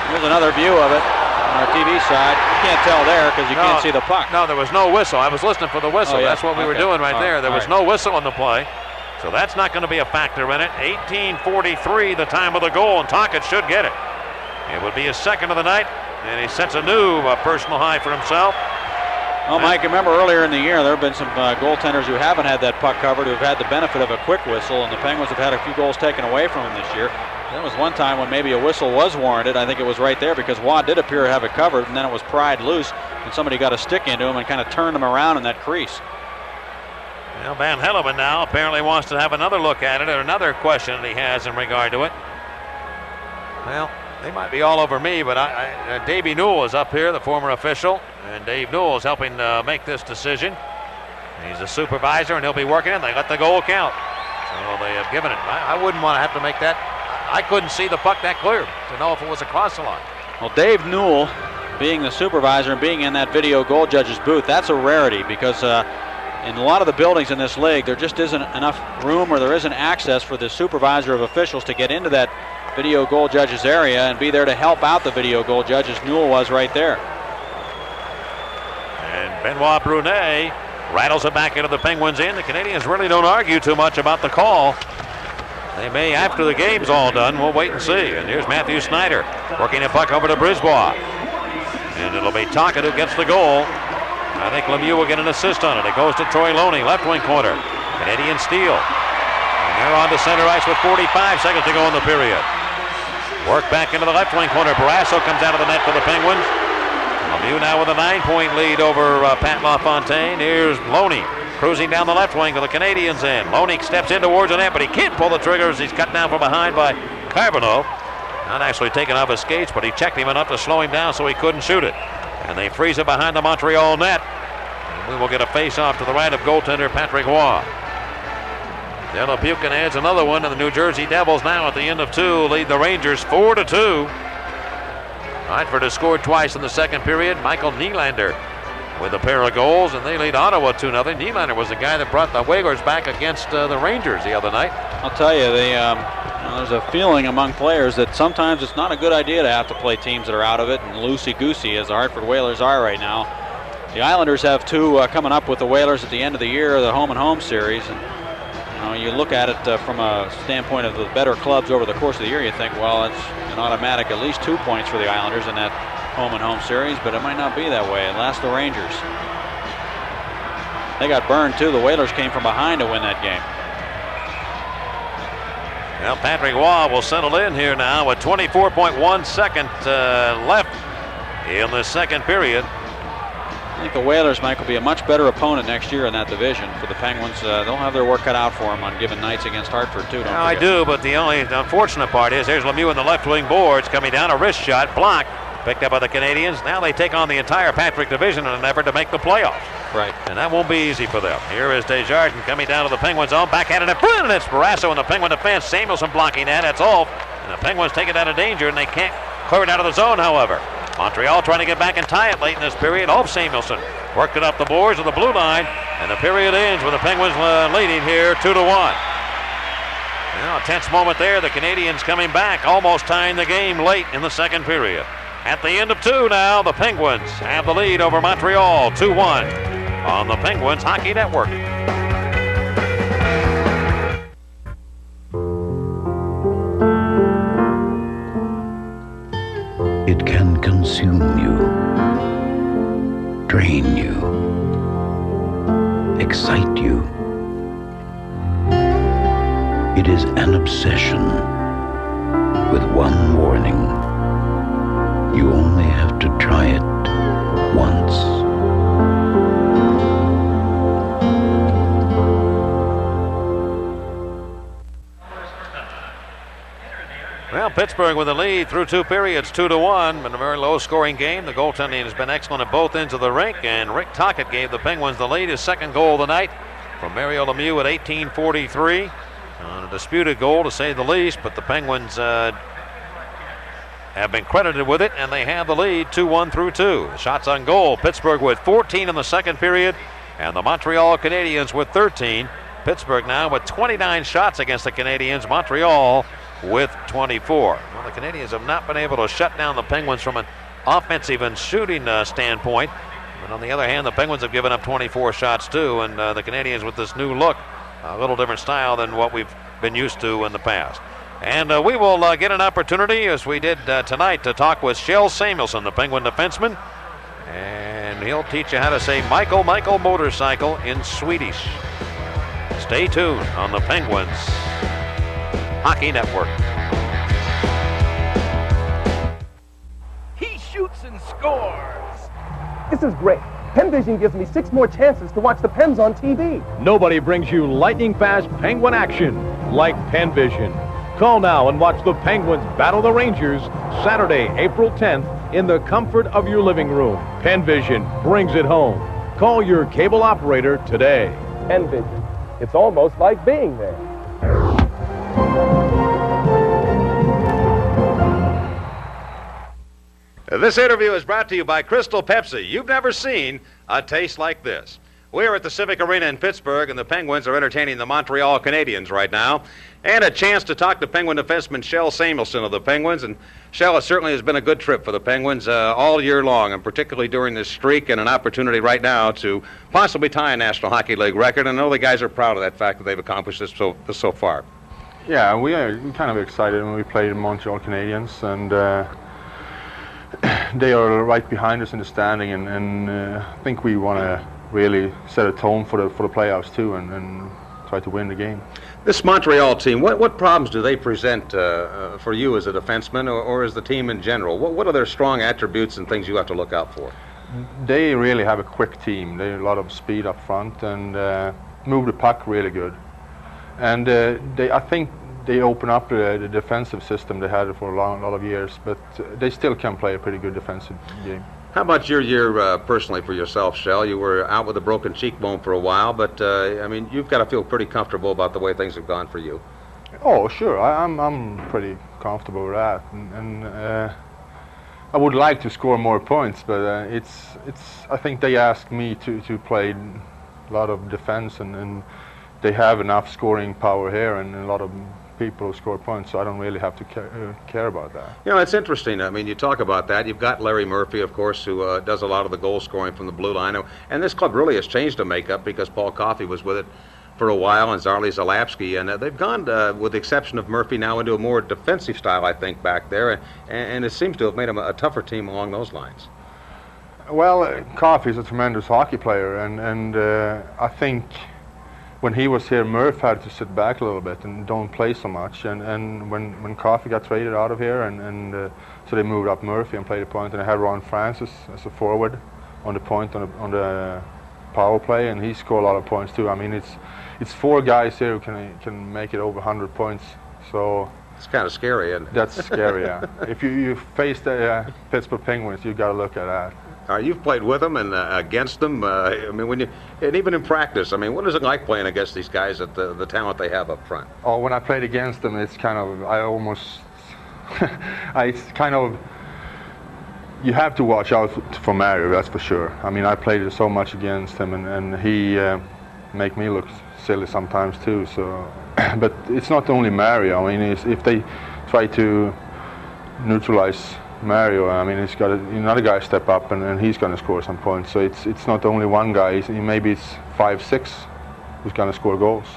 B: Here's another view of it on our TV side. You can't tell there because you can't see the puck.
L: No, there was no whistle. I was listening for the whistle.
B: Oh, yeah.
L: That's what we were doing right there. There was no whistle on the play. So that's not going to be a factor in it. 18:43, the time of the goal, and Tocchet should get it. It would be his second of the night, and he sets a new personal high for himself.
B: Well, Mike, remember earlier in the year, there have been some goaltenders who haven't had that puck covered, who have had the benefit of a quick whistle, and the Penguins have had a few goals taken away from them this year. There was one time when maybe a whistle was warranted. I think it was right there because Waugh did appear to have it covered, and then it was pried loose, and somebody got a stick into him and kind of turned him around in that crease.
L: Well, Van Hellemond now apparently wants to have another look at it, or another question that he has in regard to it. Well, they might be all over me, but Davey Newell is up here, the former official, and Dave Newell is helping make this decision. He's a supervisor, and he'll be working it. They let the goal count. So they have given it. I wouldn't want to have to make that. I couldn't see the puck that clear to know if it was across the line.
B: Well, Dave Newell, being the supervisor and being in that video goal judge's booth, that's a rarity because in a lot of the buildings in this league, there just isn't enough room, or there isn't access for the supervisor of officials to get into that video goal judge's area and be there to help out the video goal judge, as Newell was right there.
L: And Benoit Brunet rattles it back into the Penguins' end. The Canadians really don't argue too much about the call. They may after the game's all done. We'll wait and see. And here's Matthew Snyder working a puck over to Brisbois. And it'll be Tocchet who gets the goal. I think Lemieux will get an assist on it. It goes to Troy Loney, left wing corner. Canadian steal. And they're on to center ice with 45 seconds to go in the period. Work back into the left wing corner. Barrasso comes out of the net for the Penguins. Lemieux now with a 9-point lead over Pat LaFontaine. Here's Loney cruising down the left wing to the Canadiens' end. Loney steps in towards the net, but he can't pull the trigger as he's cut down from behind by Carbonneau. Not actually taken off his skates, but he checked him enough to slow him down so he couldn't shoot it. And they freeze it behind the Montreal net. And we will get a face-off to the right of goaltender Patrick Waugh. Della Buchan adds another one, and the New Jersey Devils now at the end of two lead the Rangers 4-2. Hartford has scored twice in the second period. Michael Nylander with a pair of goals, and they lead Ottawa 2-0. Nylander was the guy that brought the Whalers back against the Rangers the other night.
B: I'll tell you, there's a feeling among players that sometimes it's not a good idea to have to play teams that are out of it and loosey-goosey, as the Hartford Whalers are right now. The Islanders have two coming up with the Whalers at the end of the year, the home and home series. And you look at it from a standpoint of the better clubs over the course of the year, you think, well, it's an automatic at least 2 points for the Islanders in that home and home series, but it might not be that way. And last, the Rangers. They got burned too. The Whalers came from behind to win that game.
L: Well, Patrick Waugh will settle in here now with 24.1 seconds left in the second period.
B: I think the Whalers, Mike, will be a much better opponent next year in that division for the Penguins. They'll have their work cut out for them on given nights against Hartford, too.
L: Well, I do, but the only unfortunate part is there's Lemieux in the left wing boards coming down. A wrist shot blocked, picked up by the Canadiens. Now they take on the entire Patrick division in an effort to make the playoffs.
B: Right.
L: And that won't be easy for them. Here is Desjardins coming down to the Penguins zone. Backhanded it. And it's Barrasso in the Penguin defense. Samuelson blocking that. That's Ulf. And the Penguins take it out of danger, and they can't clear it out of the zone, however. Montreal trying to get back and tie it late in this period. Ulf Samuelson worked it up the boards of the blue line, and the period ends with the Penguins leading here 2-1. Now, a tense moment there. The Canadiens coming back, almost tying the game late in the second period. At the end of 2 now, the Penguins have the lead over Montreal, 2-1 on the Penguins Hockey Network.
H: It can consume you, drain you, excite you. It is an obsession with one warning. You only have to try it once.
L: Well, Pittsburgh with the lead through 2 periods, 2-1, but a very low-scoring game. The goaltending has been excellent at both ends of the rink, and Rick Tocchet gave the Penguins the lead, his second goal of the night from Mario Lemieux at 18:43. On a disputed goal, to say the least, but the Penguins have been credited with it, and they have the lead 2-1 through 2. Shots on goal, Pittsburgh with 14 in the second period, and the Montreal Canadiens with 13. Pittsburgh now with 29 shots against the Canadiens. Montreal with 24. Well, the Canadiens have not been able to shut down the Penguins from an offensive and shooting standpoint. But on the other hand, the Penguins have given up 24 shots too, and the Canadiens with this new look, a little different style than what we've been used to in the past. And we will get an opportunity, as we did tonight, to talk with Kjell Samuelsson, the Penguin defenseman. And he'll teach you how to say Michael motorcycle in Swedish. Stay tuned on the Penguins Hockey Network.
M: He shoots and scores. This is great. PenVision gives me 6 more chances to watch the Pens on TV.
N: Nobody brings you lightning-fast Penguin action like PenVision. Call now and watch the Penguins battle the Rangers Saturday, April 10th in the comfort of your living room. PenVision brings it home. Call your cable operator today.
M: PenVision. It's almost like being there.
A: This interview is brought to you by Crystal Pepsi. You've never seen a taste like this. We're at the Civic Arena in Pittsburgh, and the Penguins are entertaining the Montreal Canadiens right now. And a chance to talk to Penguin defenseman Kjell Samuelsson of the Penguins. And Kjell, it certainly has been a good trip for the Penguins all year long, and particularly during this streak, and an opportunity right now to possibly tie a National Hockey League record. And I know the guys are proud of that fact that they've accomplished this so far.
O: Yeah, we are kind of excited when we played the Montreal Canadiens, and they are right behind us in the standing, and I think we want to really set a tone for the playoffs too, and try to win the game.
A: This Montreal team, what problems do they present for you as a defenseman or as the team in general? What are their strong attributes and things you have to look out for?
O: They really have a quick team. They have a lot of speed up front and move the puck really good. And I think they open up the defensive system they had for a lot of years, but they still can play a pretty good defensive game.
A: How about your year personally for yourself, Kjell? You were out with a broken cheekbone for a while, but I mean, you've got to feel pretty comfortable about the way things have gone for you.
O: Oh, sure. I'm pretty comfortable with that, and I would like to score more points, but I think they asked me to play a lot of defense, and they have enough scoring power here and a lot of people who score points, so I don't really have to care about that.
A: You know, it's interesting. I mean, you talk about that. You've got Larry Murphy, of course, who does a lot of the goal scoring from the blue line. And this club really has changed the makeup because Paul Coffey was with it for a while, and Zarley Zalapski, and they've gone, with the exception of Murphy, now into a more defensive style, I think, back there, and it seems to have made them a tougher team along those lines.
O: Well, Coffey's a tremendous hockey player, and I think when he was here, Murph had to sit back a little bit and don't play so much, and when Coffey got traded out of here, so they moved up Murphy and played a point, and they had Ron Francis as a forward on the point on the power play, and he scored a lot of points too. I mean, it's 4 guys here who can make it over 100 points. So
A: it's kind of scary, isn't it?
O: That's scary, yeah. If you face the Pittsburgh Penguins, you got to look at that.
A: You've played with them and against them. I mean, and even in practice, I mean, what is it like playing against these guys at the talent they have up front?
O: Oh, when I played against them, it's kind of you have to watch out for Mario, that's for sure. I mean, I played so much against him, and he make me look silly sometimes too. So, but it's not only Mario. I mean, if they try to neutralize Mario, I mean, it's got another guy step up, and he's going to score some points. So it's not only one guy. Maybe it's 5, 6 who's going to score goals.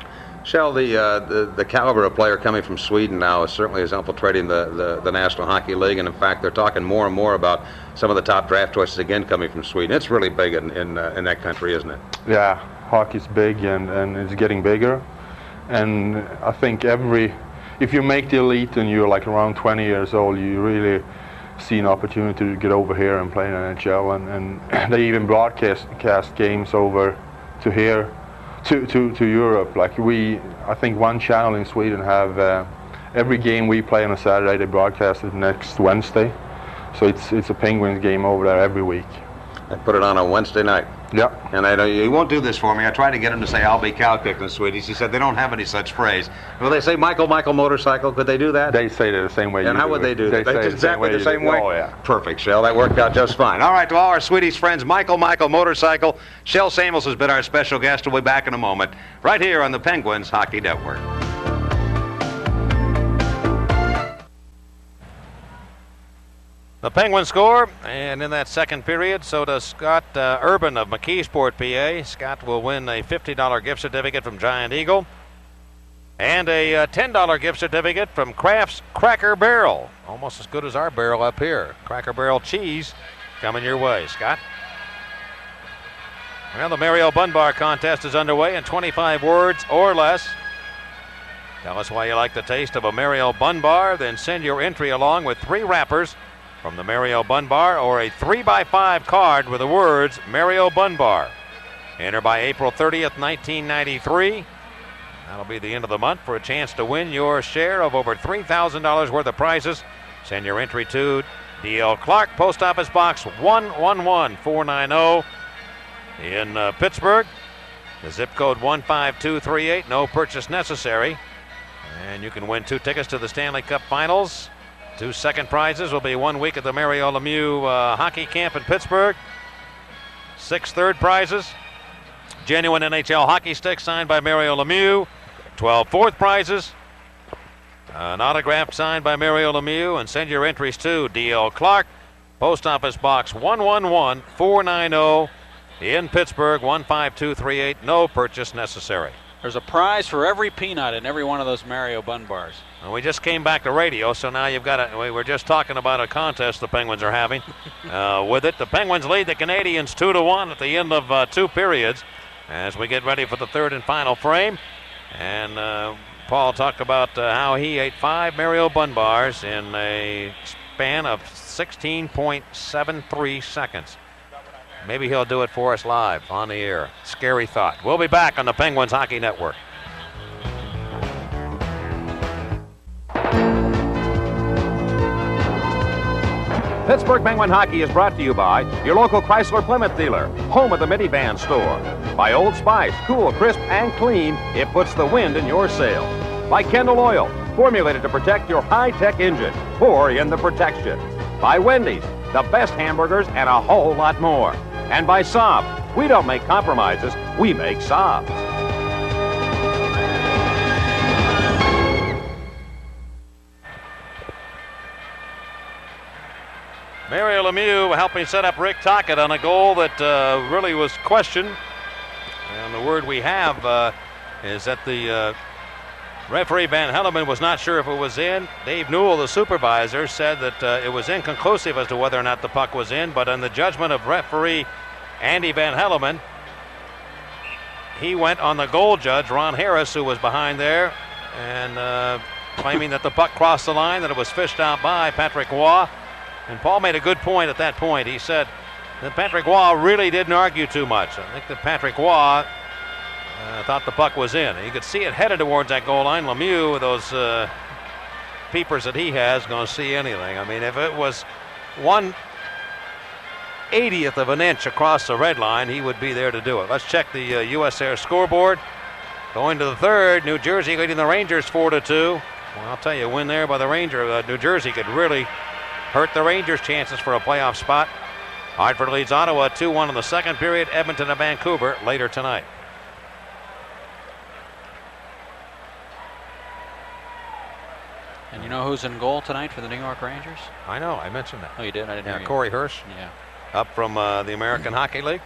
A: Shell, the caliber of player coming from Sweden now certainly is infiltrating the National Hockey League, and in fact, they're talking more and more about some of the top draft choices again coming from Sweden. It's really big in that country, isn't it?
O: Yeah, hockey's big, and it's getting bigger. And I think if you make the elite and you're like around 20 years old, you really see an opportunity to get over here and play in NHL, and they even broadcast games over to here. To Europe. Like I think one channel in Sweden have every game we play on a Saturday, they broadcast it next Wednesday. So it's a Penguins game over there every week.
A: I put it on a Wednesday night.
O: Yeah.
A: And I know you won't do this for me. I tried to get him to say, "I'll be Calkick" in Swedish. He said they don't have any such phrase. Well, they say Michael motorcycle. Could they do that?
O: They say it the same way.
A: And how would they do that? Exactly the same way?
O: Oh, yeah.
A: Perfect, Shell. That worked out just fine. All right, to all our Swedish friends, Michael motorcycle. Shell Samuels has been our special guest. We'll be back in a moment, right here on the Penguins Hockey Network.
L: The Penguins score, and in that second period, so does Scott Urban of McKeesport, PA. Scott will win a $50 gift certificate from Giant Eagle and a $10 gift certificate from Kraft's Cracker Barrel. Almost as good as our barrel up here. Cracker Barrel cheese coming your way. Scott? Well, the Mario Bunbar contest is underway in 25 words or less. Tell us why you like the taste of a Mario Bunbar, then send your entry along with 3 wrappers from the Mario Bunbar or a 3x5 card with the words Mario Bunbar. Enter by April 30th, 1993. That'll be the end of the month for a chance to win your share of over $3,000 worth of prizes. Send your entry to D.L. Clark, Post Office Box 111490 in Pittsburgh. The zip code 15238, no purchase necessary. And you can win 2 tickets to the Stanley Cup Finals. 2 second prizes will be 1 week at the Mario Lemieux hockey camp in Pittsburgh. 6 third prizes, genuine NHL hockey stick signed by Mario Lemieux. 12 fourth prizes, an autograph signed by Mario Lemieux. And send your entries to D.L. Clark, Post Office Box 111490 in Pittsburgh, 15238, no purchase necessary.
B: There's a prize for every peanut in every one of those Mario Bunbars.
L: Well, we just came back to radio, so now you've got we were just talking about a contest the Penguins are having. With it, the Penguins lead the Canadiens 2-1 at the end of 2 periods as we get ready for the third and final frame. And Paul talked about how he ate 5 Mario Bunbars in a span of 16.73 seconds. Maybe he'll do it for us live on the air. Scary thought. We'll be back on the Penguins Hockey Network.
A: Pittsburgh Penguin Hockey is brought to you by your local Chrysler Plymouth dealer, home of the minivan store. By Old Spice, cool, crisp, and clean, it puts the wind in your sail. By Kendall Oil, formulated to protect your high-tech engine, pour in the protection. By Wendy's, the best hamburgers and a whole lot more. And by Saab, we don't make compromises, we make Saab.
L: Mario Lemieux helping set up Rick Tocchet on a goal that really was questioned. And the word we have is that the referee Van Helleman was not sure if it was in. Dave Newell, the supervisor, said that it was inconclusive as to whether or not the puck was in, but in the judgment of referee Andy Van Helleman, he went on the goal judge, Ron Harris, who was behind there, and claiming that the puck crossed the line, that it was fished out by Patrick Roy. And Paul made a good point at that point. He said that Patrick Roy really didn't argue too much. I think that Patrick Roy thought the puck was in. You could see it headed towards that goal line. Lemieux, with those peepers that he has, going to see anything. I mean, if it was 1/80th of an inch across the red line, he would be there to do it. Let's check the US Air scoreboard. Going to the third, New Jersey leading the Rangers 4-2. Well, I'll tell you, a win there by the Rangers. New Jersey could really hurt the Rangers' chances for a playoff spot. Hartford leads Ottawa 2-1 in the second period. Edmonton and Vancouver later tonight.
B: And you know who's in goal tonight for the New York Rangers?
L: I know, I mentioned that.
B: Oh, you did? I didn't hear you.
L: Corey Hirsch.
B: Yeah.
L: Up from the American Hockey League.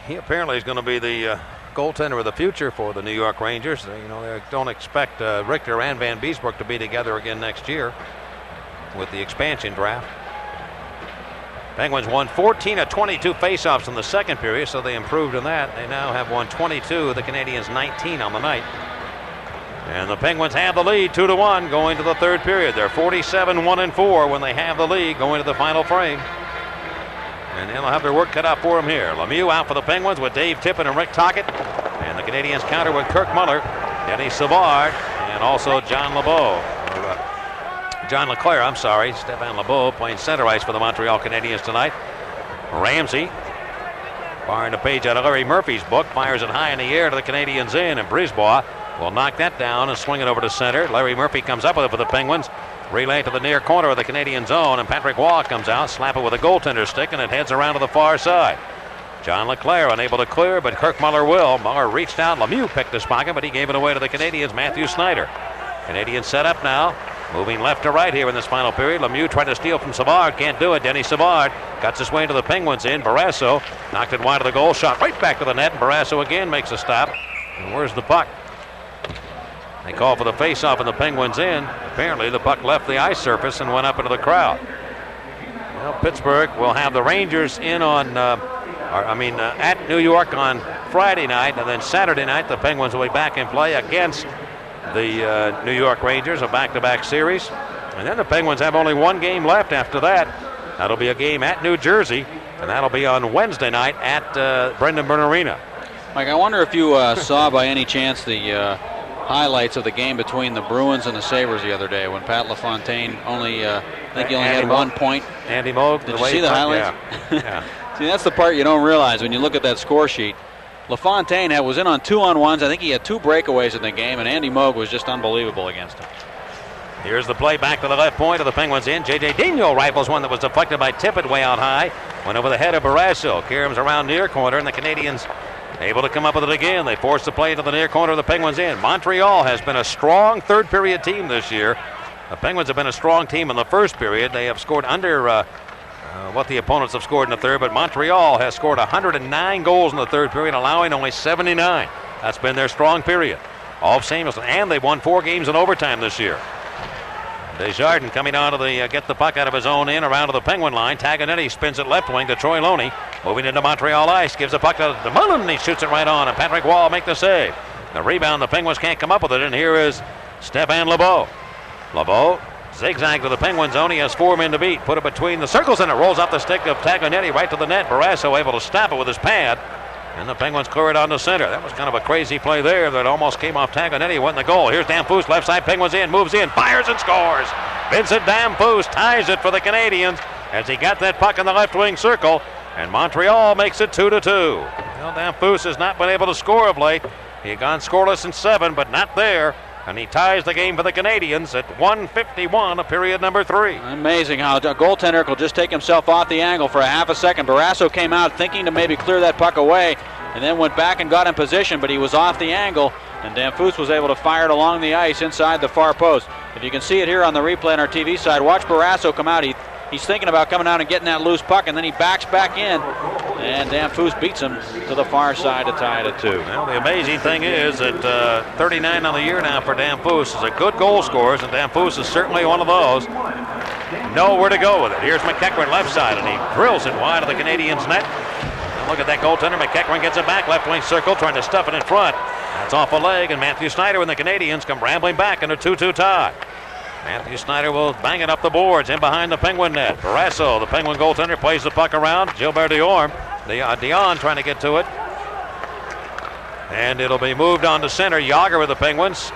L: He apparently is going to be the goaltender of the future for the New York Rangers. You know, they don't expect Richter and Van Beesbrook to be together again next year with the expansion draft. Penguins won 14 of 22 faceoffs in the second period, so they improved in that. They now have won 22, the Canadiens 19 on the night. And the Penguins have the lead 2-1 going to the third period. They're 47-1-4 when they have the lead going to the final frame. And they'll have their work cut out for them here. Lemieux out for the Penguins with Dave Tippett and Rick Tocchet. And the Canadiens counter with Kirk Muller, Denny Savard, and also John Leclerc, I'm sorry. Stéphane Lebeau playing center ice for the Montreal Canadiens tonight. Ramsey, borrowing a page out of Larry Murphy's book, fires it high in the air to the Canadiens in, and Brisebois will knock that down and swing it over to center. Larry Murphy comes up with it for the Penguins. Relay to the near corner of the Canadian zone, and Patrick Roy comes out, slap it with a goaltender stick, and it heads around to the far side. John Leclerc unable to clear, but Kirk Muller will. Muller reached out. Lemieux picked his pocket, but he gave it away to the Canadiens, Matthew Snyder. Canadiens set up now, moving left to right here in this final period. Lemieux tried to steal from Savard, can't do it. Denny Savard cuts his way into the Penguins in. Barrasso knocked it wide of the goal, shot right back to the net, and Barrasso again makes a stop. And where's the puck? They call for the face-off and the Penguins in. Apparently the puck left the ice surface and went up into the crowd. Well, Pittsburgh will have the Rangers in on, at New York on Friday night, and then Saturday night the Penguins will be back in play against the New York Rangers, a back-to-back series. And then the Penguins have only one game left after that. That'll be a game at New Jersey, and that'll be on Wednesday night at Brendan Byrne Arena.
B: Mike, I wonder if you saw by any chance the highlights of the game between the Bruins and the Sabres the other day when Pat LaFontaine I think he only had 1 point.
L: Andy Moog.
B: Did you see the highlights?
L: Yeah.
B: See, that's the part you don't realize when you look at that score sheet. LaFontaine was in on 2-on-1s. I think he had 2 breakaways in the game, and Andy Moog was just unbelievable against him.
L: Here's the play back to the left point of the Penguins in. J.J. Dino rifles one that was deflected by Tippett way out high. Went over the head of Barrasso. Karam's around near corner, and the Canadiens able to come up with it again. They force the play into the near corner of the Penguins in. Montreal has been a strong third period team this year. The Penguins have been a strong team in the first period. They have scored under what the opponents have scored in the third, but Montreal has scored 109 goals in the third period, allowing only 79. That's been their strong period. All of Samuelson, and they've won 4 games in overtime this year. Desjardins coming out of the get the puck out of his own end around to the Penguin line. Taganetti spins it left wing to Troy Loney. Moving into Montreal ice, gives the puck to DeMullen, and he shoots it right on, and Patrick Roy make the save. The rebound, the Penguins can't come up with it, and here is Stéphane Lebeau. Lebeau zigzag to the Penguin zone. He has 4 men to beat. Put it between the circles, and it rolls off the stick of Taganetti right to the net. Barrasso able to stop it with his pad, and the Penguins clear it on the center. That was kind of a crazy play there that almost came off Taganetti. Went in the goal. Here's Damphousse, left side. Penguins in, moves in, fires and scores. Vincent Damphousse ties it for the Canadiens as he got that puck in the left wing circle, and Montreal makes it 2-2. Well, Damphousse has not been able to score of late. He had gone scoreless in 7, but not there. And he ties the game for the Canadiens at 1:51 of period number 3.
B: Amazing how a goaltender will just take himself off the angle for a half a second. Barrasso came out thinking to maybe clear that puck away. and then went back and got in position, but he was off the angle, and Danfus was able to fire it along the ice inside the far post. If you can see it here on the replay on our TV side, watch Barrasso come out. He's thinking about coming out and getting that loose puck, and then he backs back in, and Danfus beats him to the far side to tie it at 2.
L: Well, the amazing thing is that 39 on the year now for Danfus is a good goal scorer, and Danfus is certainly one of those. Nowhere to go with it. Here's McEachran left side, and he drills it wide of the Canadiens' net. And look at that goaltender. McEachran gets it back, left wing circle, trying to stuff it in front. That's off a leg, and Matthew Snyder and the Canadiens come rambling back in a 2-2 tie. Matthew Snyder will bang it up the boards in behind the Penguin net. Barrasso, the Penguin goaltender, plays the puck around. Gilbert Dion trying to get to it. And it'll be moved on to center. Yager with the Penguins.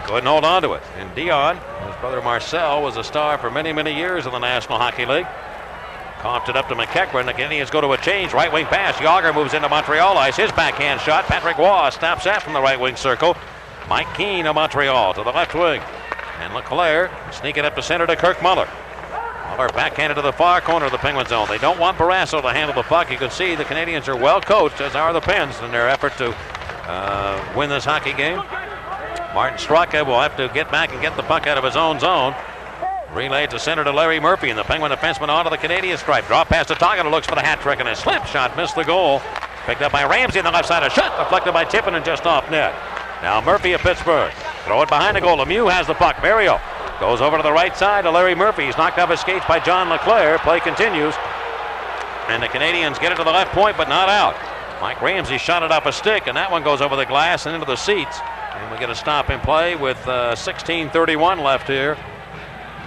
L: Couldn't hold on to it. And Dion, his brother Marcel, was a star for many, many years in the National Hockey League. Coughed it up to McEachran. The Canadiens go to a change. Right wing pass. Yager moves into Montreal ice. His backhand shot. Patrick Waugh stops that from the right wing circle. Mike Keane of Montreal to the left wing. And Leclerc sneaking up to center to Kirk Muller. Muller backhanded to the far corner of the Penguin zone. They don't want Barrasso to handle the puck. You can see the Canadiens are well coached, as are the Pens, in their effort to win this hockey game. Martin Straka will have to get back and get the puck out of his own zone. Relayed to center to Larry Murphy, and the Penguin defenseman onto the Canadian stripe. Draw pass to Toggin, looks for the hat trick, and a slip shot missed the goal. Picked up by Ramsey on the left side. A shot deflected by Tippin and just off net. Now Murphy of Pittsburgh. Throw it behind the goal. Lemieux has the puck. Barrio goes over to the right side to Larry Murphy. He's knocked off his skates by John Leclerc. Play continues. And the Canadiens get it to the left point, but not out. Mike Ramsey shot it off a stick, and that one goes over the glass and into the seats. And we get a stop in play with 16:31 left here.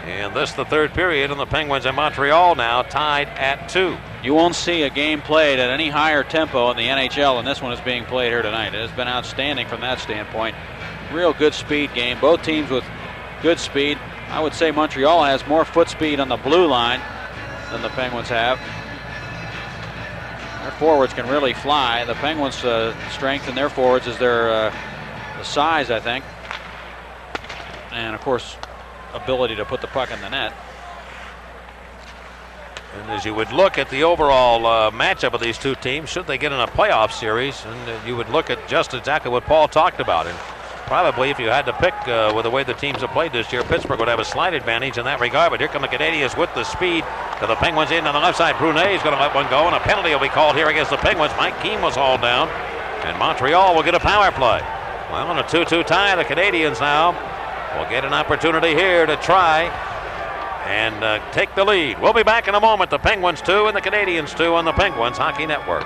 L: And this the third period, and the Penguins in Montreal now tied at 2.
B: You won't see a game played at any higher tempo in the NHL than this one is being played here tonight. It has been outstanding from that standpoint. Real good speed game. Both teams with good speed. I would say Montreal has more foot speed on the blue line than the Penguins have. Their forwards can really fly. The Penguins' strength in their forwards is their the size, I think. And, of course, ability to put the puck in the net.
L: And as you would look at the overall matchup of these two teams, should they get in a playoff series, and you would look at just exactly what Paul talked about. And probably if you had to pick with the way the teams have played this year, Pittsburgh would have a slight advantage in that regard. But here come the Canadiens with the speed to the Penguins in on the left side. Brunet is going to let one go, and a penalty will be called here against the Penguins. Mike Keane was hauled down, and Montreal will get a power play. Well, in a 2-2 tie, the Canadiens now will get an opportunity here to try and take the lead. We'll be back in a moment. The Penguins 2 and the Canadiens 2 on the Penguins Hockey Network.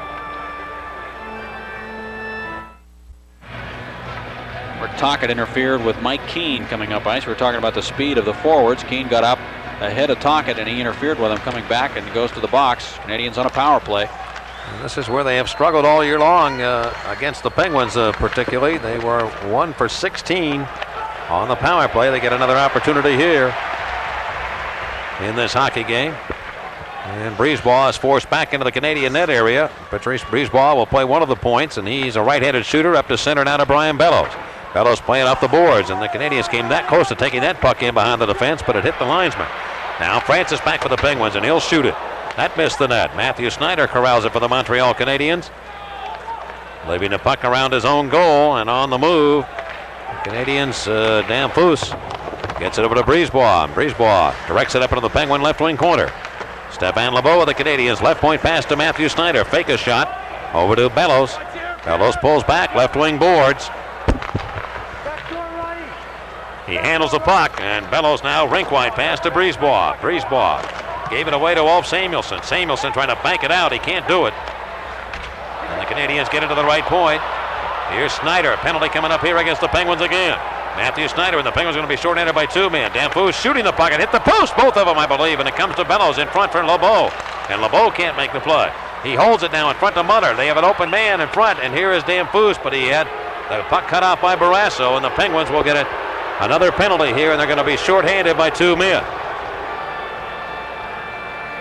B: Tocchet interfered with Mike Keane coming up ice. We're talking about the speed of the forwards. Keane got up ahead of Tocchet, and he interfered with him coming back, and goes to the box. Canadiens on a power play.
L: And this is where they have struggled all year long against the Penguins particularly. They were 1 for 16 on the power play. They get another opportunity here in this hockey game. And Brisebois is forced back into the Canadian net area. Patrice Brisebois will play one of the points, and he's a right-handed shooter up to center now to Brian Bellows. Bellows playing off the boards, and the Canadiens came that close to taking that puck in behind the defense, but it hit the linesman. Now Francis back for the Penguins, and he'll shoot it. That missed the net. Matthew Snyder corrals it for the Montreal Canadiens. Leaving the puck around his own goal, and on the move, the Canadiens, Danfus gets it over to Brisebois. Brisebois directs it up into the Penguin left wing corner. Stéphane Lebeau of the Canadiens, left point pass to Matthew Snyder. Fake a shot over to Bellows. Bellows pulls back, left wing boards. He handles the puck, and Bellows now rink-wide pass to Brisebois. Brisebois gave it away to Ulf Samuelsson. Samuelsson trying to bank it out. He can't do it. And the Canadiens get it to the right point. Here's Snyder. A penalty coming up here against the Penguins again. Matthew Snyder, and the Penguins are going to be short-handed by 2 men. Danfus shooting the puck and hit the post, both of them, I believe, and it comes to Bellows in front for Lebeau. And Lebeau can't make the play. He holds it now in front of Muller. They have an open man in front, and here is Danfus, but he had the puck cut off by Barrasso, and the Penguins will get it. Another penalty here, and they're going to be short-handed by 2 men.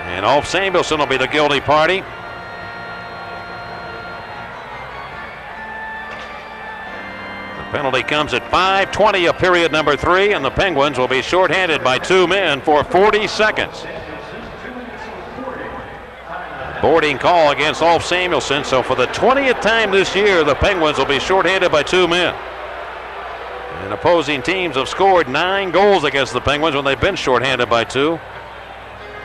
L: And Ulf Samuelsson will be the guilty party. The penalty comes at 5:20 of period number 3, and the Penguins will be short-handed by 2 men for 40 seconds. boarding call against Ulf Samuelsson. So for the 20th time this year, the Penguins will be shorthanded by 2 men. And opposing teams have scored 9 goals against the Penguins when they've been shorthanded by 2.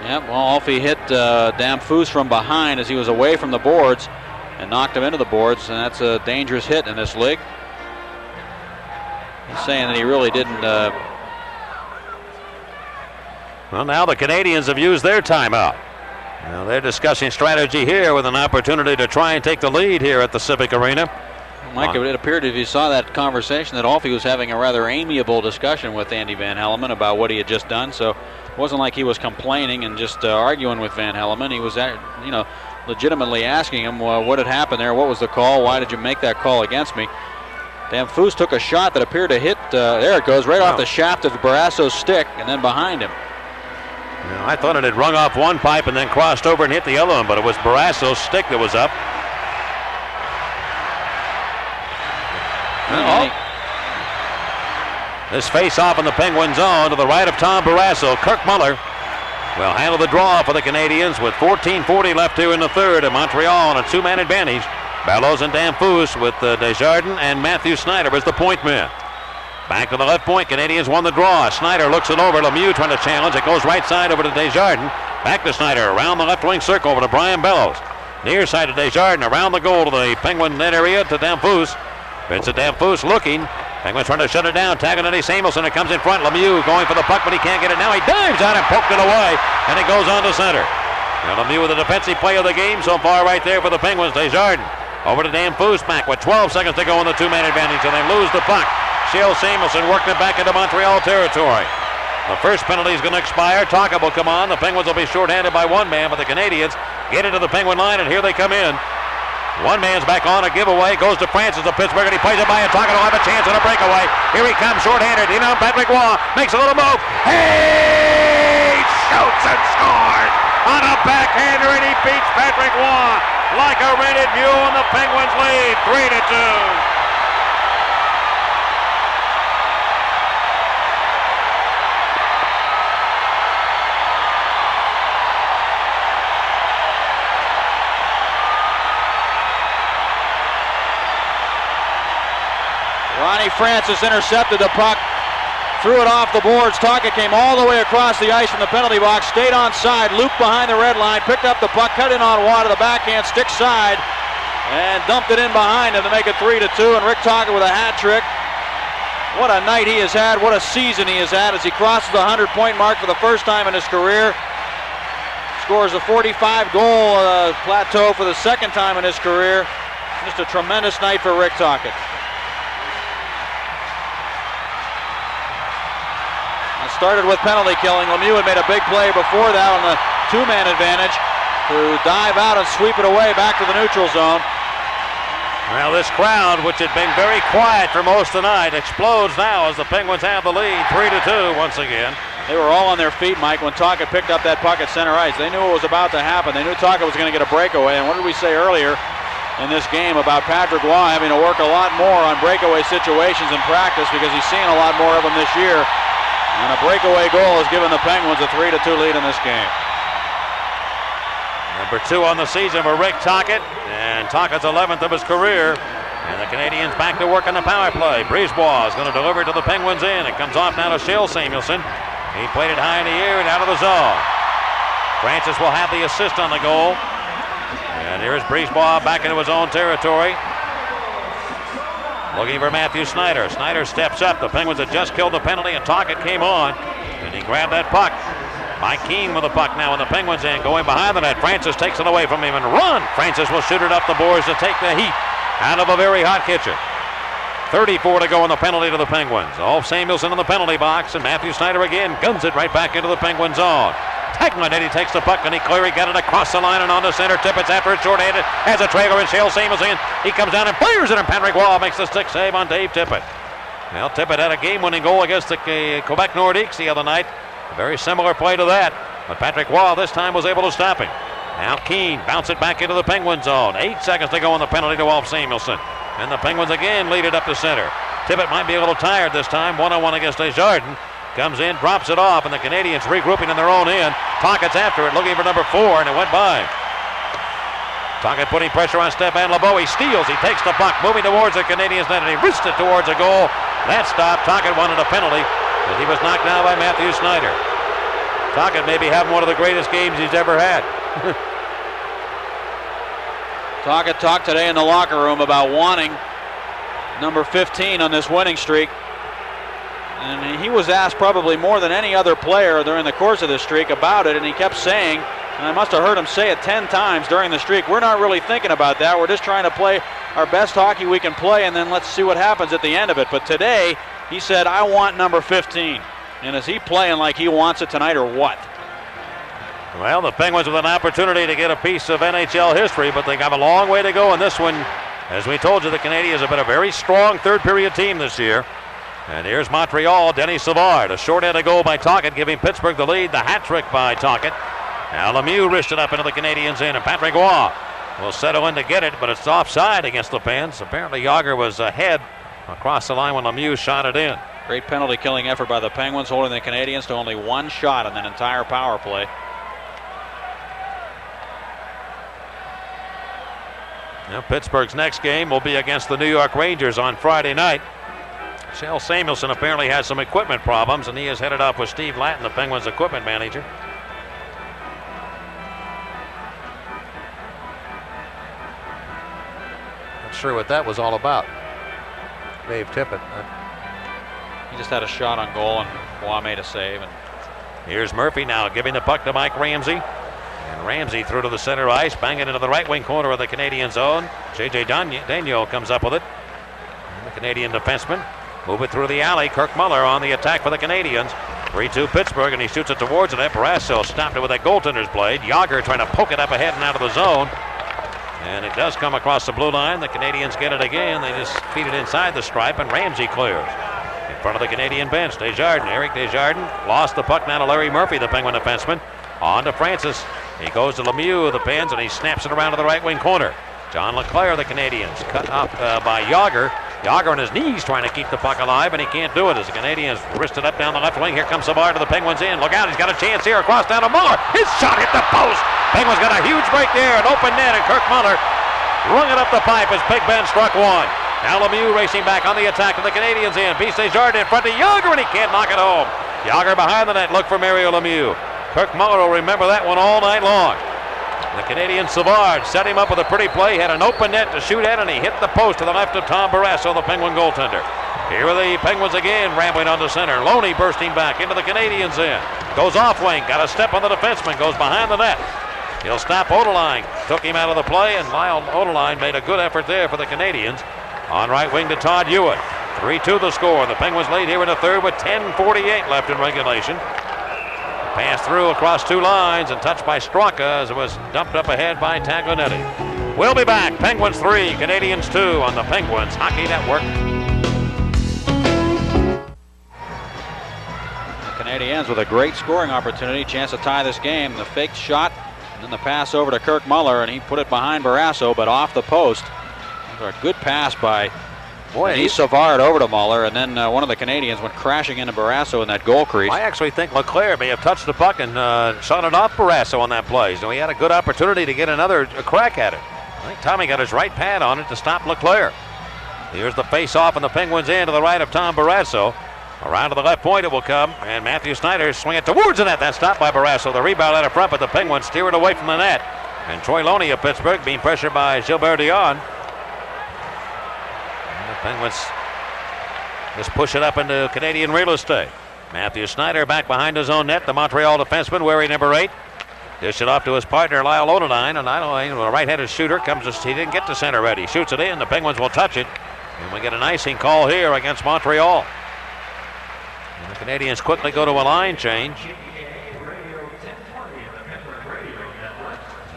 B: Yep, well, Ulfie hit Damphus from behind as he was away from the boards and knocked him into the boards, and that's a dangerous hit in this league. He's saying that he really didn't.
L: Well, now the Canadiens have used their timeout. Now they're discussing strategy here with an opportunity to try and take the lead here at the Civic Arena.
B: Mike, it appeared if you saw that conversation that Ulfie was having a rather amiable discussion with Andy Van Hellemond about what he had just done. So it wasn't like he was complaining and just arguing with Van Hellemond. He was, legitimately asking him what had happened there, what was the call, why did you make that call against me? Damphus took a shot that appeared to hit, there it goes, right off the shaft of Barrasso's stick and then behind him.
L: Now, I thought it had rung off one pipe and then crossed over and hit the other one, but it was Barrasso's stick that was up. This face-off in the Penguin zone to the right of Tom Barrasso. Kirk Muller will handle the draw for the Canadiens with 14:40 left here in the third, and Montreal on a 2-man advantage. Bellows and Damphus with Desjardins and Matthew Snyder as the point men. Back to the left point, Canadiens won the draw. Snyder looks it over, Lemieux trying to challenge. It goes right side over to Desjardins. Back to Snyder, around the left wing circle over to Brian Bellows. Near side to Desjardins, around the goal to the Penguin net area to Damphus. Vincent Damphus looking. Penguins trying to shut it down. Tagging Eddie Samuelsson. It comes in front. Lemieux going for the puck, but he can't get it now. He dives out and poked it away, and it goes on to center. Now Lemieux with the defensive play of the game so far right there for the Penguins. Desjardins over to Damphus back with 12 seconds to go in the 2-man advantage, and they lose the puck. Shell Samuelsson working it back into Montreal territory. The first penalty is going to expire. Taka will come on. The Penguins will be shorthanded by 1 man, but the Canadiens get into the Penguin line, and here they come in. 1 man's back on a giveaway. Goes to Francis of Pittsburgh, and he plays it by, and Taka will have a chance on a breakaway. Here he comes, shorthanded. Patrick Roy makes a little move. He shoots and scores on a backhander, and he beats Patrick Roy like a rented mule, and the Penguins lead 3-2.
B: Ronnie Francis intercepted the puck, threw it off the boards. Taka came all the way across the ice from the penalty box, stayed on side, looped behind the red line, picked up the puck, cut in on Watt to the backhand stick side, and dumped it in behind him to make it 3-2. And Rick Taka with a hat trick. What a night he has had, what a season he has had as he crosses the 100-point mark for the first time in his career. Scores a 45-goal plateau for the second time in his career. Just a tremendous night for Rick Taka. Started with penalty killing. Lemieux had made a big play before that on the 2-man advantage to dive out and sweep it away back to the neutral zone.
L: Well, this crowd, which had been very quiet for most of the night, explodes now as the Penguins have the lead 3-2 once again.
B: They were all on their feet, Mike, when Taka picked up that puck at center ice. They knew what was about to happen. They knew Taka was going to get a breakaway. And what did we say earlier in this game about Patrick Roy having to work a lot more on breakaway situations in practice because he's seeing a lot more of them this year? And a breakaway goal has given the Penguins a 3-2 lead in this game.
L: Number 2 on the season for Rick Tocchet, and Tockett's 11th of his career. And the Canadiens back to work on the power play. Brisebois is going to deliver to the Penguins in. It comes off now to Shell Samuelsson. He played it high in the air and out of the zone. Francis will have the assist on the goal. And here's Brisebois back into his own territory. Looking for Matthew Snyder. Snyder steps up. The Penguins had just killed the penalty, and Tocchet came on. And he grabbed that puck. Mike Keane with the puck now in the Penguins' end, going behind the net. Francis takes it away from him and run. Francis will shoot it up the boards to take the heat out of a very hot kitchen. 34 to go on the penalty to the Penguins. Ulf Samuelsson in the penalty box, and Matthew Snyder again guns it right back into the Penguin zone. Tagging it, he takes the puck, and he clearly got it across the line and on the center. Tippett's after it short-handed. Has a trailer, and Shell Samuelsson. He comes down and fires it, and Patrick Roy makes the stick save on Dave Tippett. Well, Tippett had a game-winning goal against the Quebec Nordiques the other night. A very similar play to that, but Patrick Roy this time was able to stop him. Now Keane bounce it back into the Penguin zone. 8 seconds to go on the penalty to Ulf Samuelsson. And the Penguins again lead it up to center. Tippett might be a little tired this time. 1-on-1 against Desjardins. Comes in, drops it off, and the Canadiens regrouping in their own end. Tocchet's after it, looking for number 4, and it went by. Tocchet putting pressure on Stefan Lebeau. He steals. He takes the puck, moving towards the Canadiens net, and he wrists it towards a goal. That stopped. Tocchet wanted a penalty, but he was knocked down by Matthew Snyder. Tocchet may be having one of the greatest games he's ever had.
B: Tocchet talked today in the locker room about wanting number 15 on this winning streak. And he was asked probably more than any other player during the course of this streak about it, and he kept saying, and I must have heard him say it 10 times during the streak, we're not really thinking about that. We're just trying to play our best hockey we can play, and then let's see what happens at the end of it. But today, he said, I want number 15. And is he playing like he wants it tonight or what?
L: Well, the Penguins with an opportunity to get a piece of NHL history, but they have a long way to go in this one. As we told you, the Canadiens have been a very strong third-period team this year. And here's Montreal, Denis Savard. A short-handed goal by Tocchet, giving Pittsburgh the lead. The hat trick by Tocchet. Now Lemieux wristed up into the Canadiens' end, and Patrick Roy will settle in to get it, but it's offside against the Pens. Apparently Jágr was ahead across the line when Lemieux shot it in.
B: Great penalty-killing effort by the Penguins, holding the Canadiens to only one shot on that entire power play.
L: Now Pittsburgh's next game will be against the New York Rangers on Friday night. Kjell Samuelsson apparently has some equipment problems, and he is headed off with Steve Lattin, the Penguins equipment manager. Not sure what that was all about. Dave Tippett.
B: He just had a shot on goal, and Roy made a save. And
L: here's Murphy now giving the puck to Mike Ramsey. And Ramsey through to the center ice, banging into the right wing corner of the Canadian zone. J.J. Daigneault comes up with it. And the Canadian defenseman move it through the alley. Kirk Muller on the attack for the Canadiens. 3-2 Pittsburgh, and he shoots it towards it. Barrasso stopped it with a goaltender's blade. Jágr trying to poke it up ahead and out of the zone. And it does come across the blue line. The Canadiens get it again. They just feed it inside the stripe, and Ramsey clears. In front of the Canadian bench, Desjardins. Eric Desjardins lost the puck now to Larry Murphy, the Penguin defenseman. On to Francis. He goes to Lemieux of the Pens, and he snaps it around to the right wing corner. John LeClair, the Canadiens, cut up by Jágr. Jágr on his knees trying to keep the puck alive, and he can't do it as the Canadiens wrist it up down the left wing. Here comes Savard to the Penguins in. Look out, he's got a chance here. Across down to Muller. His shot hit the post. Penguins got a huge break there, an open net, and Kirk Muller rung it up the pipe as Big Ben struck one. Now Lemieux racing back on the attack of the Canadiens in. Beats Desjardins in front of Jágr, and he can't knock it home. Jágr behind the net. Look for Mario Lemieux. Kirk Muller will remember that one all night long. The Canadian Savard set him up with a pretty play, had an open net to shoot at, and he hit the post to the left of Tom Barrasso, the Penguin goaltender. Here are the Penguins again, rambling on the center. Loney bursting back into the Canadiens end. Goes off wing, got a step on the defenseman, goes behind the net. He'll stop Odeline. Took him out of the play, and Lyle Odeline made a good effort there for the Canadiens. On right wing to Todd Hewitt. 3-2 the score. The Penguins lead here in the third with 10:48 left in regulation. Passed through across two lines and touched by Straka as it was dumped up ahead by Taglianetti. We'll be back. Penguins 3, Canadiens 2 on the Penguins Hockey Network.
B: The Canadiens with a great scoring opportunity, chance to tie this game. The faked shot, and then the pass over to Kirk Muller, and he put it behind Barrasso, but off the post. A good pass by Denis Savard over to Muller, and then one of the Canadiens went crashing into Barrasso in that goal crease.
L: I actually think LeClair may have touched the puck and shot it off Barrasso on that play. So he had a good opportunity to get another crack at it. I think Tommy got his right pad on it to stop LeClair. Here's the face-off in the Penguins' end to the right of Tom Barrasso. Around to the left point it will come, and Matthew Snyder swing it towards the net. That's stopped by Barrasso. The rebound out of front, but the Penguins steer it away from the net. And Troy Loney of Pittsburgh being pressured by Gilbert Dion. Penguins just push it up into Canadian real estate. Matthew Snyder back behind his own net. The Montreal defenseman wearing number 8. Dish it off to his partner Lyle Odeline, and a right-handed shooter comes. He didn't get to center ready. Shoots it in. The Penguins will touch it, and we get an icing call here against Montreal. And the Canadiens quickly go to a line change.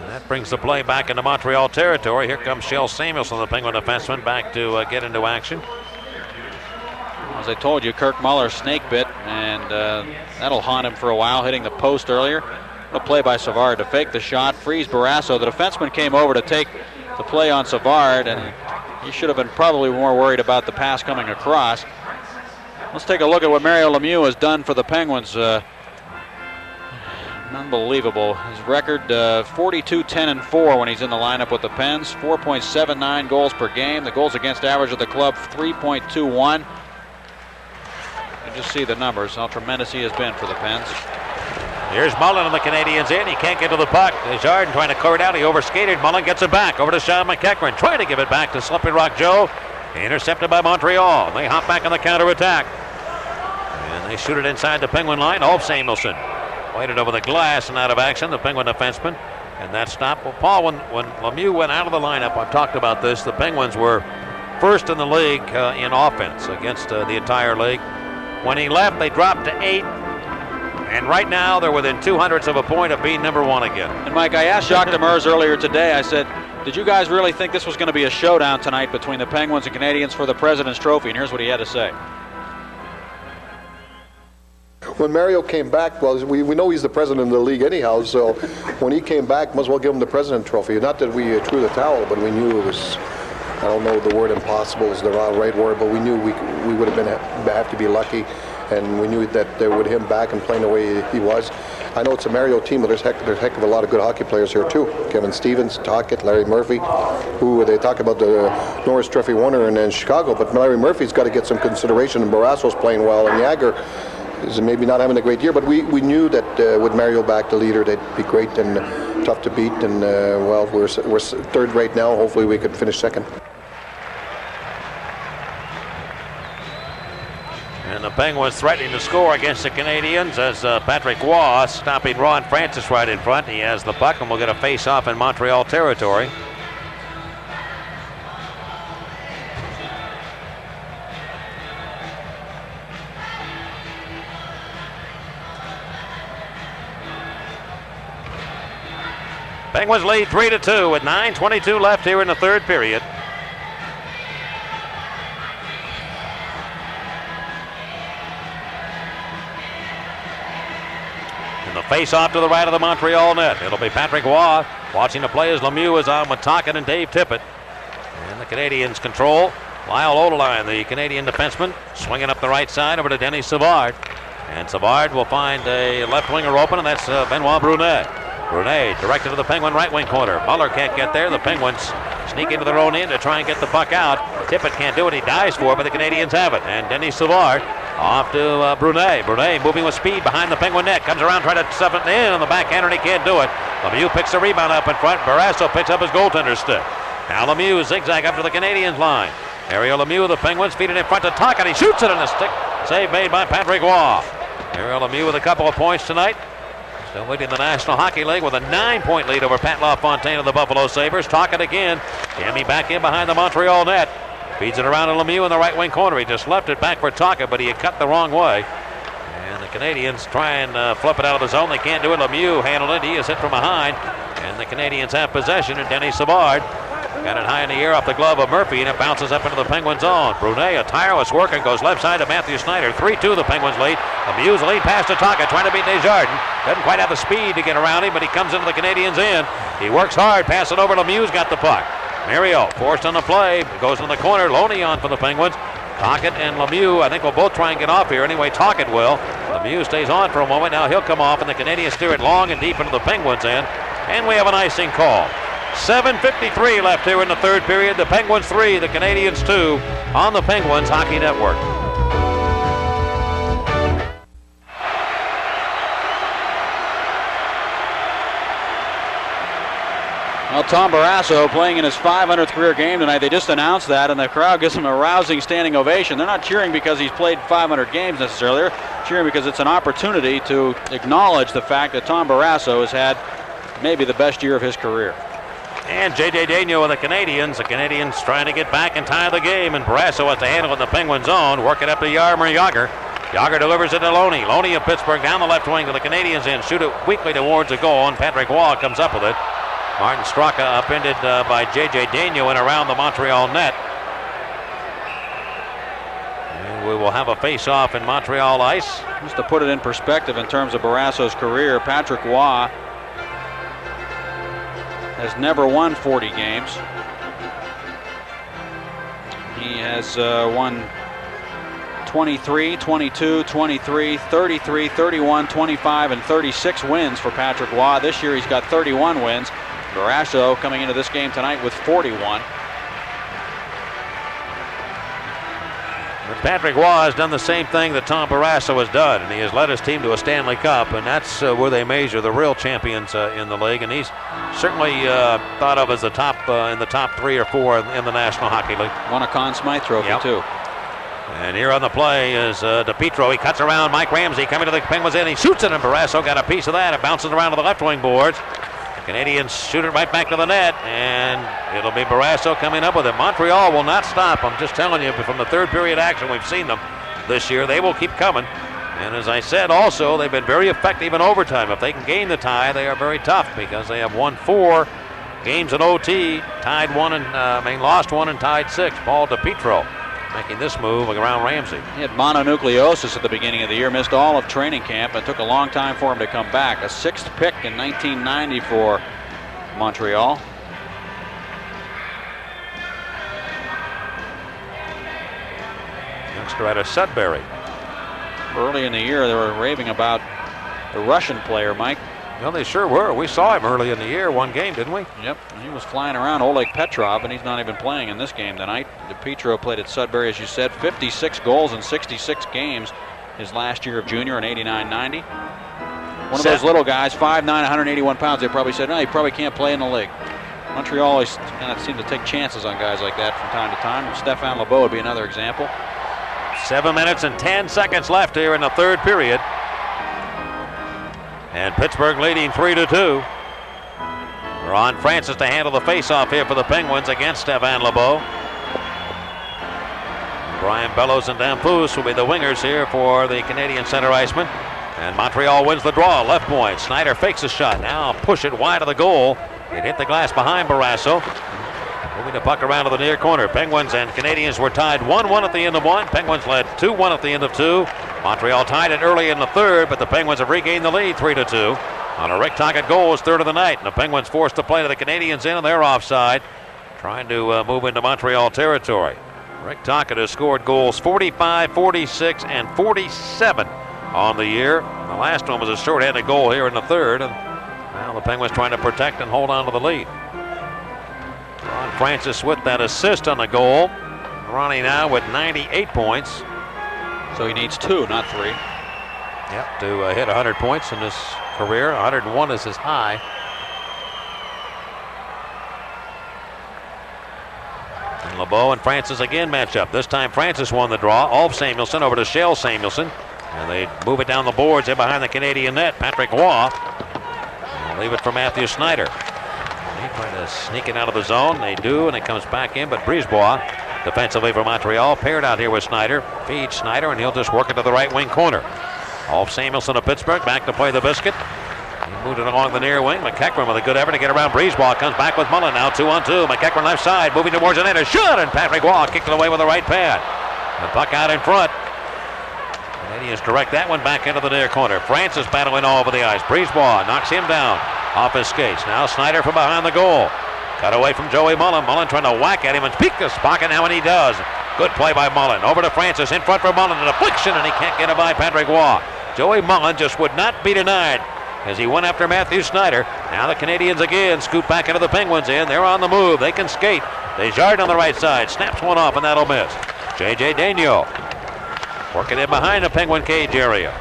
L: That brings the play back into Montreal territory. Here comes Kjell Samuelsson, the Penguin defenseman, back to get into action.
B: As I told you, Kirk Muller snake bit, and that'll haunt him for a while, hitting the post earlier. What a play by Savard to fake the shot, freeze Barrasso. The defenseman came over to take the play on Savard, and he should have been probably more worried about the pass coming across. Let's take a look at what Mario Lemieux has done for the Penguins. Unbelievable. His record 42-10-4 when he's in the lineup with the Pens. 4.79 goals per game. The goals against average of the club 3.21. You just see the numbers, how tremendous he has been for the Pens.
L: Here's Mullen and the Canadiens in. He can't get to the puck. Desjardins trying to clear it out. He overskated. Mullen gets it back over to Sean McEachran. Trying to give it back to Slippy Rock Joe. Intercepted by Montreal. They hop back on the counterattack. And they shoot it inside the Penguin line. Ulf Samuelsson waited over the glass and out of action, the Penguin defenseman. And that stopped. Well, Paul, when Lemieux went out of the lineup, I've talked about this, the Penguins were first in the league in offense against the entire league. When he left, they dropped to 8. And right now, they're within 0.02 of a point of being number 1 again.
B: And Mike, I asked Jacques Demers earlier today, I said, did you guys really think this was going to be a showdown tonight between the Penguins and Canadiens for the President's Trophy? And here's what he had to say.
K: When Mario came back, well, we know he's the president of the league anyhow, so when he came back, might as well give him the President's Trophy. Not that we threw the towel, but we knew it was, I don't know the word impossible is the right word, but we knew we would have to be lucky. And we knew that with him back and playing the way he was. I know it's a Mario team, but there's heck of a lot of good hockey players here too. Kevin Stevens, Tocchet, Larry Murphy, who they talk about the Norris Trophy winner in Chicago, but Larry Murphy's got to get some consideration, and Barrasso's playing well, and Jagger is maybe not having a great year, but we knew that with Mario back, the leader, they'd be great and tough to beat, and well, we're third right now. Hopefully we could finish second.
L: And the Penguins threatening to score against the Canadiens as Patrick Roy stopping Ron Francis right in front. He has the puck and will get a face-off in Montreal territory. Penguins lead 3-2 with 9:22 left here in the third period. The face-off to the right of the Montreal net. It'll be Patrick Roy. Watching the play as Lemieux is on with Tocchet and Dave Tippett. And the Canadiens control. Lyle Odeline, the Canadian defenseman, swinging up the right side over to Denis Savard. And Savard will find a left winger open, and that's Benoit Brunet. Brunet directed to the Penguin right wing corner. Muller can't get there. The Penguins sneak into their own end to try and get the puck out. Tippett can't do it. He dives for it, but the Canadiens have it. And Denis Savard off to Brunet. Brunet moving with speed behind the Penguin net. Comes around trying to stuff it in on the backhander, and he can't do it. Lemieux picks the rebound up in front. Barrasso picks up his goaltender stick. Now Lemieux zigzag up to the Canadiens line. Ariel Lemieux, the Penguins, feed it in front to Tocchet. He shoots it in the stick. Save made by Patrick Roy. Ariel Lemieux with a couple of points tonight. Still leading the National Hockey League with a 9-point lead over Pat LaFontaine of the Buffalo Sabres. Tocchet again. Jamming back in behind the Montreal net. Feeds it around to Lemieux in the right wing corner. He just left it back for Tocchet, but he had cut the wrong way. And the Canadiens try and flip it out of the zone. They can't do it. Lemieux handled it. He is hit from behind. And the Canadiens have possession. And Denis Savard got it high in the air off the glove of Murphy, and it bounces up into the Penguins' zone. Brunet, a tireless worker, goes left side to Matthew Snyder. 3-2 the Penguins lead. Lemieux's lead pass to Tocchet, trying to beat Desjardins. Doesn't quite have the speed to get around him, but he comes into the Canadiens' end. He works hard, pass it over. Lemieux's got the puck. Mario forced on the play, goes in the corner. Loney on for the Penguins. Tocchet and Lemieux, I think, will both try and get off here. Anyway, Tocchet will. Lemieux stays on for a moment. Now he'll come off, and the Canadiens steer it long and deep into the Penguins' end. And we have an icing call. 7:53 left here in the third period. The Penguins 3, the Canadiens 2 on the Penguins Hockey Network.
B: Well, Tom Barrasso playing in his 500th career game tonight. They just announced that, and the crowd gives him a rousing standing ovation. They're not cheering because he's played 500 games necessarily. They're cheering because it's an opportunity to acknowledge the fact that Tom Barrasso has had maybe the best year of his career.
L: And J.J. Daigneault of the Canadiens trying to get back and tie the game, and Barrasso has to handle in the Penguin zone. Work it up to Jaromir Jagr. Jagr delivers it to Loney. Loney of Pittsburgh down the left wing to the Canadiens end. Shoot it weakly towards the goal, and Patrick Roy comes up with it. Martin Straka upended by J.J. Daigneault and around the Montreal net. And we will have a face-off in Montreal ice.
B: Just to put it in perspective in terms of Barrasso's career, Patrick Roy has never won 40 games. He has won 23, 22, 23, 33, 31, 25, and 36 wins for Patrick Roy. This year he's got 31 wins. Barrasso coming into this game tonight with 41.
L: But Patrick Roy has done the same thing that Tom Barrasso has done, and he has led his team to a Stanley Cup, and that's where they measure the real champions in the league. And he's certainly thought of as the top in the top 3 or 4 in the National Hockey League.
B: Won a Conn Smythe Trophy too.
L: And here on the play is DiPietro. He cuts around Mike Ramsey coming to the Penguins end. He shoots it, and Barrasso got a piece of that. It bounces around to the left wing boards. Canadians shoot it right back to the net, and it'll be Barrasso coming up with it. Montreal will not stop. I'm just telling you, from the third period action we've seen them this year, they will keep coming. And as I said, also, they've been very effective in overtime. If they can gain the tie, they are very tough because they have won 4 games in OT, lost 1 and tied 6. Paul DiPietro making this move around Ramsey.
B: He had mononucleosis at the beginning of the year, missed all of training camp. It took a long time for him to come back. A 6th pick in 1990 for Montreal.
L: Youngster out of Sudbury.
B: Early in the year, they were raving about the Russian player, Mike.
L: Well, they sure were. We saw him early in the year, one game, didn't we?
B: Yep, he was flying around Oleg Petrov, and he's not even playing in this game tonight. DiPietro played at Sudbury, as you said, 56 goals in 66 games his last year of junior in 89-90. One of those little guys, 5'9", 181 pounds, they probably said, no, he probably can't play in the league. Montreal always kind of seem to take chances on guys like that from time to time. Stéphane Lebeau would be another example.
L: 7 minutes and 10 seconds left here in the third period. And Pittsburgh leading 3-2. Ron Francis to handle the faceoff here for the Penguins against Stéphane Lebeau. Brian Bellows and Damphousse will be the wingers here for the Canadian center iceman. And Montreal wins the draw, left point. Snyder fakes a shot. Now push it wide of the goal. It hit the glass behind Barrasso. Moving the puck around to the near corner. Penguins and Canadians were tied 1-1 at the end of 1. Penguins led 2-1 at the end of 2. Montreal tied it early in the third, but the Penguins have regained the lead 3-2. On a Rick Tocchet goal is third of the night, and the Penguins forced to play to the Canadians in, and they're offside, trying to move into Montreal territory. Rick Tocchet has scored goals 45, 46, and 47 on the year. The last one was a short-handed goal here in the third, and now the Penguins trying to protect and hold on to the lead. Ron Francis with that assist on the goal. Ronnie now with 98 points.
B: So he needs 2, not 3.
L: Yep, to hit 100 points in his career. 101 is his high. And LeBeau and Francis again match up. This time Francis won the draw. Ulf Samuelsson over to Shell Samuelsson. And they move it down the boards in behind the Canadian net. Patrick Roy. Leave it for Matthew Snyder. He trying to sneak it out of the zone. They do, and it comes back in, but Brisebois defensively for Montreal, paired out here with Snyder, feeds Snyder, and he'll just work it to the right wing corner. Ulf Samuelsson of Pittsburgh back to play the biscuit. He moved it along the near wing. McEachran with a good effort to get around Brisebois. Comes back with Mullen, now 2-on-2. McEachran left side, moving towards the net. A shot, and Patrick Roy kicked it away with the right pad. The puck out in front. Canadians direct that one back into the near corner. Francis battling all over the ice. Brisebois knocks him down off his skates. Now Snyder from behind the goal. Cut away from Joey Mullen. Mullen trying to whack at him and peek his pocket now, and he does. Good play by Mullen. Over to Francis in front for Mullen. An affliction, and he can't get it by Patrick Roy. Joey Mullen just would not be denied as he went after Matthew Snyder. Now the Canadians again scoot back into the Penguins in. They're on the move. They can skate. Desjardins on the right side. Snaps one off, and that'll miss. J.J. Daigneault working in behind the Penguin cage area.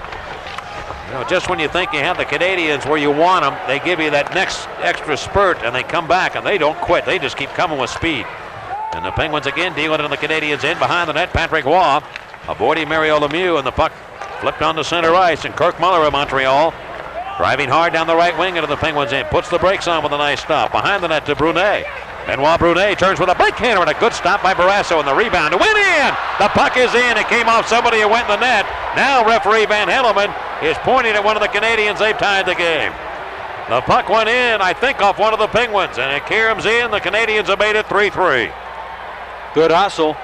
L: You know, just when you think you have the Canadians where you want them, they give you that next extra spurt, and they come back, and they don't quit. They just keep coming with speed. And the Penguins again dealing it in the Canadians in behind the net. Patrick Roy avoiding Mario Lemieux, and the puck flipped onto center ice. And Kirk Muller of Montreal driving hard down the right wing into the Penguins in. Puts the brakes on with a nice stop. Behind the net to Brunet. Benoit Brunet turns with a backhander and a good stop by Barrasso, and the rebound to win in. The puck is in. It came off somebody who went in the net. Now referee Van Helleman is pointing at one of the Canadians. They've tied the game. The puck went in, I think, off one of the Penguins, and it caroms in. The Canadians have made it 3-3.
B: Good hustle.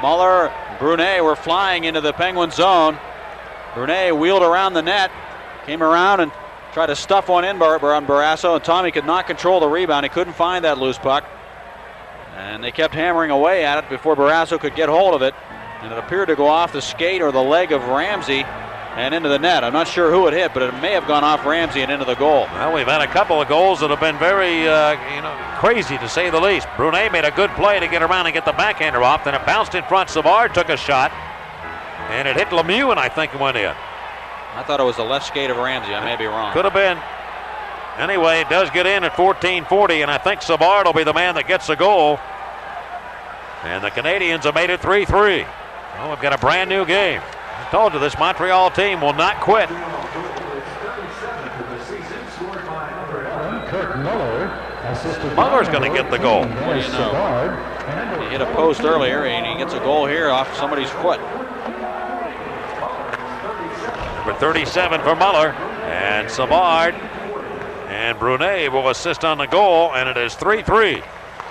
B: Muller, Brunet were flying into the Penguin zone. Brunet wheeled around the net, came around and tried to stuff one in on Barrasso, and Tommy could not control the rebound. He couldn't find that loose puck. And they kept hammering away at it before Barrasso could get hold of it. And it appeared to go off the skate or the leg of Ramsey and into the net. I'm not sure who it hit, but it may have gone off Ramsey and into the goal.
L: Well, we've had a couple of goals that have been very, crazy to say the least. Brunet made a good play to get around and get the backhander off. Then it bounced in front. Savard took a shot, and it hit Lemieux, and I think it went in.
B: I thought it was the left skate of Ramsey. I may be wrong.
L: Could have been. Anyway, it does get in at 14:40, and I think Savard will be the man that gets the goal. And the Canadiens have made it 3-3. Well, we've got a brand new game. I told you this Montreal team will not quit. Muller's going to get the goal.
B: What do you know? He hit a post earlier, and he gets a goal here off somebody's foot.
L: Number 37 for Muller, and Savard and Brunet will assist on the goal, and it is 3-3.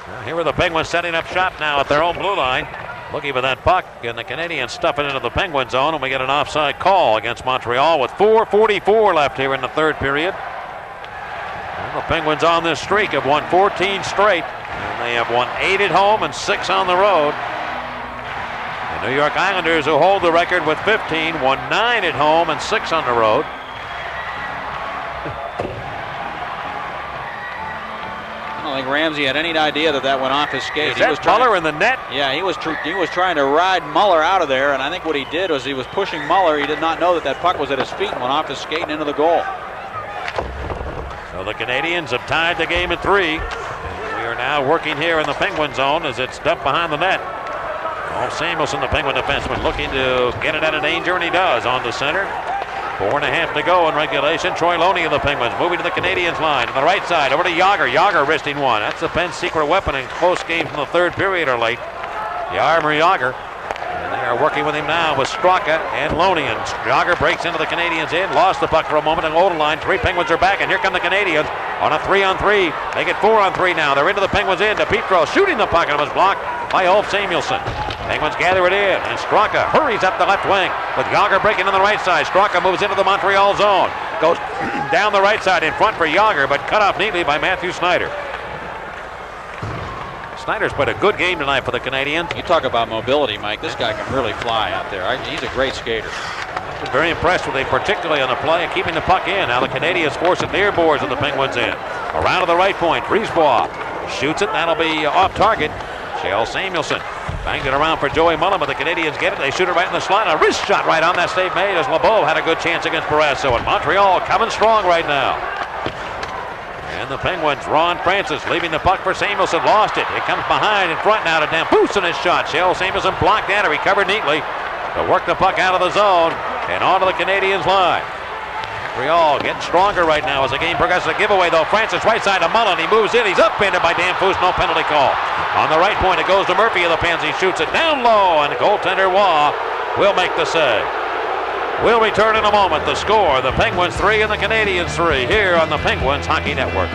L: Well, here are the Penguins setting up shop now at their own blue line, looking for that puck, and the Canadiens stuff it into the Penguin zone, and we get an offside call against Montreal with 4:44 left here in the third period. And the Penguins on this streak have won 14 straight, and they have won 8 at home and 6 on the road. The New York Islanders, who hold the record with 15, won 9 at home and 6 on the road.
B: I don't think Ramsey had any idea that went off his skate.
L: Is that Muller in the net?
B: Yeah, he was trying to ride Muller out of there, and I think what he did was he was pushing Muller. He did not know that puck was at his feet and went off his skate and into the goal.
L: So the Canadiens have tied the game at 3. And we are now working here in the Penguin zone as it's dumped behind the net. Samuelson, the Penguin defenseman, looking to get it out of danger, and he does on the center. 4.5 to go in regulation. Troy Loney of the Penguins moving to the Canadiens line. On the right side, over to Yager. Yager wristing one. That's the Penn's secret weapon in close games in the third period or late. Jaromir Yager. And they are working with him now with Straka and Loney. And Yager breaks into the Canadiens in. Lost the puck for a moment in the Golden line. 3 Penguins are back, and here come the Canadiens on a 3-on-3. They get 4-on-3 now. They're into the Penguins in. DePietro shooting the puck, and it was blocked by Ulf Samuelsson. Penguins gather it in, and Straka hurries up the left wing with Yager breaking on the right side. Straka moves into the Montreal zone. Goes down the right side in front for Yager, but cut off neatly by Matthew Snyder. Snyder's played a good game tonight for the Canadiens.
B: You talk about mobility, Mike. This guy can really fly out there. He's a great skater.
L: I've been very impressed with him, particularly on the play and keeping the puck in. Now the Canadiens force it near boards of the Penguins in. Around to the right point, Brisebois shoots it. That'll be off target. Kjell Samuelsson banged it around for Joey Mullen, but the Canadiens get it. They shoot it right in the slot. A wrist shot right on that save made as LeBeau had a good chance against Barrasso. And Montreal coming strong right now. And the Penguins, Ron Francis leaving the puck for Samuelsson. Lost it. It comes behind in front now to Damphousse in his shot. Kjell Samuelsson blocked that, recovered neatly to work the puck out of the zone and onto the Canadiens line. Montreal getting stronger right now as the game progresses. A giveaway though. Francis right side to Mullen. He moves in. He's upended by Damphousse. No penalty call. On the right point, it goes to Murphy of the Pens. He shoots it down low, and goaltender Waugh will make the save. We'll return in a moment. The score, the Penguins 3 and the Canadiens 3 here on the Penguins Hockey Network.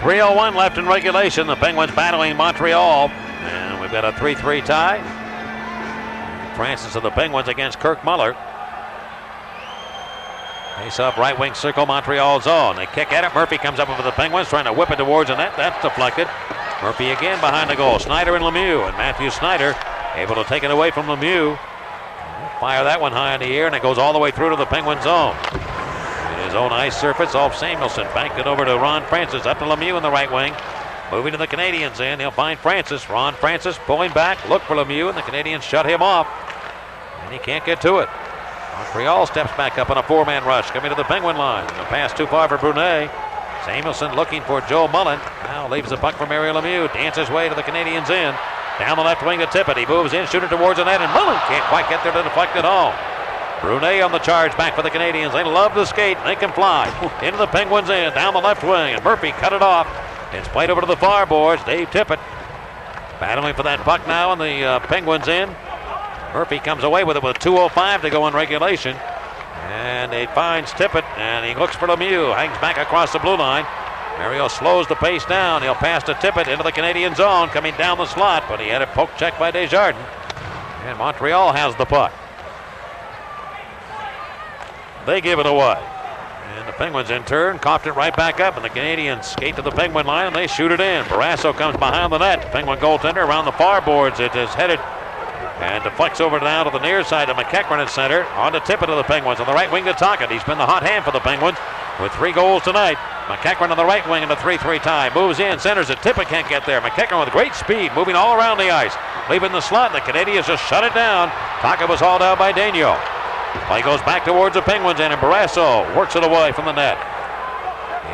L: .301 left in regulation. The Penguins battling Montreal. And we've got a 3-3 tie. Francis of the Penguins against Kirk Muller. Face up right wing circle, Montreal zone. They kick at it. Murphy comes up over the Penguins, trying to whip it towards the net. That's deflected. Murphy again behind the goal. Snyder and Lemieux. And Matthew Snyder able to take it away from Lemieux. Fire that one high in the air, and it goes all the way through to the Penguin zone. In his own ice surface, Ulf Samuelsson banked it over to Ron Francis. Up to Lemieux in the right wing. Moving to the Canadiens in. He'll find Francis. Ron Francis pulling back. Look for Lemieux, and the Canadiens shut him off. And he can't get to it. Montreal steps back up on a 4-man rush, coming to the Penguin line. The pass too far for Brunet. Samuelsson looking for Joe Mullen. Now leaves the puck for Mario Lemieux. Dances his way to the Canadiens in. Down the left wing to Tippett. He moves in, shooting towards the net, and Mullen can't quite get there to deflect it home. Brunet on the charge back for the Canadiens. They love to skate. They can fly. Into the Penguins in. Down the left wing, and Murphy cut it off. It's played over to the far boards. Dave Tippett battling for that puck now, and the Penguins in. Murphy comes away with it with 2:05 to go in regulation. And he finds Tippett, and he looks for Lemieux. Hangs back across the blue line. Mario slows the pace down. He'll pass to Tippett into the Canadian zone, coming down the slot, but he had a poke check by Desjardins. And Montreal has the puck. They give it away. And the Penguins in turn coughed it right back up, and the Canadiens skate to the Penguin line and they shoot it in. Barrasso comes behind the net. Penguin goaltender around the far boards. It is headed and deflects over now to the near side of McEachran at center. On to tip it to the Penguins. On the right wing to Tocchet. He's been the hot hand for the Penguins with 3 goals tonight. McEachran on the right wing in a 3-3 tie. Moves in, centers it. Tippett can't get there. McEachran with great speed, moving all around the ice. Leaving the slot. The Canadiens just shut it down. Tocchet was hauled out by Daigneault. Play goes back towards the Penguins and Barrasso works it away from the net.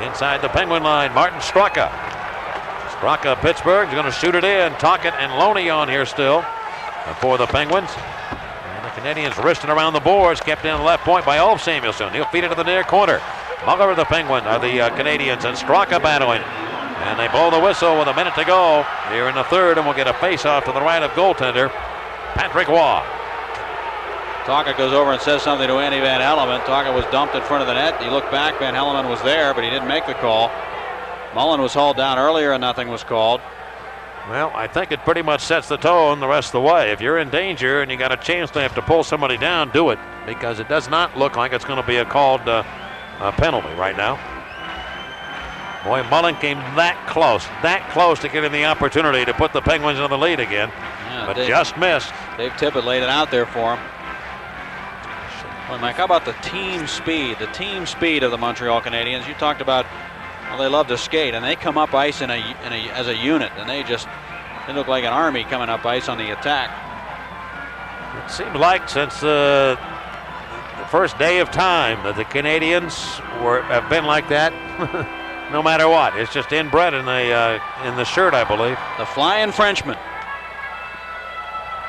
L: Inside the Penguin line, Martin Straka. Straka, Pittsburgh, is going to shoot it in. Tocchet and Loney on here still for the Penguins. And the Canadiens wristed around the boards, kept in the left point by Ulf Samuelsson. He'll feed it to the near corner. Muller of the Canadiens, and Straka battling. And they blow the whistle with a minute to go here in the third, and we'll get a face-off to the right of goaltender Patrick Waugh.
B: Tocchet goes over and says something to Andy Van Hellemond. Tocchet was dumped in front of the net. He looked back. Van Hellemond was there, but he didn't make the call. Mullen was hauled down earlier and nothing was called.
L: Well, I think it pretty much sets the tone the rest of the way. If you're in danger and you got a chance to have to pull somebody down, do it, because it does not look like it's going to be a called penalty right now. Boy, Mullen came that close to getting the opportunity to put the Penguins in the lead again, but just missed.
B: Dave Tippett laid it out there for him. Well, Mike, how about the team speed? The team speed of the Montreal Canadiens. You talked about how they love to skate, and they come up ice as a unit, and they look like an army coming up ice on the attack.
L: It seemed like since the first day of time that the Canadiens have been like that. No matter what, it's just inbred in the shirt, I believe.
B: The Flying Frenchman.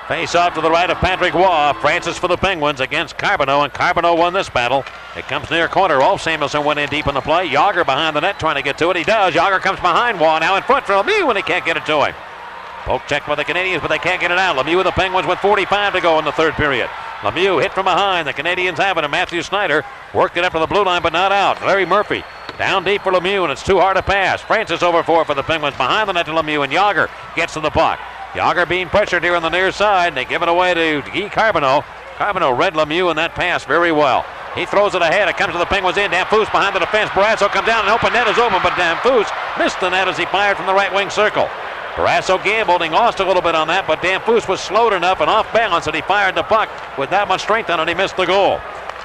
L: Face off to the right of Patrick Waugh. Francis for the Penguins against Carbonneau, and Carbonneau won this battle. It comes near corner. Ulf Samuelsson went in deep in the play. Jágr behind the net trying to get to it. He does. Jágr comes behind Waugh, now in front for Lemieux when he can't get it to him. Poke check by the Canadiens, but they can't get it out. Lemieux with the Penguins with 45 to go in the third period. Lemieux hit from behind. The Canadiens have it, and Matthew Snyder worked it up to the blue line, but not out. Larry Murphy down deep for Lemieux, and it's too hard to pass. Francis over 4 for the Penguins behind the net to Lemieux, and Jágr gets to the puck. Jágr being pressured here on the near side. They give it away to Guy Carbonneau. Carbonneau read Lemieux in that pass very well. He throws it ahead. It comes to the Penguins in. Damphousse behind the defense. Barrasso comes down and open net is open, but Damphousse missed the net as he fired from the right wing circle. Barrasso gambled. He lost a little bit on that, but Damphousse was slowed enough and off balance that he fired the puck with that much strength on it. He missed the goal.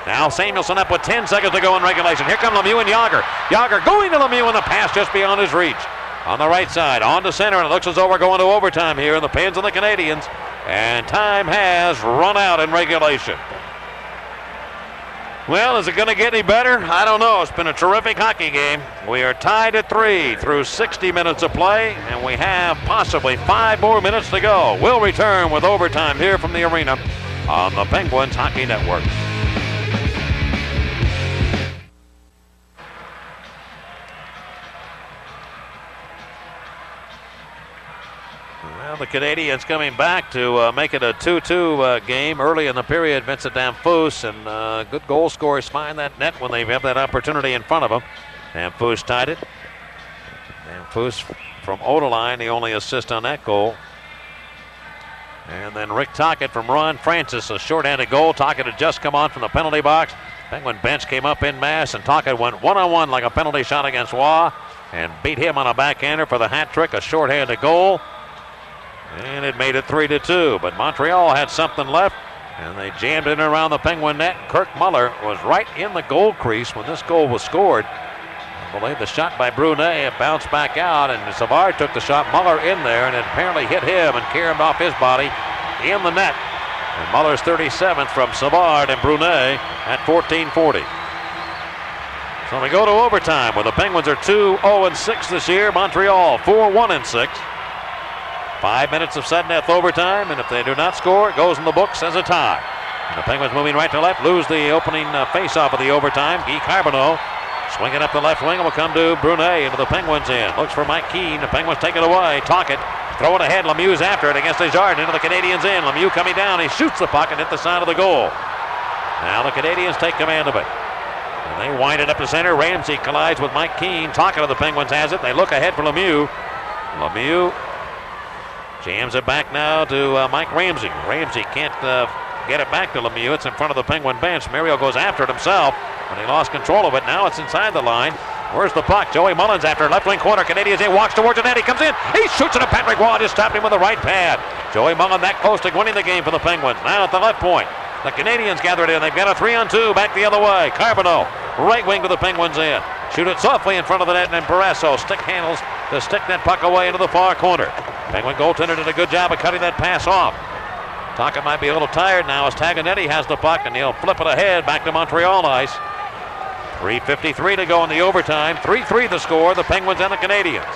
L: Now Samuelsson up with 10 seconds to go in regulation. Here come Lemieux and Jágr. Jágr going to Lemieux in the pass just beyond his reach. On the right side, on to center, and it looks as though we're going to overtime here in the pens of the Canadiens. And time has run out in regulation. Well, is it going to get any better? I don't know. It's been a terrific hockey game. We are tied at 3 through 60 minutes of play, and we have possibly 5 more minutes to go. We'll return with overtime here from the arena on the Penguins Hockey Network. The Canadiens coming back to make it a 2-2 game early in the period. Vincent Damphousse and good goal scorers find that net when they have that opportunity in front of them. Damphousse tied it. Damphousse from Odeline, the only assist on that goal. And then Rick Tocchet from Ron Francis, a shorthanded goal. Tocchet had just come on from the penalty box. Penguin bench came up in mass, and Tocchet went one-on-one like a penalty shot against Waugh and beat him on a backhander for the hat trick, a shorthanded goal. And it made it 3-2, but Montreal had something left, and they jammed it around the Penguin net. Kirk Muller was right in the goal crease when this goal was scored. I believe the shot by Brunet, it bounced back out, and Savard took the shot. Muller in there, and it apparently hit him and carried him off his body in the net. And Muller's 37th from Savard and Brunet at 14:40. So we go to overtime, where the Penguins are 2-0-6 this year. Montreal 4-1-6. 5 minutes of sudden death overtime, and if they do not score, it goes in the books as a tie. And the Penguins moving right to left, lose the opening face-off of the overtime. Guy Carbonneau swinging up the left wing, will come to Brunet into the Penguins end. Looks for Mike Keane. The Penguins take it away. Tocchet throw it ahead. Lemieux's after it against Desjardins into the Canadiens end. Lemieux coming down. He shoots the puck and hit the side of the goal. Now the Canadiens take command of it. And they wind it up to center. Ramsey collides with Mike Keane. Tocchet of the Penguins has it. They look ahead for Lemieux. Lemieux jams it back now to Mike Ramsey. Ramsey can't get it back to Lemieux. It's in front of the Penguin bench. Mario goes after it himself. when he lost control of it. Now it's inside the line. Where's the puck? Joey Mullins after left wing corner. Canadiens in, walks towards the net. He comes in. He shoots it, and Patrick Waugh just stopped him with the right pad. Joey Mullins that close to winning the game for the Penguins. Now at the left point. The Canadiens gathered in. They've got a 3-on-2 back the other way. Carbonneau, right wing to the Penguins in. Shoot it softly in front of the net, and then Barrasso stick handles to stick that puck away into the far corner. Penguin goaltender did a good job of cutting that pass off. Tocchet might be a little tired now as Taganetti has the puck, and he'll flip it ahead back to Montreal ice. 3:53 to go in the overtime. 3-3 the score, the Penguins and the Canadiens.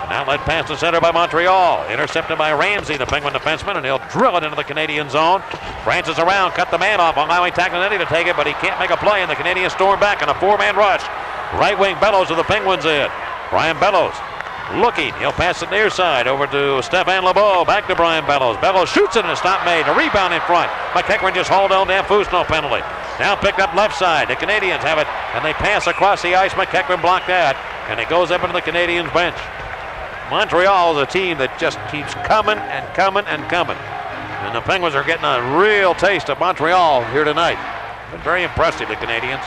L: An outlet pass to center by Montreal. Intercepted by Ramsey, the Penguin defenseman, and he'll drill it into the Canadian zone. Francis around, cut the man off, allowing Taganetti to take it, but he can't make a play, and the Canadiens storm back in a 4-man rush. Right wing Bellows of the Penguins in. Brian Bellows looking. He'll pass it near side over to Stéphane Lebeau. Back to Brian Bellows. Bellows shoots it and a stop made. A rebound in front. McEachran just hauled on Danfus, no penalty. Now picked up left side. The Canadiens have it, and they pass across the ice. McEachran blocked that, and it goes up into the Canadiens bench. Montreal is a team that just keeps coming and coming and coming. And the Penguins are getting a real taste of Montreal here tonight. Been very impressive, the Canadiens.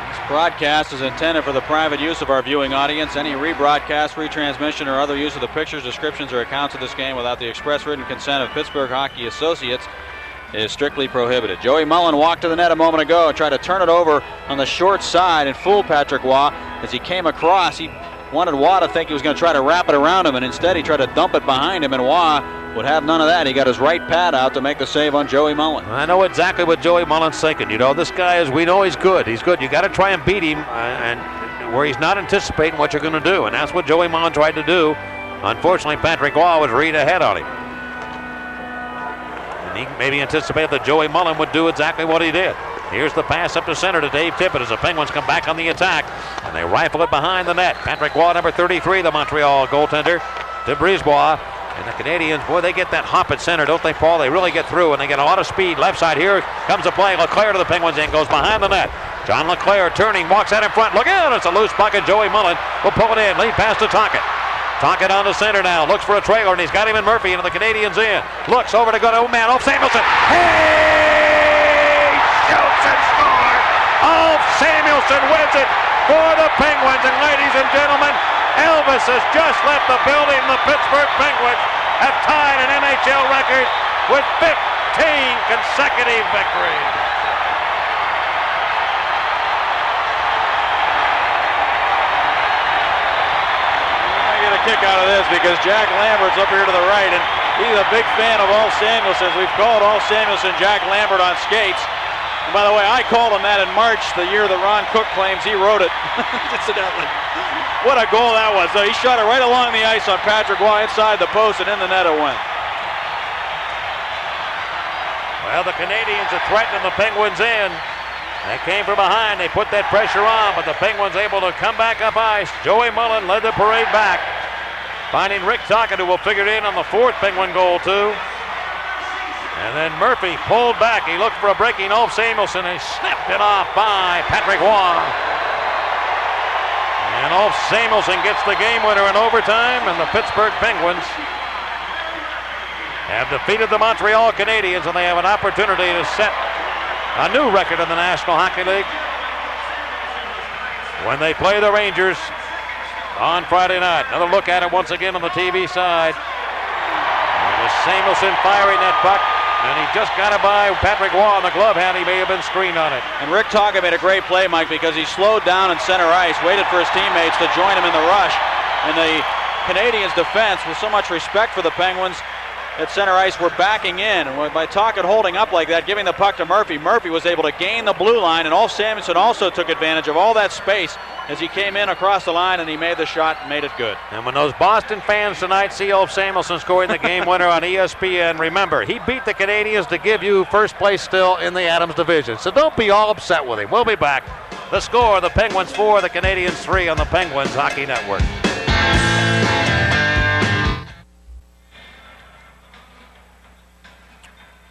B: This broadcast is intended for the private use of our viewing audience. Any rebroadcast, retransmission, or other use of the pictures, descriptions, or accounts of this game without the express written consent of Pittsburgh Hockey Associates is strictly prohibited. Joey Mullen walked to the net a moment ago and tried to turn it over on the short side and fool Patrick Waugh. As he came across, he wanted Waugh to think he was going to try to wrap it around him, and instead he tried to dump it behind him, and Waugh would have none of that. He got his right pad out to make the save on Joey Mullen.
L: I know exactly what Joey Mullen's thinking. You know, this guy we know he's good. He's good. You got to try and beat him, and where he's not anticipating what you're going to do, and that's what Joey Mullen tried to do. Unfortunately, Patrick Waugh was read ahead on him. And he maybe anticipated that Joey Mullen would do exactly what he did. Here's the pass up to center to Dave Tippett as the Penguins come back on the attack, and they rifle it behind the net. Patrick Waugh, number 33, the Montreal goaltender, to Brisebois. And the Canadiens, boy, they get that hop at center, don't they, Paul? They really get through, and they get a lot of speed. Left side here comes a play. Leclerc to the Penguins and goes behind the net. John Leclerc turning, walks out in front. Look out, it's a loose puck, and Joey Mullen will pull it in. Lead pass to Tocchet. Tocchet on the center now, looks for a trailer, and he's got him in Murphy, and the Canadiens in. Looks over to go to Ulf Samuelsson. Hey! Shoots and scores! Ulf Samuelsson wins it for the Penguins, and ladies and gentlemen, Elvis has just left the building. The Pittsburgh Penguins have tied an NHL record with 15 consecutive victories.
B: I get a kick out of this because Jack Lambert's up here to the right, and he's a big fan of Ulf Samuelsson. We've called Ulf Samuelsson Jack Lambert on skates. And by the way, I called him that in March, the year that Ron Cook claims he wrote it, incidentally. What a goal that was, though. He shot it right along the ice on Patrick Waugh inside the post, and in the net it went.
L: Well, the Canadiens are threatening the Penguins in. They came from behind. They put that pressure on, but the Penguins able to come back up ice. Joey Mullen led the parade back, finding Rick Tocchet, who will figure it in on the fourth Penguin goal, too. And then Murphy pulled back. He looked for a breaking Ulf Samuelsson, and he snapped it off by Patrick Waugh. And Ulf Samuelsson gets the game winner in overtime, and the Pittsburgh Penguins have defeated the Montreal Canadiens, and they have an opportunity to set a new record in the National Hockey League when they play the Rangers on Friday night. Another look at it once again on the TV side. And with Samuelsson firing that puck, and he just got it by Patrick Waugh on the glove hand. He may have been screened on it.
B: And Rick Tocchet made a great play, Mike, because he slowed down in center ice, waited for his teammates to join him in the rush. And the Canadiens' defense, with so much respect for the Penguins at center ice, were backing in. And by Tocchet holding up like that, giving the puck to Murphy, Murphy was able to gain the blue line, and Ulf Samuelsson also took advantage of all that space as he came in across the line, and he made the shot and made it good.
L: And when those Boston fans tonight see Ulf Samuelsson scoring the game winner on ESPN, remember, he beat the Canadiens to give you first place still in the Adams division. So don't be all upset with him. We'll be back. The score, the Penguins 4, the Canadiens 3 on the Penguins Hockey Network.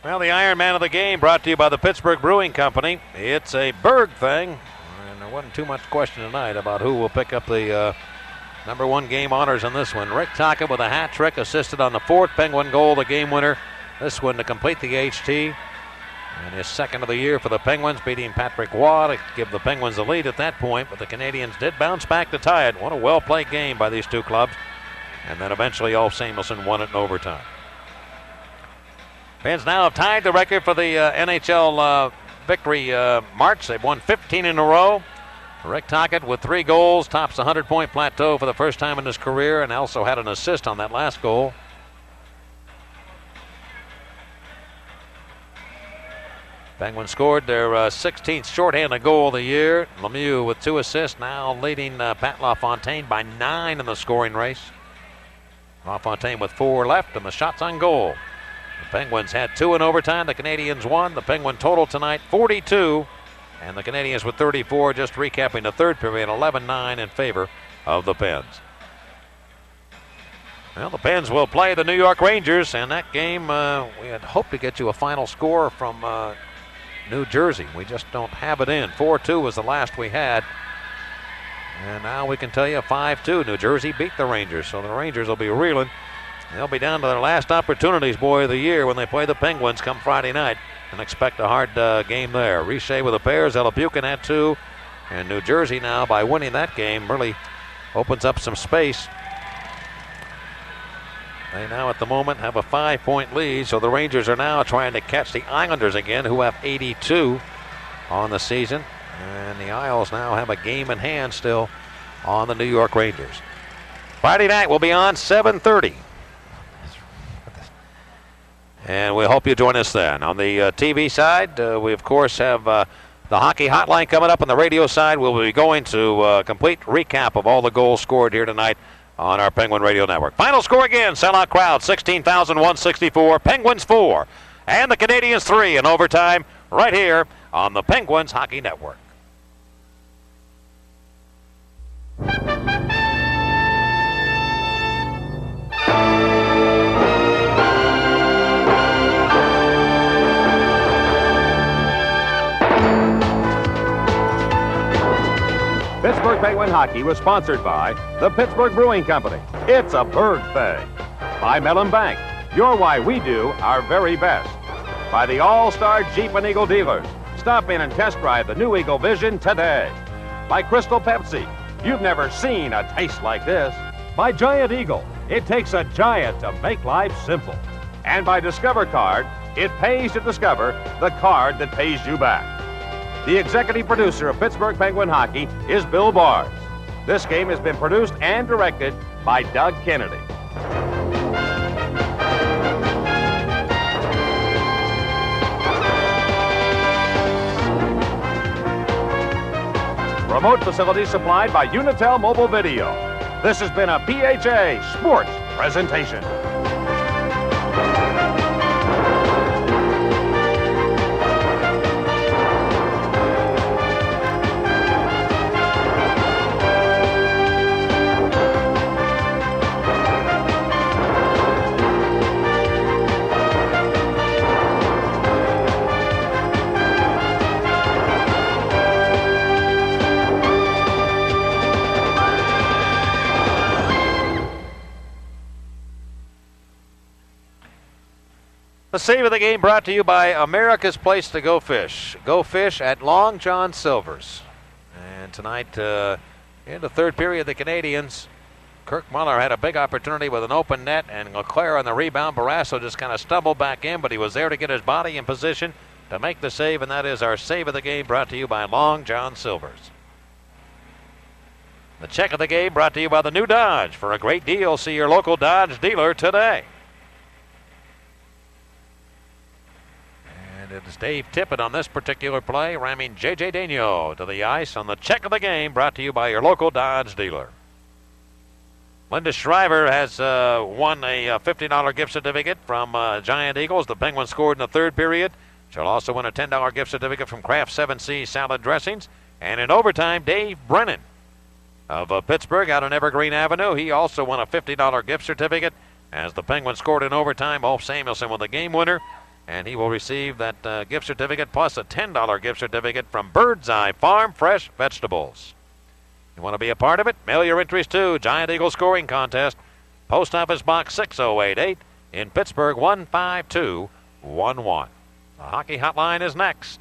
L: Well, the Iron Man of the game brought to you by the Pittsburgh Brewing Company. It's a Berg thing. There wasn't too much question tonight about who will pick up the number one game honors in this one. Rick Tocchet with a hat trick, assisted on the fourth Penguin goal, the game winner. This one to complete the HT. And his second of the year for the Penguins, beating Patrick Waugh to give the Penguins the lead at that point, but the Canadiens did bounce back to tie it. What a well-played game by these two clubs. And then eventually Ulf Samuelsson won it in overtime. Pens now have tied the record for the NHL victory march. They've won 15 in a row. Rick Tocchet with 3 goals tops the 100-point plateau for the first time in his career, and also had an assist on that last goal. Penguins scored their 16th shorthanded goal of the year. Lemieux with 2 assists, now leading Pat LaFontaine by 9 in the scoring race. LaFontaine with 4 left, and the shots on goal. The Penguins had 2 in overtime. The Canadiens won. The Penguin total tonight 42, and the Canadiens with 34. Just recapping the third period, 11-9 in favor of the Pens. Well, the Pens will play the New York Rangers, and that game we had hoped to get you a final score from New Jersey. We just don't have it in. 4-2 was the last we had. And now we can tell you 5-2. New Jersey beat the Rangers, so the Rangers will be reeling. They'll be down to their last opportunities, boy, of the year when they play the Penguins come Friday night, and expect a hard game there. Richer with the Bears, Ella Buchan had 2, and New Jersey now, by winning that game, really opens up some space. They now at the moment have a 5-point lead, so the Rangers are now trying to catch the Islanders again, who have 82 on the season. And the Isles now have a game in hand still on the New York Rangers. Friday night will be on 7:30. And we hope you join us then. On the TV side, we of course have the hockey hotline coming up. On the radio side, we'll be going to a complete recap of all the goals scored here tonight on our Penguin Radio Network. Final score again, sellout crowd, 16,164, Penguins 4, and the Canadiens 3 in overtime right here on the Penguins Hockey Network.
N: Pittsburgh Penguin Hockey was sponsored by the Pittsburgh Brewing Company. It's a bird thing. By Mellon Bank. You're why we do our very best. By the All-Star Jeep and Eagle dealers. Stop in and test drive the new Eagle Vision today. By Crystal Pepsi. You've never seen a taste like this. By Giant Eagle. It takes a giant to make life simple. And by Discover Card. It pays to discover the card that pays you back. The executive producer of Pittsburgh Penguin Hockey is Bill Bars. This game has been produced and directed by Doug Kennedy. Remote facility supplied by Unitel Mobile Video. This has been a PHA Sports presentation.
L: The save of the game brought to you by America's Place to Go Fish. Go fish at Long John Silver's. And tonight, in the third period, the Canadiens, Kirk Muller had a big opportunity with an open net, and Leclerc on the rebound. Barrasso just kind of stumbled back in, but he was there to get his body in position to make the save, and that is our save of the game brought to you by Long John Silver's. The check of the game brought to you by the new Dodge. For a great deal, see your local Dodge dealer today. And it's Dave Tippett on this particular play, ramming J.J. Daigneault to the ice on the check of the game, brought to you by your local Dodge dealer. Linda Shriver has won a $50 gift certificate from Giant Eagles. The Penguins scored in the third period. She'll also win a $10 gift certificate from Kraft 7C Salad Dressings. And in overtime, Dave Brennan of Pittsburgh out on Evergreen Avenue. He also won a $50 gift certificate. As the Penguins scored in overtime, Ulf Samuelsson with the game winner. And he will receive that gift certificate plus a $10 gift certificate from Birdseye Farm Fresh Vegetables. You want to be a part of it? Mail your entries to Giant Eagle Scoring Contest, Post Office Box 6088 in Pittsburgh 15211. The Hockey Hotline is next.